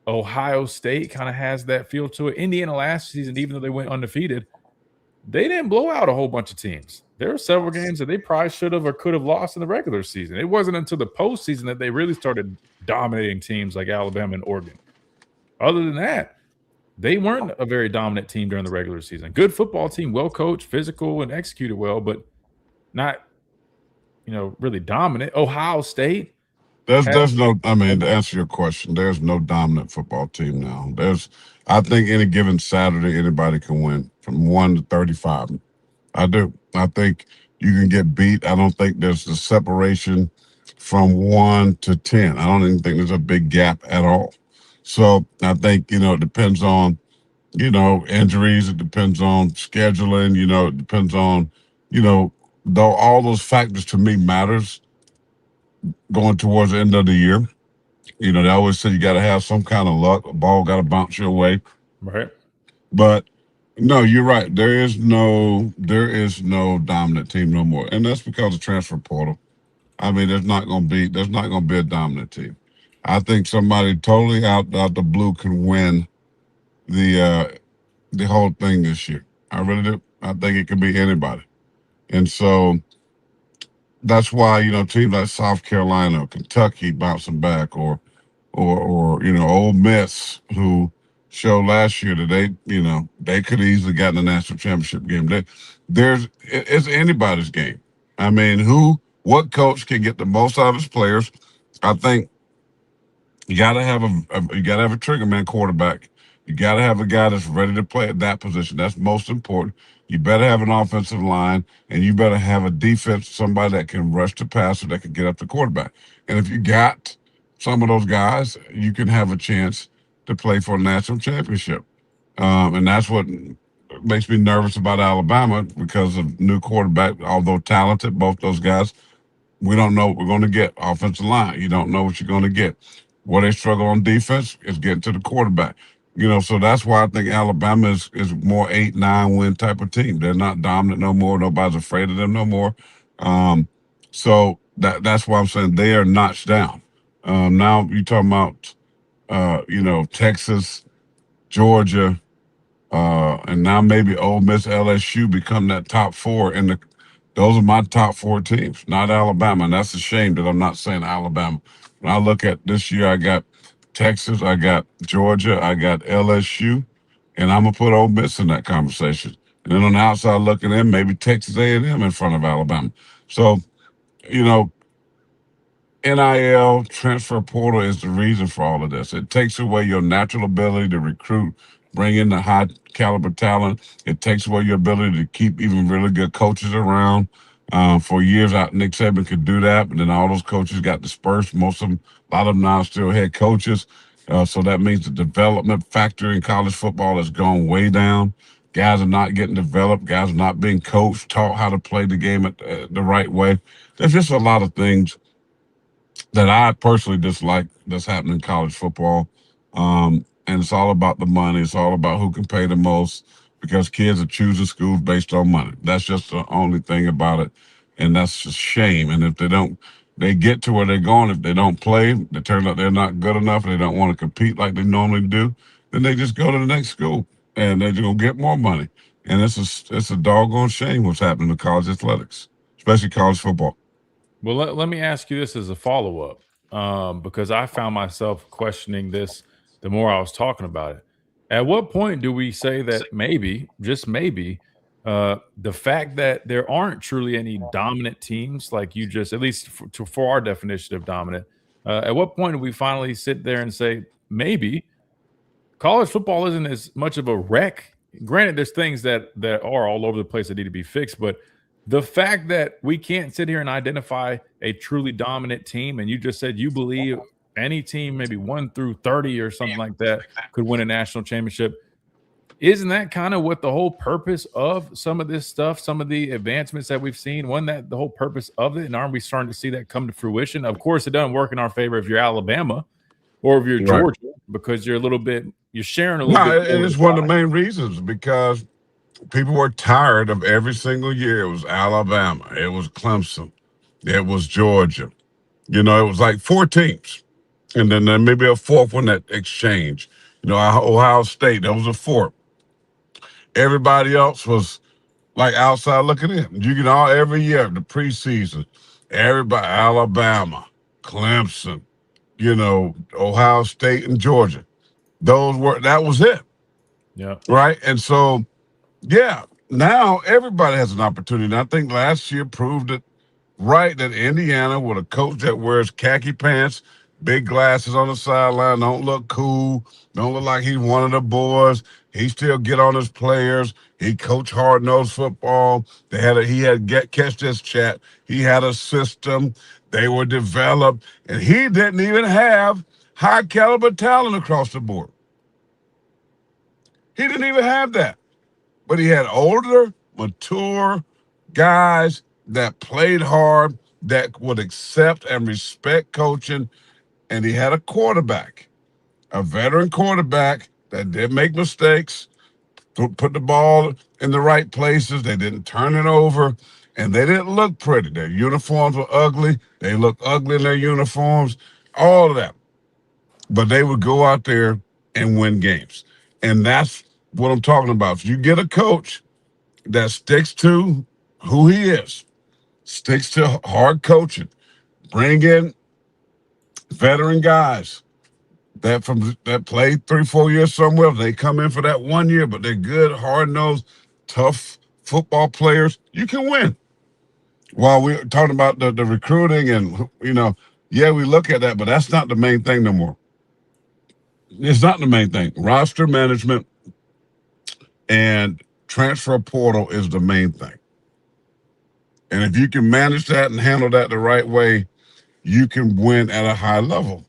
Ohio State. Kind of has that feel to it. Indiana last season, even though they went undefeated, they didn't blow out a whole bunch of teams. There were several games that they probably should have or could have lost in the regular season. It wasn't until the postseason that they really started dominating teams like Alabama and Oregon. Other than that, they weren't a very dominant team during the regular season. Good football team, well coached, physical, and executed well, but not, really dominant. Ohio State. There's no, I mean, to answer your question, there's no dominant football team now. I think any given Saturday, anybody can win from 1 to 35. I do. I think you can get beat. I don't think there's the separation from 1 to 10. I don't even think there's a big gap at all. So I think, it depends on, injuries. It depends on scheduling. It depends on, though all those factors to me matters going towards the end of the year. They always say you got to have some kind of luck. A ball got to bounce your way. Right. But no, you're right. There is no dominant team no more. And that's because of transfer portal. I mean, there's not going to be a dominant team. I think somebody totally out the blue can win the whole thing this year. I really do. I think it could be anybody. And so that's why, teams like South Carolina, Kentucky bouncing back, or Ole Miss, who showed last year that they could have easily gotten a national championship game. It's anybody's game. I mean, what coach can get the most out of his players? I think you got to have a trigger man quarterback. You got to have a guy that's ready to play at that position. That's most important. You better have an offensive line, and you better have a defense, somebody that can rush the passer, that can get up the quarterback. And if you got some of those guys, you can have a chance to play for a national championship. And that's what makes me nervous about Alabama, because of new quarterback. Although talented, both those guys, we don't know what we're going to get. Offensive line, you don't know what you're going to get. Where they struggle on defense is getting to the quarterback. So that's why I think Alabama is more 8-9 win type of team. They're not dominant no more. Nobody's afraid of them no more. So that's why I'm saying they are notched down. Now you're talking about, Texas, Georgia, and now maybe Ole Miss, LSU become that top four. Those are my top four teams, not Alabama. And that's a shame that I'm not saying Alabama. When I look at this year, I got Texas, I got Georgia, I got LSU, and I'm gonna put Ole Miss in that conversation. And then on the outside looking in, maybe Texas A&M in front of Alabama. So, NIL, transfer portal is the reason for all of this. It takes away your natural ability to recruit, bring in the high caliber talent. It takes away your ability to keep even really good coaches around. For years, Nick Saban could do that, but then all those coaches got dispersed. A lot of them now are still head coaches. So that means the development factor in college football has gone way down. Guys are not getting developed. Guys are not being coached, taught how to play the game the right way. There's just a lot of things that I personally dislike that's happening in college football. And it's all about the money. It's all about who can pay the most, because kids are choosing schools based on money. That's just the only thing about it. And that's just shame. And if they get to where they're going, if they don't play, they turn out they're not good enough, and they don't want to compete like they normally do, then they just go to the next school and they're going to get more money. And it's a doggone shame what's happening to college athletics, especially college football. Well, let me ask you this as a follow-up, because I found myself questioning this the more I was talking about it. At what point do we say that maybe, just maybe, the fact that there aren't truly any dominant teams, like you just, at least for our definition of dominant, at what point do we finally sit there and say, maybe college football isn't as much of a wreck? Granted, there's things that are all over the place that need to be fixed, but the fact that we can't sit here and identify a truly dominant team, and you just said you believe any team, maybe 1 through 30 or something like that, could win a national championship. Isn't that kind of what the whole purpose of some of this stuff, some of the advancements that we've seen, wasn't that the whole purpose of it? And aren't we starting to see that come to fruition? Of course, it doesn't work in our favor if you're Alabama or if you're Georgia, because you're sharing a little bit. And it's one of the main reasons, because people were tired of every single year. It was Alabama. It was Clemson. It was Georgia. You know, it was like 4 teams. And then there maybe a fourth one that exchanged. You know, Ohio State, that was a fourth. Everybody else was like outside looking in. You get all every year, the preseason, everybody, Alabama, Clemson, you know, Ohio State and Georgia. That was it. Yeah. Right. And so, yeah, now everybody has an opportunity. And I think last year proved it right that Indiana, with a coach that wears khaki pants, big glasses on the sideline, don't look cool, don't look like he's one of the boys. He still get on his players. He coach hard-nosed football. He had catch this chat. He had a system. They were developed, and he didn't even have high caliber talent across the board. He didn't even have that. But he had older, mature guys that played hard, that would accept and respect coaching, and he had a quarterback, a veteran quarterback that did make mistakes, put the ball in the right places. They didn't turn it over, and they didn't look pretty. Their uniforms were ugly. They looked ugly in their uniforms, all of that. But they would go out there and win games, and that's what I'm talking about. If you get a coach that sticks to who he is, sticks to hard coaching, bring in veteran guys that played 3-4 years somewhere. They come in for that 1 year, but they're good, hard-nosed, tough football players. You can win. While we're talking about the recruiting and, you know, yeah, we look at that, but that's not the main thing no more. It's not the main thing. Roster management and transfer portal is the main thing. And if you can manage that and handle that the right way, you can win at a high level.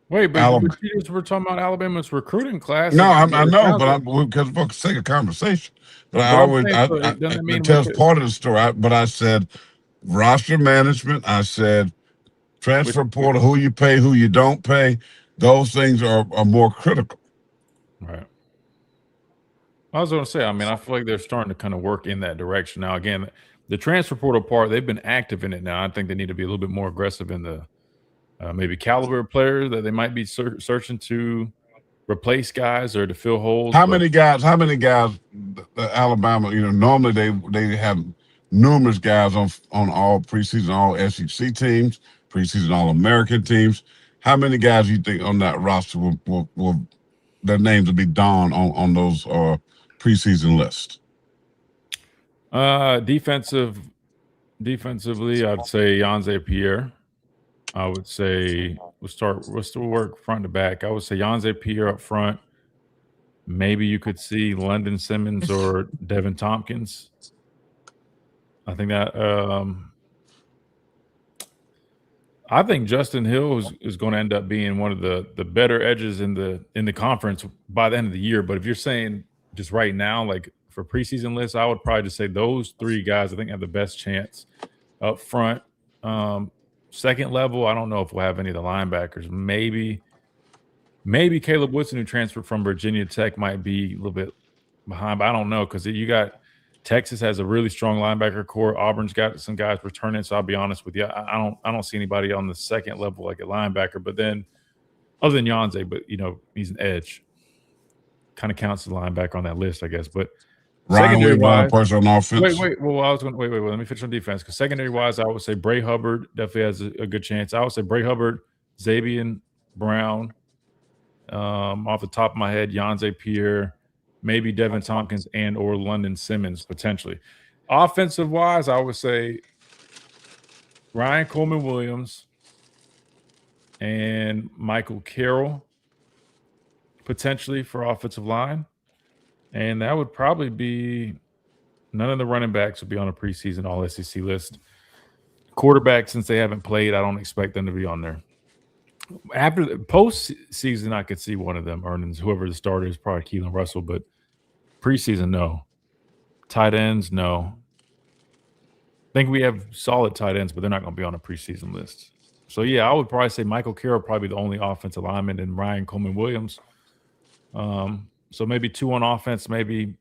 Wait, but we're talking about Alabama's recruiting class. No, I know, but because for the sake of conversation. But that's part of the story. I said roster management. I said transfer portal, who you pay, who you don't pay. Those things are more critical. Right. I was going to say, I mean, I feel like they're starting to kind of work in that direction. Now, again, the transfer portal part, they've been active in it now. I think they need to be a little bit more aggressive in the maybe caliber of players that they might be searching to replace guys or to fill holes. How many guys, Alabama, you know, normally they have numerous guys on all preseason, all SEC teams, preseason All-American teams. How many guys do you think on that roster will their names will be donned on those preseason lists? Defensively, I'd say Yanze Pierre. I would say we'll still work front to back. I would say Yanze Pierre up front. Maybe you could see London Simmons or Devin Tompkins. I think that I think Justin Hill is going to end up being one of the better edges in the conference by the end of the year. But if you're saying just right now, like for preseason lists, I would probably just say those 3 guys I think have the best chance up front. Second level, I don't know if we'll have any of the linebackers. Maybe Caleb Woodson, who transferred from Virginia Tech, might be a little bit behind, but I don't know because you got Texas has a really strong linebacker core. Auburn's got some guys returning, so I'll be honest with you, I don't see anybody on the second level like a linebacker. But then, other than Yanze, but you know he's an edge, kind of counts as a linebacker on that list, I guess. But Ryan Wade, person on offense. Wait. Well, let me finish on defense because secondary wise, I would say Bray Hubbard definitely has a good chance. I would say Bray Hubbard, Xavier Brown. Off the top of my head, Yanze Pierre, maybe Devin Tompkins and or London Simmons potentially. Offensive wise, I would say Ryan Coleman Williams and Michael Carroll potentially for offensive line. And that would probably be none of the running backs would be on a preseason all SEC list. Quarterback, since they haven't played, I don't expect them to be on there. After the postseason, I could see one of them earning whoever the starter is, probably Keelan Russell, but preseason, no. Tight ends, no. I think we have solid tight ends, but they're not going to be on a preseason list. So, yeah, I would probably say Michael Carroll probably the only offensive lineman and Ryan Coleman Williams. So maybe 2 on offense, maybe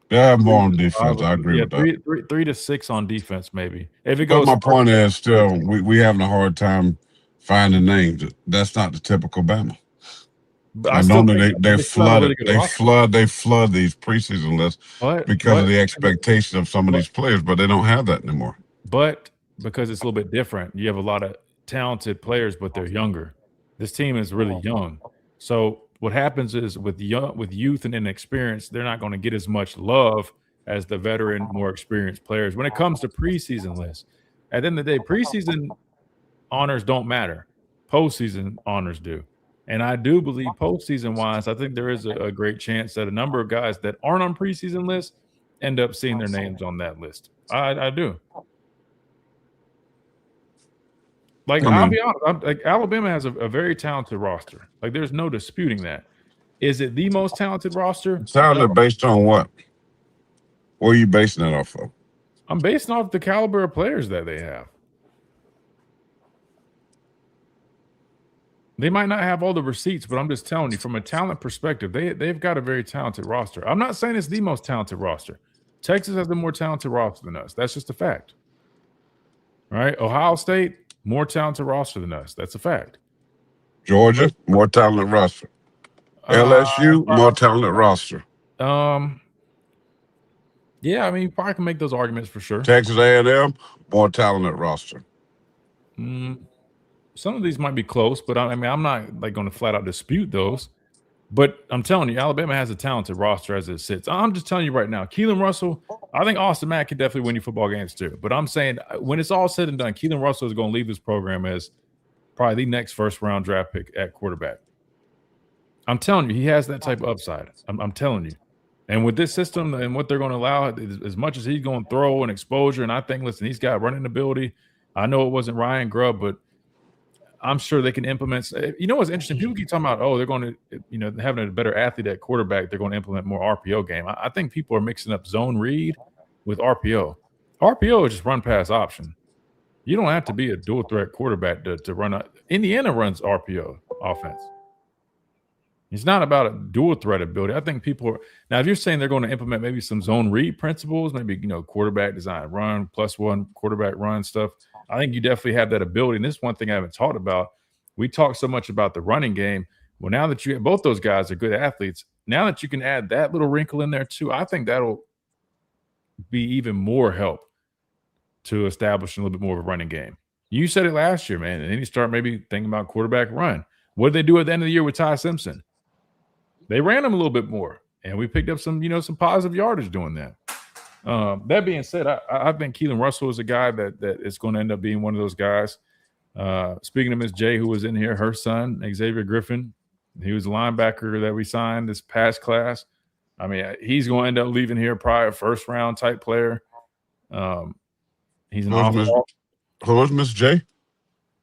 They have more on defense. I agree with that. 3 to 6 on defense, maybe. If it But goes, my point is still we having a hard time finding names. That's not the typical Bama. I normally they flood these preseason lists because of the expectation of some of these players, but they don't have that anymore. But because it's a little bit different, you have a lot of talented players, but they're younger. This team is really young. So what happens is with youth and inexperience, they're not going to get as much love as the veteran, more experienced players. When it comes to preseason lists, at the end of the day, preseason honors don't matter. Postseason honors do. And I do believe postseason-wise, I think there is a great chance that a number of guys that aren't on preseason lists end up seeing their names on that list. I do. Like, I'll be honest, Alabama has a very talented roster. Like, there's no disputing that. Is it the most talented roster? Talented based on what? What are you basing that off of? I'm basing off the caliber of players that they have. They might not have all the receipts, but I'm just telling you, from a talent perspective, they've got a very talented roster. I'm not saying it's the most talented roster. Texas has the more talented roster than us. That's just a fact. All right? Ohio State, more talented roster than us. That's a fact. Georgia, more talented roster. LSU, more talented roster. Yeah, I mean, you probably can make those arguments for sure. Texas A&M, more talented roster. Some of these might be close, but I mean, I'm not like going to flat out dispute those. But I'm telling you, Alabama has a talented roster as it sits. I'm just telling you right now, Keelan Russell, I think Austin Mack can definitely win you football games too. But I'm saying when it's all said and done, Keelan Russell is going to leave this program as probably the next first-round draft pick at quarterback. I'm telling you, he has that type of upside. I'm telling you. And with this system and what they're going to allow, as much as he's going to throw and exposure, and I think, listen, he's got running ability. I know it wasn't Ryan Grubb, but I'm sure they can implement. You know what's interesting? People keep talking about, oh, they're going to, having a better athlete at quarterback, they're going to implement more RPO game. I think people are mixing up zone read with RPO. RPO is just run pass option. You don't have to be a dual threat quarterback to run. Indiana runs RPO offense. It's not about a dual threat ability. I think people are now. If you're saying they're going to implement maybe some zone read principles, maybe quarterback design run +1 quarterback run stuff. I think you definitely have that ability. And this is one thing I haven't talked about. We talk so much about the running game. Well, now that you both those guys are good athletes, now that you can add that little wrinkle in there too, I think that'll be even more help to establish a little bit more of a running game. You said it last year, man, and then you start maybe thinking about quarterback run. What did they do at the end of the year with Ty Simpson? They ran him a little bit more, and we picked up some positive yardage doing that. That being said, I think Keelan Russell is a guy that is going to end up being one of those guys. Speaking of Miss J, who was in here, her son, Xavier Griffin, he was a linebacker that we signed this past class. I mean, he's going to end up leaving here probably a first-round type player. He's an awful. Who was Miss J?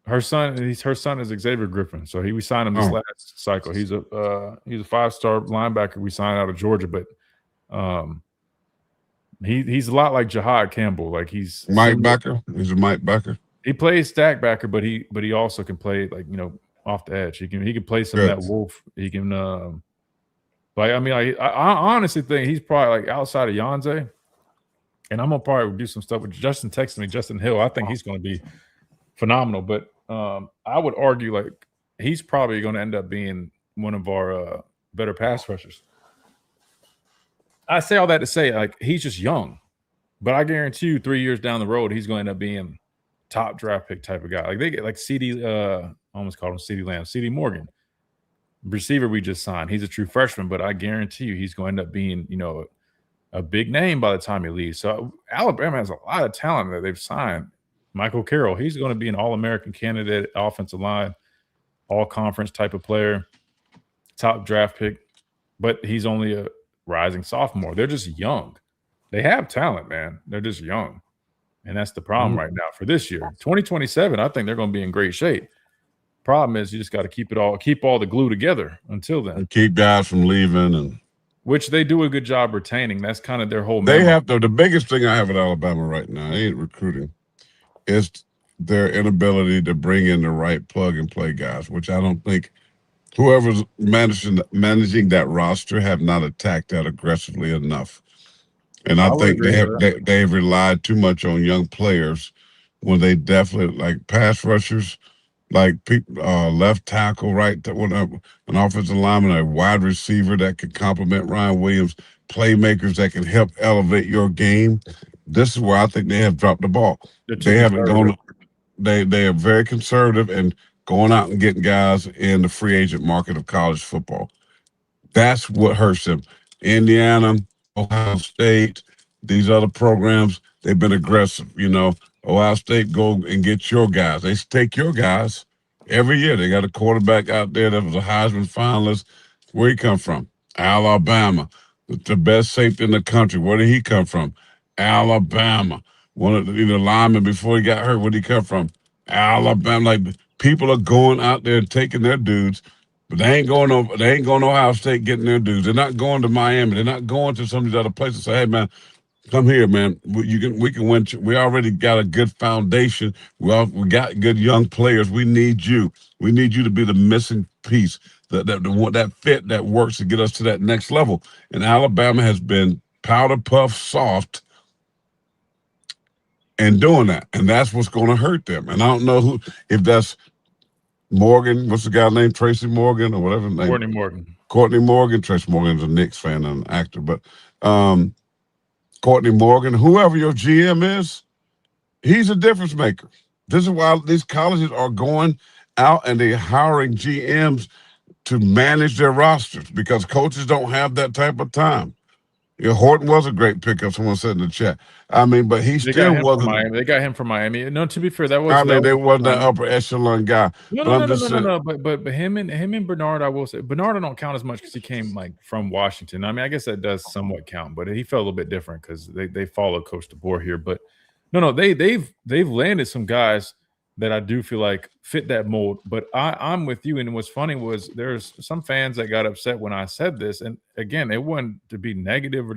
Her son is Xavier Griffin. So we signed him this last cycle. He's a 5-star linebacker we signed out of Georgia, but he's a lot like Jahad Campbell. Like he's Mike Becker. He's a Mike Becker. He plays stack backer, but he also can play off the edge. He can play some of that wolf. He can I honestly think he's probably like outside of Yanze. And I'm gonna probably do some stuff with Justin texting me, Justin Hill. I think he's gonna be phenomenal, but I would argue like he's probably going to end up being one of our better pass rushers. I say all that to say like he's just young, but I guarantee you 3 years down the road he's going to end up being top draft pick type of guy. Like they get like CD, almost called him CD Lamb, CD Morgan, receiver we just signed. He's a true freshman, but I guarantee you he's going to end up being a big name by the time he leaves. So Alabama has a lot of talent that they've signed. Michael Carroll, he's going to be an All-American candidate, offensive line, all-conference type of player, top draft pick, but he's only a rising sophomore. They're just young. They have talent, man. They're just young, and that's the problem right now for this year. 2027, I think they're going to be in great shape. Problem is you just got to keep all the glue together until then. And keep guys from leaving, and which they do a good job retaining. That's kind of their whole. They have the biggest thing I have at Alabama right now ain't recruiting. Is their inability to bring in the right plug-and-play guys, which I don't think whoever's managing that roster have not attacked that aggressively enough. And I think they've relied too much on young players when they definitely like pass rushers, like left tackle, right, an offensive lineman, a wide receiver that could complement Ryan Williams, playmakers that can help elevate your game. This is where I think they have dropped the ball. They haven't gone. They are very conservative and going out and getting guys in the free agent market of college football. That's what hurts them. Indiana, Ohio State, these other programs, they've been aggressive. Ohio State, go and get your guys. They take your guys every year. They got a quarterback out there that was a Heisman finalist. Where he come from? Alabama. The best safety in the country. Where did he come from? Alabama. One of the linemen before he got hurt, where did he come from? Alabama. Like, people are going out there and taking their dudes. But they ain't going to Ohio State getting their dudes. They're not going to Miami. They're not going to some of these other places. Say, hey man, come here, man. We can win. We already got a good foundation. We got good young players. We need you. We need you to be the missing piece, that fit that works to get us to that next level. And Alabama has been powder puff soft in doing that, and that's what's going to hurt them. And I don't know if that's Morgan, what's the guy named Tracy Morgan or whatever his name? Courtney Morgan. Tracy Morgan's a Knicks fan and an actor, but Courtney Morgan, whoever your GM is, he's a difference maker. This is why these colleges are going out and they're hiring GMs to manage their rosters because coaches don't have that type of time. Horton was a great pickup. Someone said in the chat. I mean, but he still wasn't. They got him from Miami. No, to be fair, they wasn't that upper echelon guy. No. But him and Bernard, I will say, Bernard don't count as much because he came from Washington. I mean, I guess that does somewhat count, but he felt a little bit different because they followed Coach DeBoer here. But no, they've landed some guys that I do feel like fit that mold. But I'm with you. And what's funny was there's some fans that got upset when I said this. And again, it wasn't to be negative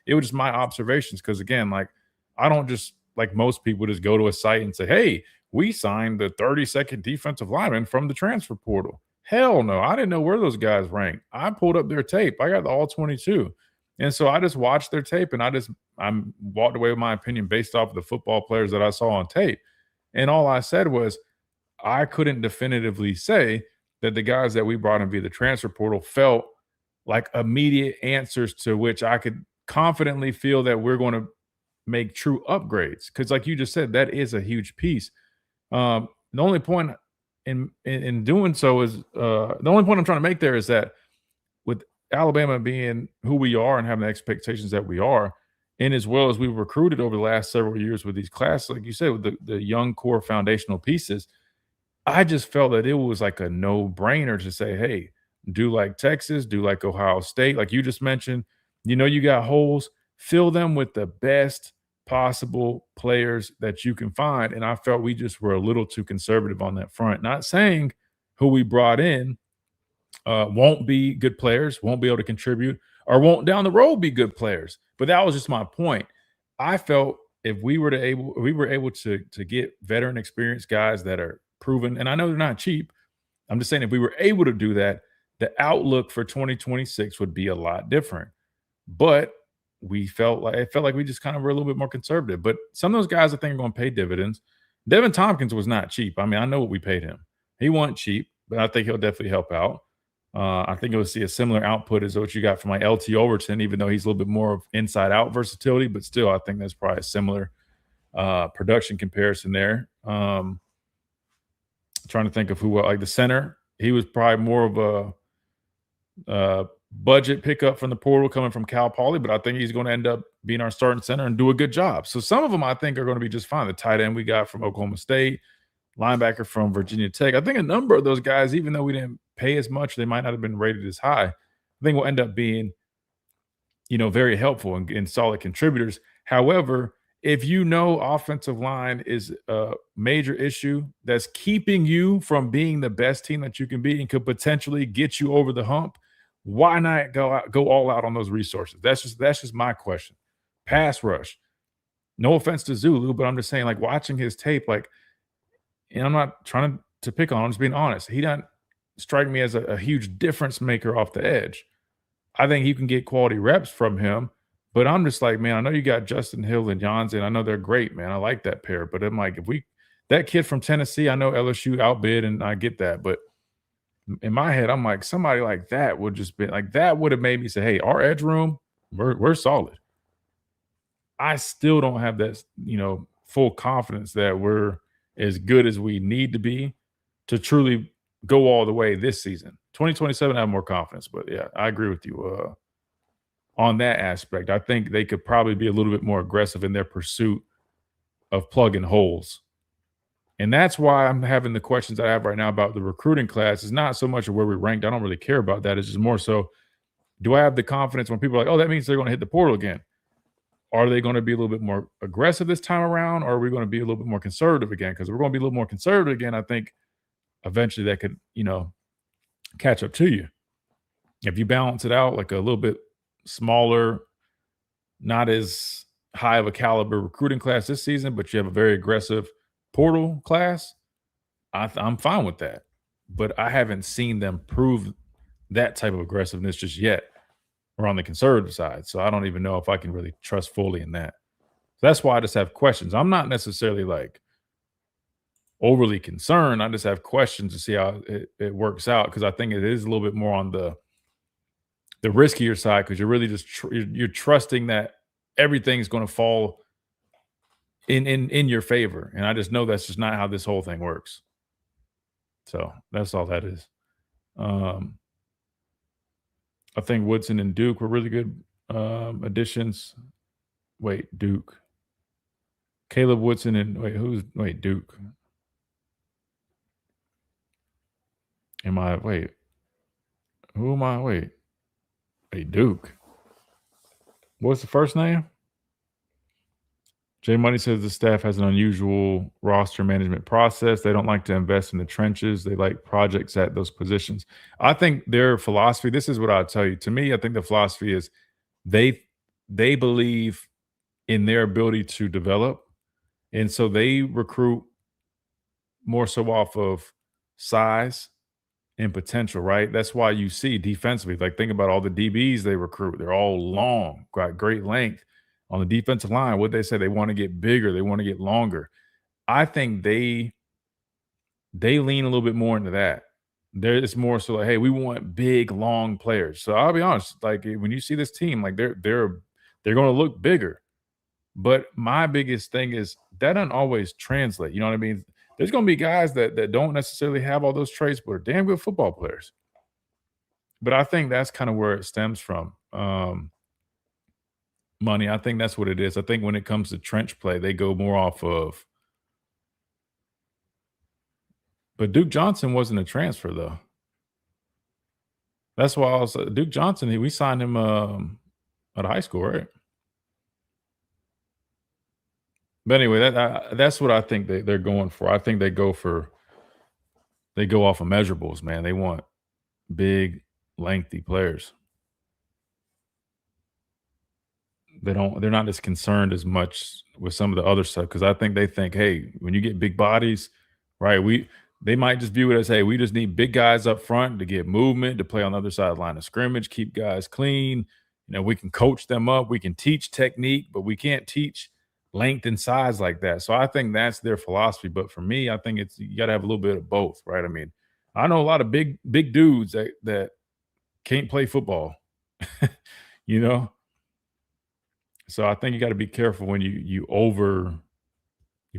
it was just my observations. Because again, like I don't just like most people just go to a site and say, hey, we signed the 32nd defensive lineman from the transfer portal. Hell no. I didn't know where those guys ranked. I pulled up their tape. I got the all 22. And so I just watched their tape and I walked away with my opinion based off of the football players that I saw on tape. And all I said was I couldn't definitively say that the guys that we brought in via the transfer portal felt like immediate answers to which I could confidently feel that we're going to make true upgrades. Because like you just said, that is a huge piece. The only point in doing so is the only point I'm trying to make there is that with Alabama being who we are and having the expectations that we are, and as well as we've recruited over the last several years with these classes, like you said, with the young core foundational pieces, I just felt that it was like a no-brainer to say, hey, do like Texas, do like Ohio State. Like you just mentioned, you got holes, fill them with the best possible players that you can find. And I felt we just were a little too conservative on that front. Not saying who we brought in won't be good players, won't be able to contribute, or won't down the road be good players. But that was just my point. I felt if we were able to get veteran experienced guys that are proven, and I know they're not cheap. I'm just saying if we were able to do that, the outlook for 2026 would be a lot different. But it felt like we just kind of were a little bit more conservative. But some of those guys I think are going to pay dividends. Devin Tompkins was not cheap. I mean, I know what we paid him. He wasn't cheap, but I think he'll definitely help out. I think you'll see a similar output as what you got from like LT Overton, even though he's a little bit more of inside-out versatility. But still, I think that's probably a similar production comparison there. Trying to think of who, like the center, he was probably more of a budget pickup from the portal coming from Cal Poly, but I think he's going to end up being our starting center and do a good job. So some of them I think are going to be just fine. The tight end we got from Oklahoma State, linebacker from Virginia Tech. I think a number of those guys, even though we didn't pay as much, they might not have been rated as high, I think will end up being, very helpful and solid contributors. However, if offensive line is a major issue that's keeping you from being the best team that you can be and could potentially get you over the hump, why not go all out on those resources? That's just my question. Pass rush. No offense to Zulu, but I'm just saying, like, watching his tape, like, and I'm not trying to pick on him, I'm just being honest. He doesn't strike me as a huge difference maker off the edge. I think you can get quality reps from him But I'm just like, man, I know you got Justin Hill and Janze, and I know they're great, man. I like that pair. But I'm like, that kid from Tennessee, I know LSU outbid, and I get that. But in my head, I'm like, somebody like that would just be like, that would have made me say, hey, our edge room, we're solid. I still don't have that, full confidence that we're as good as we need to be to truly go all the way this season. 2027, I have more confidence. But yeah, I agree with you on that aspect. I think they could probably be a little bit more aggressive in their pursuit of plugging holes. And that's why I'm having the questions I have right now about the recruiting class. It's not so much of where we ranked. I don't really care about that. It's just more so, do I have the confidence when people are like, oh, that means they're going to hit the portal again? Are they going to be a little bit more aggressive this time around, or are we going to be a little bit more conservative again? Because if we're going to be a little more conservative again, I think eventually that could, catch up to you. If you balance it out like a little bit smaller, not as high of a caliber recruiting class this season, but you have a very aggressive portal class, I'm fine with that. But I haven't seen them prove that type of aggressiveness just yet. Or on the conservative side. So I don't even know if I can really trust fully in that. So that's why I just have questions. I'm not necessarily like overly concerned. I just have questions to see how it works out, because I think it is a little bit more on the riskier side, because you're really just you're trusting that everything's going to fall in your favor. And I just know that's just not how this whole thing works. So that's all that is. I think Woodson and Duke were really good additions. Wait, Duke. Caleb Woodson and Duke. Who am I? Wait, Duke. What's the first name? Jay Money says the staff has an unusual roster management process. They don't like to invest in the trenches. They like projects at those positions. I think their philosophy, this is what I'll tell you. To me, I think the philosophy is they believe in their ability to develop. And so they recruit more so off of size and potential, right? That's why you see defensively, like think about all the DBs they recruit. They're all long, got great length. On the defensive line, what they say, they want to get bigger, they want to get longer. I think they lean a little bit more into that. It's more so like, hey, we want big, long players. So I'll be honest, like when you see this team, like they're going to look bigger. But my biggest thing is that doesn't always translate. You know what I mean? There's going to be guys that don't necessarily have all those traits, but are damn good football players. But I think that's kind of where it stems from. Money. I think that's what it is. I think when it comes to trench play, they go more off of. But Duke Johnson wasn't a transfer, though. That's why I was Duke Johnson. We signed him at high school, right? But anyway, that's what I think they're going for. I think they go off of measurables, man. They want big, lengthy players. They're not as concerned as much with some of the other stuff, because I think they think, hey, when you get big bodies, right, they might just view it as, hey, we just need big guys up front to get movement, to play on the other side of the line of scrimmage, keep guys clean. We can coach them up, we can teach technique, but we can't teach length and size like that. So I think that's their philosophy. But for me, I think you got to have a little bit of both, right? I mean, I know a lot of big dudes that can't play football, So I think you got to be careful when you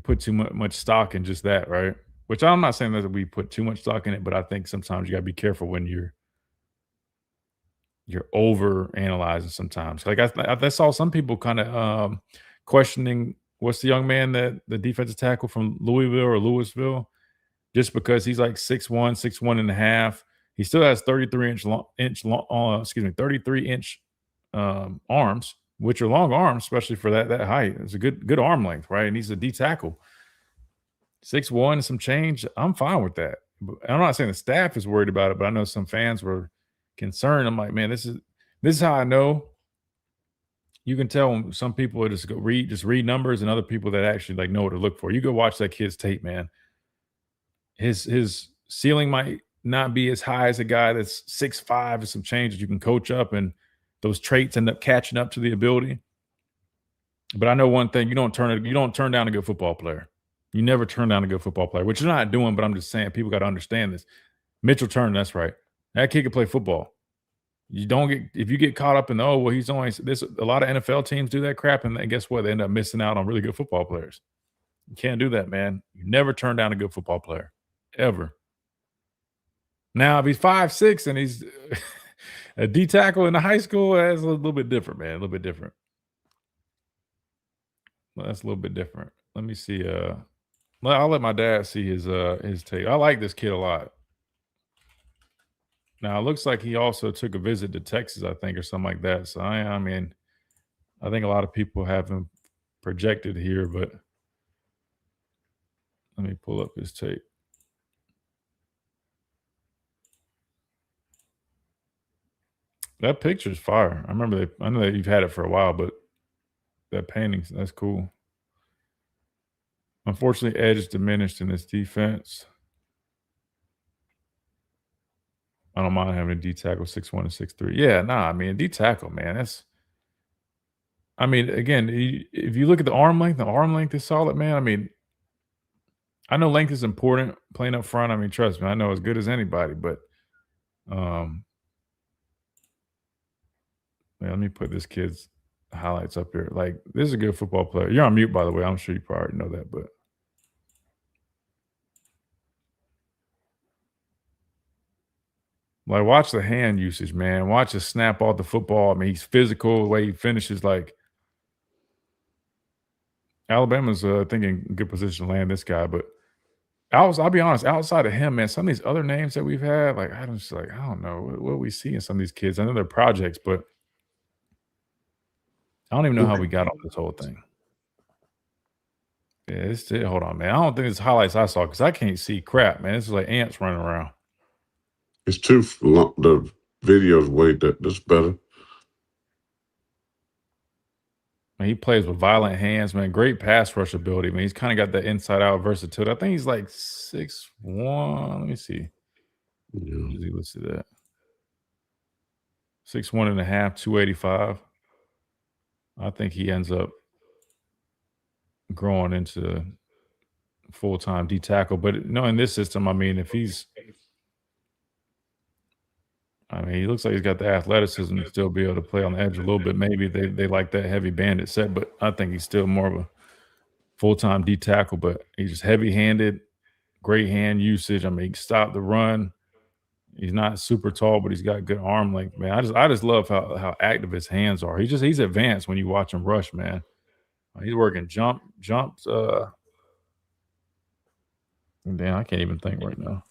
put too much stock in just that, right? Which I'm not saying that we put too much stock in it, but I think sometimes you got to be careful when you're over analyzing sometimes. Like I saw some people kind of questioning, what's the young man that the defensive tackle from Louisville, just because he's like 6'1", 6'1.5", he still has 33-inch arms, which are long arms, especially for that height. It's a good arm length, right? And he's a D tackle. 6'1" and some change. I'm fine with that. I'm not saying the staff is worried about it, but I know some fans were concerned. I'm like, man, this is how I know. You can tell when some people just read numbers, and other people that actually like know what to look for. You go watch that kid's tape, man. His ceiling might not be as high as a guy that's 6'5" and some change that you can coach up, and those traits end up catching up to the ability. But I know one thing: you don't turn down a good football player. You never turn down a good football player, which you're not doing. But I'm just saying, people got to understand this. Mitchell Turner, that's right. That kid can play football. You don't get if you get caught up in he's only this. A lot of NFL teams do that crap, and guess what? They end up missing out on really good football players. You can't do that, man. You never turn down a good football player, ever. Now, if he's 5'6" and he's a D tackle in the high school, that's a little bit different, man. A little bit different. Well, that's a little bit different. Let me see. I'll let my dad see his tape. I like this kid a lot. Now, it looks like he also took a visit to Texas, I think, or something like that. So, I mean, I think a lot of people have him projected here, but let me pull up his tape. That picture's fire. I know that you've had it for a while, but that painting, that's cool. Unfortunately, edge diminished in this defense. I don't mind having a D tackle 6'1" and 6'3". Yeah, I mean, D tackle, man. Again, if you look at the arm length is solid, man. I mean, I know length is important playing up front. I mean, trust me, I know as good as anybody, but let me put this kid's highlights up here. Like, this is a good football player. You're on mute, by the way. I'm sure you probably already know that, but like, watch the hand usage, man. Watch the snap off the football. I mean, he's physical. The way he finishes, like, Alabama's, I think, in good position to land this guy. But I'll be honest, outside of him, man, some of these other names that we've had, like, I don't know what we see in some of these kids. I know they're projects, but I don't even know how we got on this whole thing. Yeah, hold on, man. I don't think it's highlights I saw because I can't see crap, man. This is like ants running around. It's too long. The video's way that's better. Man, he plays with violent hands, man. Great pass rush ability, man. He's kind of got that inside-out versatility. I think he's like 6'1". Let me see. Yeah. Let's see that. 6'1 and a half, 285. I think he ends up growing into full-time D tackle. But in this system, I mean, he looks like he's got the athleticism to still be able to play on the edge a little bit. Maybe they like that heavy bandit set, but I think he's still more of a full-time D tackle. But he's just heavy-handed, great hand usage. I mean, he can stop the run. He's not super tall, but he's got good arm length, man. I just love how active his hands are. He's advanced when you watch him rush, man. He's working jumps. Damn, I can't even think right now.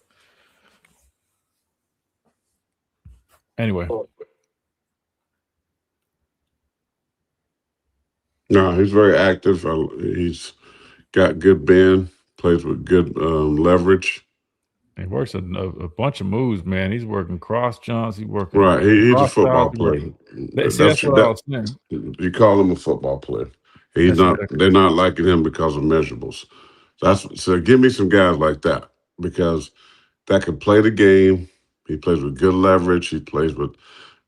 Anyway. No, he's very active. He's got good bend, plays with good leverage. He works a bunch of moves, man. He's working cross jumps. He's working he's a football player. That's what I was saying. You call him a football player. He's not. They're not liking him because of measurables. So give me some guys like that because that can play the game. He plays with good leverage. He plays with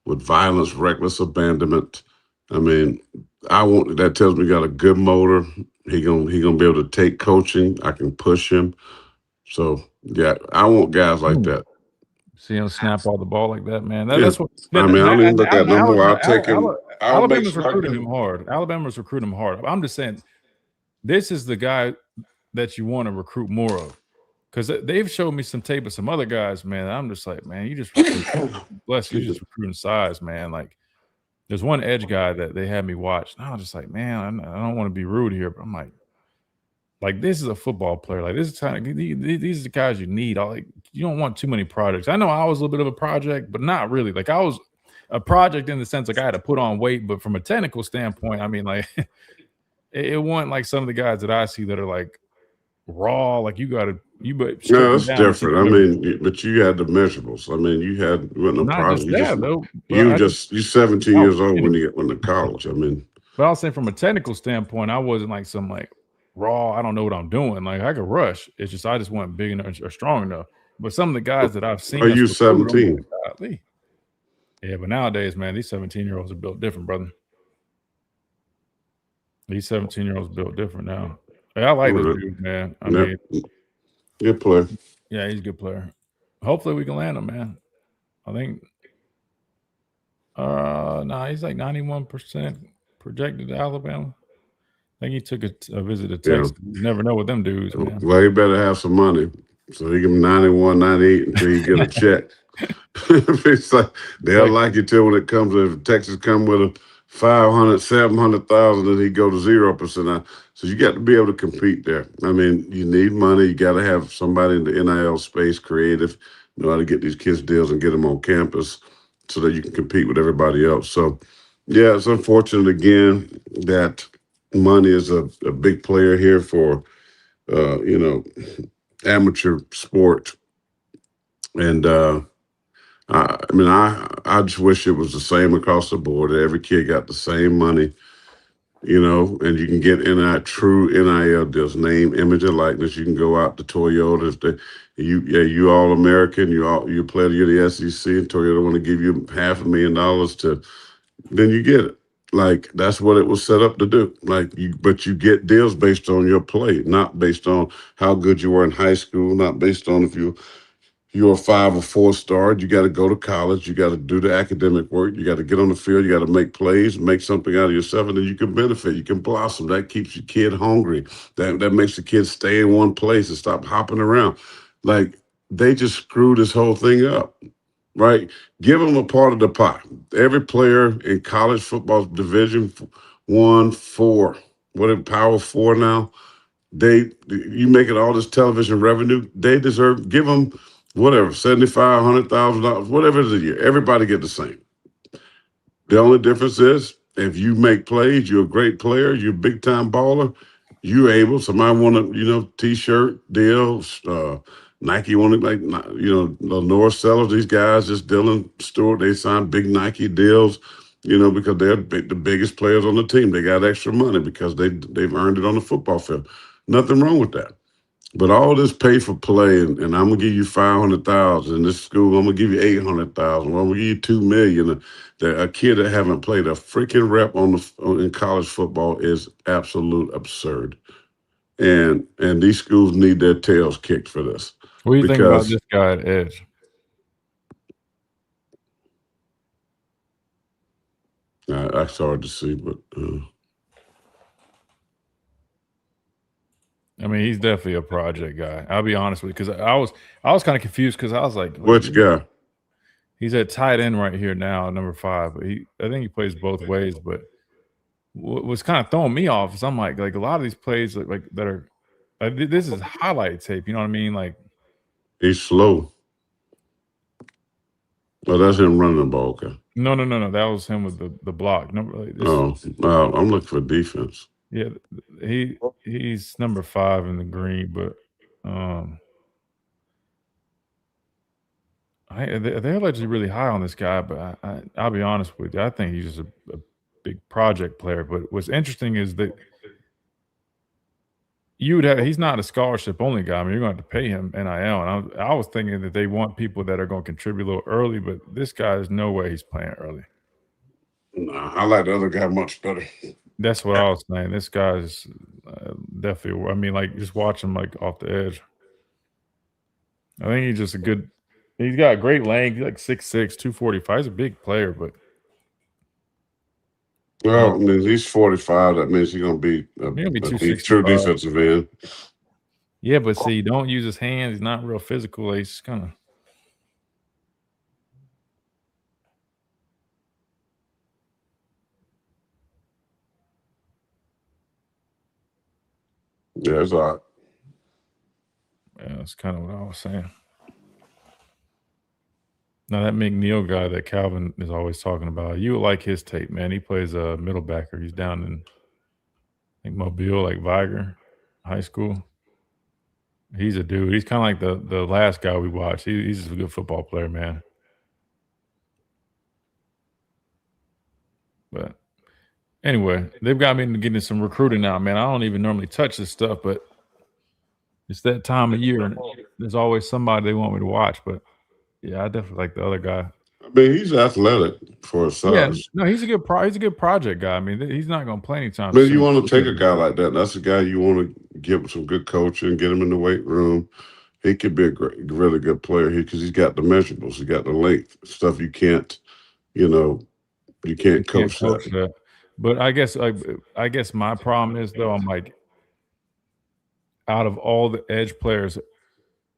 violence, reckless abandonment. I mean, that tells me he got a good motor. He gonna be able to take coaching. I can push him. So yeah, I want guys like that. See him snap all the ball like that, man. That's what I mean. I don't even look at no more. I'll take him. Alabama's recruiting him hard. I'm just saying, this is the guy that you want to recruit more of. Because they've showed me some tape of some other guys, man. I'm just like, man, you just recruiting size, man. Like, there's one edge guy that they had me watch. And I was just like, man, I don't want to be rude here, but I'm like, this is a football player. Like, this is these are the guys you need. You don't want too many projects. I know I was a little bit of a project, but not really. Like, I was a project in the sense like I had to put on weight, but from a technical standpoint, I mean, like, it wasn't like some of the guys that I see that are like raw. Like, no, it's different. I mean, but you had the measurables. I mean, you wasn't a project. You're 17 years old when you went to college. I mean, but I was saying from a technical standpoint, I wasn't like some like raw. I don't know what I'm doing. Like, I could rush. It's just I just wasn't big enough or strong enough. But some of the guys that I've seen, are you 17? Yeah, but nowadays, man, these 17-year-olds are built different, brother. These 17-year-olds built different now. Hey, I like this dude, man. I mean, good player. Yeah, he's a good player. Hopefully we can land him, man. I think he's like 91% projected to Alabama. I think he took a visit to Texas. You never know with them dudes, man. Well, he better have some money. So he give him 91, 98 until he get a check. It's like they'll like you till when it comes, if Texas come with a 500, 700,000, and he go to 0%. So you got to be able to compete there. I mean, you need money. You got to have somebody in the NIL space, creative, know how to get these kids deals and get them on campus so that you can compete with everybody else. So, yeah, it's unfortunate again that money is a big player here for, amateur sport. And I just wish it was the same across the board. Every kid got the same money, and you can get true NIL deals, name, image, and likeness. You can go out to Toyota if you all American, you play the SEC, and Toyota want to give you $500,000 then you get it. Like, that's what it was set up to do. But you get deals based on your play, not based on how good you were in high school, not based on if you're a 5 or 4 star. You got to go to college. You got to do the academic work. You got to get on the field. You got to make plays, make something out of yourself, and then you can benefit. You can blossom. That keeps your kid hungry. That makes the kid stay in one place and stop hopping around. Like, they just screwed this whole thing up. Right? Give them a part of the pie. Every player in college football Division 1, 4, Power 4 now, you making all this television revenue, they deserve, give them whatever, $75,000, $100,000, whatever it is a year. Everybody get the same. The only difference is if you make plays, you're a great player, you're a big-time baller, you're able, somebody want a, T-shirt deals, Nike wanted, the North sellers, these guys, just Dylan Stewart, they signed big Nike deals, because they're the biggest players on the team. They got extra money because they've earned it on the football field. Nothing wrong with that. But all this pay for play, and I'm gonna give you $500,000 in this school. I'm gonna give you $800,000. Well, I'm gonna give you $2 million. A kid that haven't played a freaking rep in college football is absolute absurd. And these schools need their tails kicked for this. What do you think about this guy at Edge? That's hard to see, but I mean, he's definitely a project guy. I'll be honest with you, because I was kind of confused because I was like, which guy? He's at tight end right here now, number 5. But I think he plays both ways. But what was kind of throwing me off is I'm like a lot of these plays that are this is highlight tape. You know what I mean? Like, he's slow. Well, that's him running the ball. Okay. No. That was him with the block. I'm looking for defense. Yeah, he's number 5 in the green, but they're allegedly really high on this guy. But I'll be honest with you, I think he's just a big project player. But what's interesting is that he's not a scholarship only guy. I mean, you're going to have to pay him NIL, and I was thinking that they want people that are going to contribute a little early. But this guy, there's no way he's playing early. Nah, I like the other guy much better. That's what I was saying. This guy's definitely. I mean, just watch him off the edge. I think he's just a good. He's got great length. He's like 6'6", 245. He's a big player, but. Well, I mean, he's 45. That means he's going to be a true defensive end. Yeah, but see, don't use his hands. He's not real physical. He's just kind of. Yeah, it's all right. Yeah, that's kind of what I was saying. Now, that McNeil guy that Calvin is always talking about, you would like his tape, man. He plays a middle backer. He's down in, I think, Mobile, like Viger High School. He's a dude. He's kind of like the last guy we watched. He's just a good football player, man. But anyway, they've got me into getting some recruiting now, man. I don't even normally touch this stuff, but it's that time of year, and there's always somebody they want me to watch. But yeah, I definitely like the other guy. I mean, he's athletic for a size. Yeah, no, he's a good project guy. I mean, he's not going to play anytime Maybe soon. you want to take a guy like that. That's a guy you want to give him some good coaching, get him in the weight room. He could be a really good player here because he's got the measurables, he got the length, stuff you can't coach that. But I guess my problem is though, I'm like, out of all the edge players,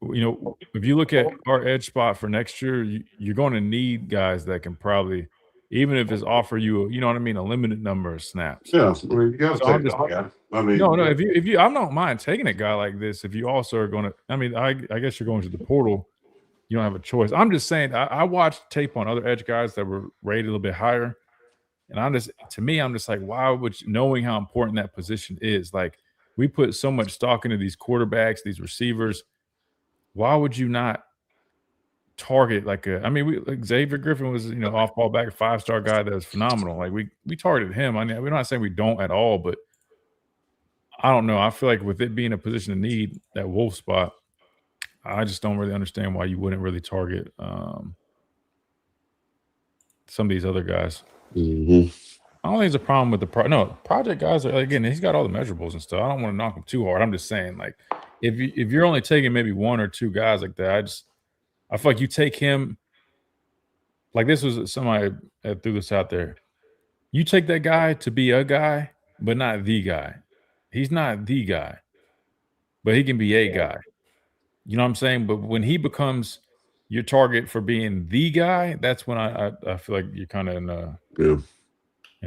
if you look at our edge spot for next year, you're going to need guys that can probably, even if it's offer you, a limited number of snaps. Yeah, I mean, you got to take that guy. I mean, no, if you, I don't mind taking a guy like this. If you also are going to, I guess you're going to the portal. You don't have a choice. I'm just saying, I watched tape on other edge guys that were rated a little bit higher, and I'm just like, why would you, knowing how important that position is, like we put so much stock into these quarterbacks, these receivers. Why would you not target like Xavier Griffin was, off ball back, 5-star guy that was phenomenal. Like we targeted him. I mean, we're not saying we don't at all, but I don't know. I feel like with it being a position of need, that Wolf spot, I just don't really understand why you wouldn't really target some of these other guys. Mm-hmm. I don't think there's a problem with the project guys. Again, he's got all the measurables and stuff. I don't want to knock him too hard. I'm just saying, like, if you're only taking maybe one or two guys like that, I feel like you take him. Like this was somebody that threw this out there. You take that guy to be a guy, but not the guy. He's not the guy, but he can be a guy. You know what I'm saying? But when he becomes your target for being the guy, that's when I feel like you're kind of in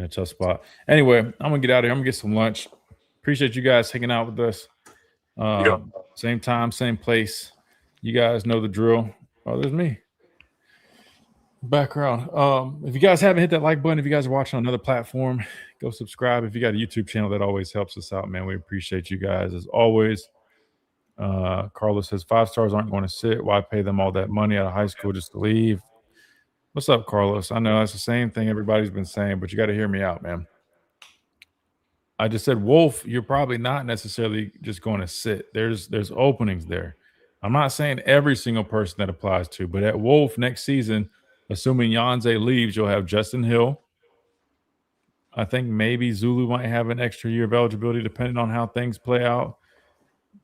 a tough spot. Anyway, I'm gonna get out of here. I'm gonna get some lunch. Appreciate you guys hanging out with us. Same time, same place. You guys know the drill. Oh, there's me. Background. If you guys haven't hit that like button, if you guys are watching on another platform, go subscribe. If you got a YouTube channel, that always helps us out, man. We appreciate you guys as always. Carlos says 5 stars aren't going to sit. Why pay them all that money out of high school just to leave? What's up, Carlos? I know that's the same thing everybody's been saying, but you got to hear me out, man. I just said, Wolf, you're probably not necessarily just going to sit. There's openings there. I'm not saying every single person that applies to, but at Wolf next season, assuming Yanze leaves, you'll have Justin Hill. I think maybe Zulu might have an extra year of eligibility depending on how things play out.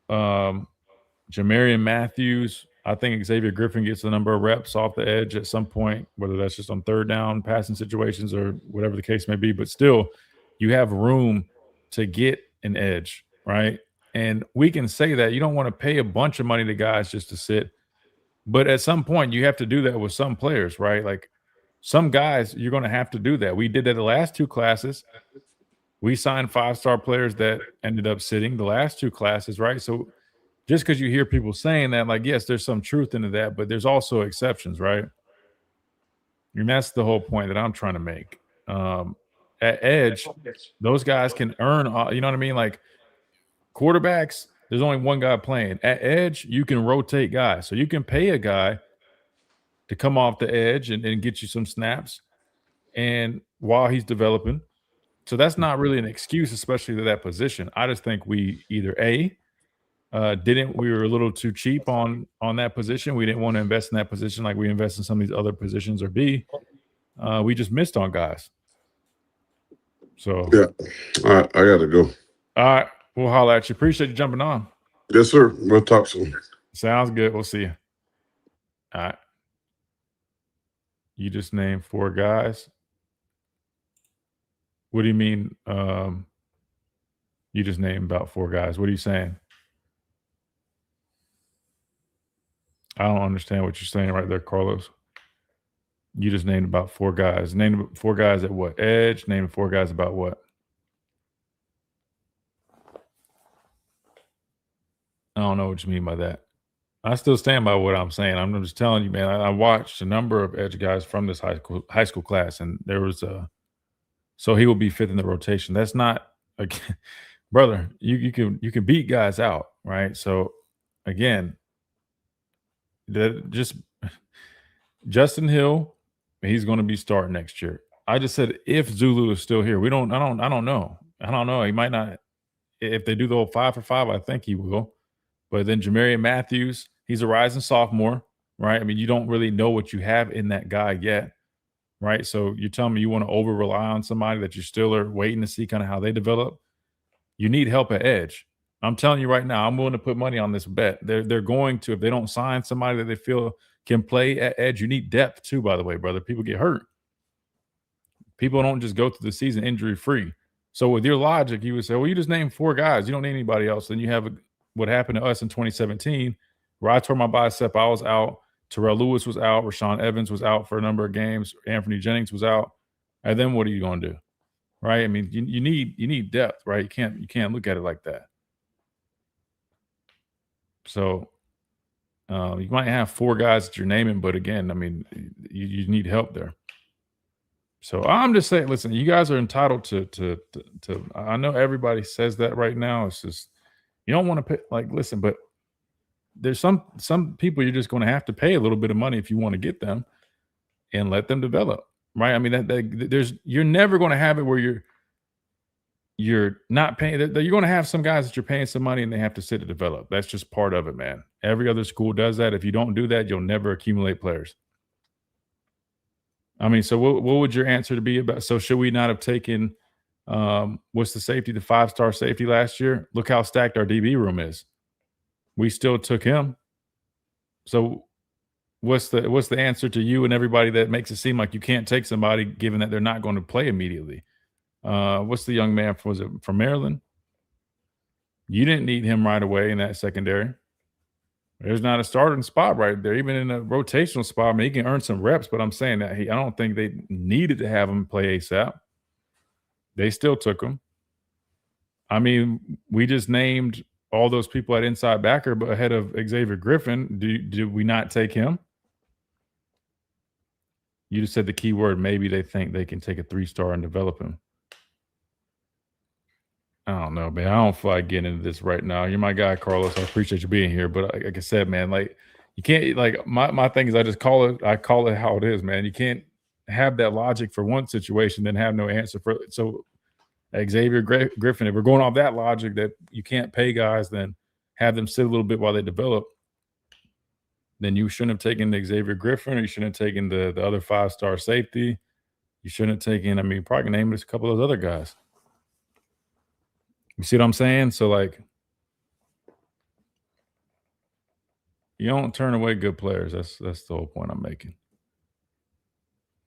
Jamarian Matthews. I think Xavier Griffin gets a number of reps off the edge at some point, whether that's just on third down passing situations or whatever the case may be. But still, you have room to get an edge, right? And we can say that you don't want to pay a bunch of money to guys just to sit. But at some point, you have to do that with some players, right? Like some guys, you're going to have to do that. We did that the last 2 classes. We signed 5-star players that ended up sitting the last 2 classes, right? So just because you hear people saying that, like, yes, there's some truth into that, but there's also exceptions, right? And that's the whole point that I'm trying to make. At edge, those guys can earn, you know what I mean? Like quarterbacks, there's only one guy playing. At edge, you can rotate guys. So you can pay a guy to come off the edge and get you some snaps and while he's developing. So that's not really an excuse, especially to that position. I just think we either we were a little too cheap on that position. We didn't want to invest in that position like we invest in some of these other positions, or B, we just missed on guys. So yeah, all right, I gotta go. All right, we'll holler at you. Appreciate you jumping on. Yes, sir. We'll talk soon. Sounds good. We'll see you. All right. You just named 4 guys. What do you mean? You just named about 4 guys. What are you saying? I don't understand what you're saying right there, Carlos. You just named about 4 guys. Named 4 guys at what? Edge? Named 4 guys about what? I don't know what you mean by that. I still stand by what I'm saying. I'm just telling you, man. I watched a number of edge guys from this high school class, and there was so he will be 5th in the rotation. That's not, brother. You can beat guys out, right? So again, just Justin Hill, he's going to be starting next year. I just said if Zulu is still here, I don't know. He might not. If they do the whole 5 for 5, I think he will. But then Jamarian Matthews, he's a rising sophomore. right? I mean, you don't really know what you have in that guy yet, right? So you're telling me you want to over rely on somebody that you still are waiting to see kind of how they develop. You need help at edge. I'm telling you right now, I'm willing to put money on this bet. They're going to, if they don't sign somebody that they feel can play at edge. You need depth too, by the way, brother. People get hurt. People don't just go through the season injury free. So with your logic, you would say, well, you just named 4 guys. You don't need anybody else. Then you have what happened to us in 2017, where I tore my bicep. I was out. Terrell Lewis was out. Rashaan Evans was out for a number of games. Anthony Jennings was out. And then what are you going to do? Right? I mean, you need depth, right? You can't look at it like that. So you might have 4 guys that you're naming, but again, I mean, you need help there. So I'm just saying, listen, you guys are entitled to I know everybody says that right now. It's just, you don't want to pay, like, listen, but there's some people you're just going to have to pay a little bit of money if you want to get them and let them develop, right? I mean, you're never going to have it where you're not paying. You're going to have some guys that you're paying some money and they have to sit to develop. That's just part of it, man. Every other school does that. If you don't do that, you'll never accumulate players. I mean, so what would your answer to be about? So should we not have taken what's the safety, the 5-star safety last year? Look how stacked our DB room is. We still took him. So what's the answer to you and everybody that makes it seem like you can't take somebody given that they're not going to play immediately? What's the young man from Maryland? You didn't need him right away in that secondary. There's not a starting spot right there, even in a rotational spot. I mean, he can earn some reps, but I'm saying that I don't think they needed to have him play ASAP. They still took him. I mean, we just named all those people at inside backer, but ahead of Xavier Griffin. Do we not take him? You just said the key word. Maybe they think they can take a 3-star and develop him. I don't know, man. I don't feel like getting into this right now. You're my guy, Carlos. I appreciate you being here. But like I said, man, like you can't, like my thing is I call it how it is, man. You can't have that logic for one situation, then have no answer for it. So Xavier Griffin, if we're going off that logic that you can't pay guys, then have them sit a little bit while they develop, then you shouldn't have taken the Xavier Griffin, or you shouldn't have taken the other 5-star safety. You shouldn't have taken, I mean, probably can name a couple of those other guys. You see what I'm saying? So, like, you don't turn away good players. That's the whole point I'm making.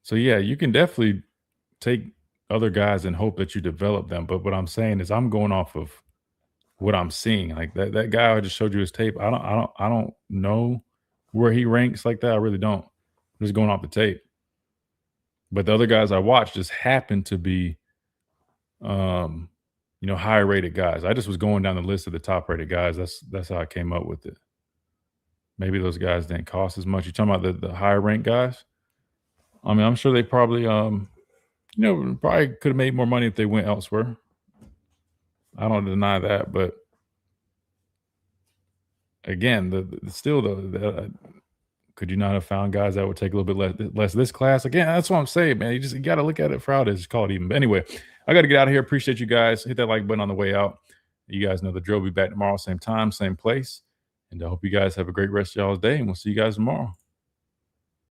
So, yeah, you can definitely take other guys and hope that you develop them. But what I'm saying is I'm going off of what I'm seeing. Like that guy I just showed you his tape. I don't know where he ranks like that. I really don't. I'm just going off the tape. But the other guys I watched just happened to be higher rated guys. I just was going down the list of the top rated guys. That's how I came up with it. Maybe those guys didn't cost as much. You're talking about the higher ranked guys? I mean, I'm sure they probably probably could have made more money if they went elsewhere. I don't deny that, but again, could you not have found guys that would take a little bit less this class? Again, that's what I'm saying, man. You got to look at it for how it is. Just call it even. But anyway, I got to get out of here. Appreciate you guys. Hit that like button on the way out. You guys know the drill. We'll be back tomorrow, same time, same place. And I hope you guys have a great rest of y'all's day, and we'll see you guys tomorrow.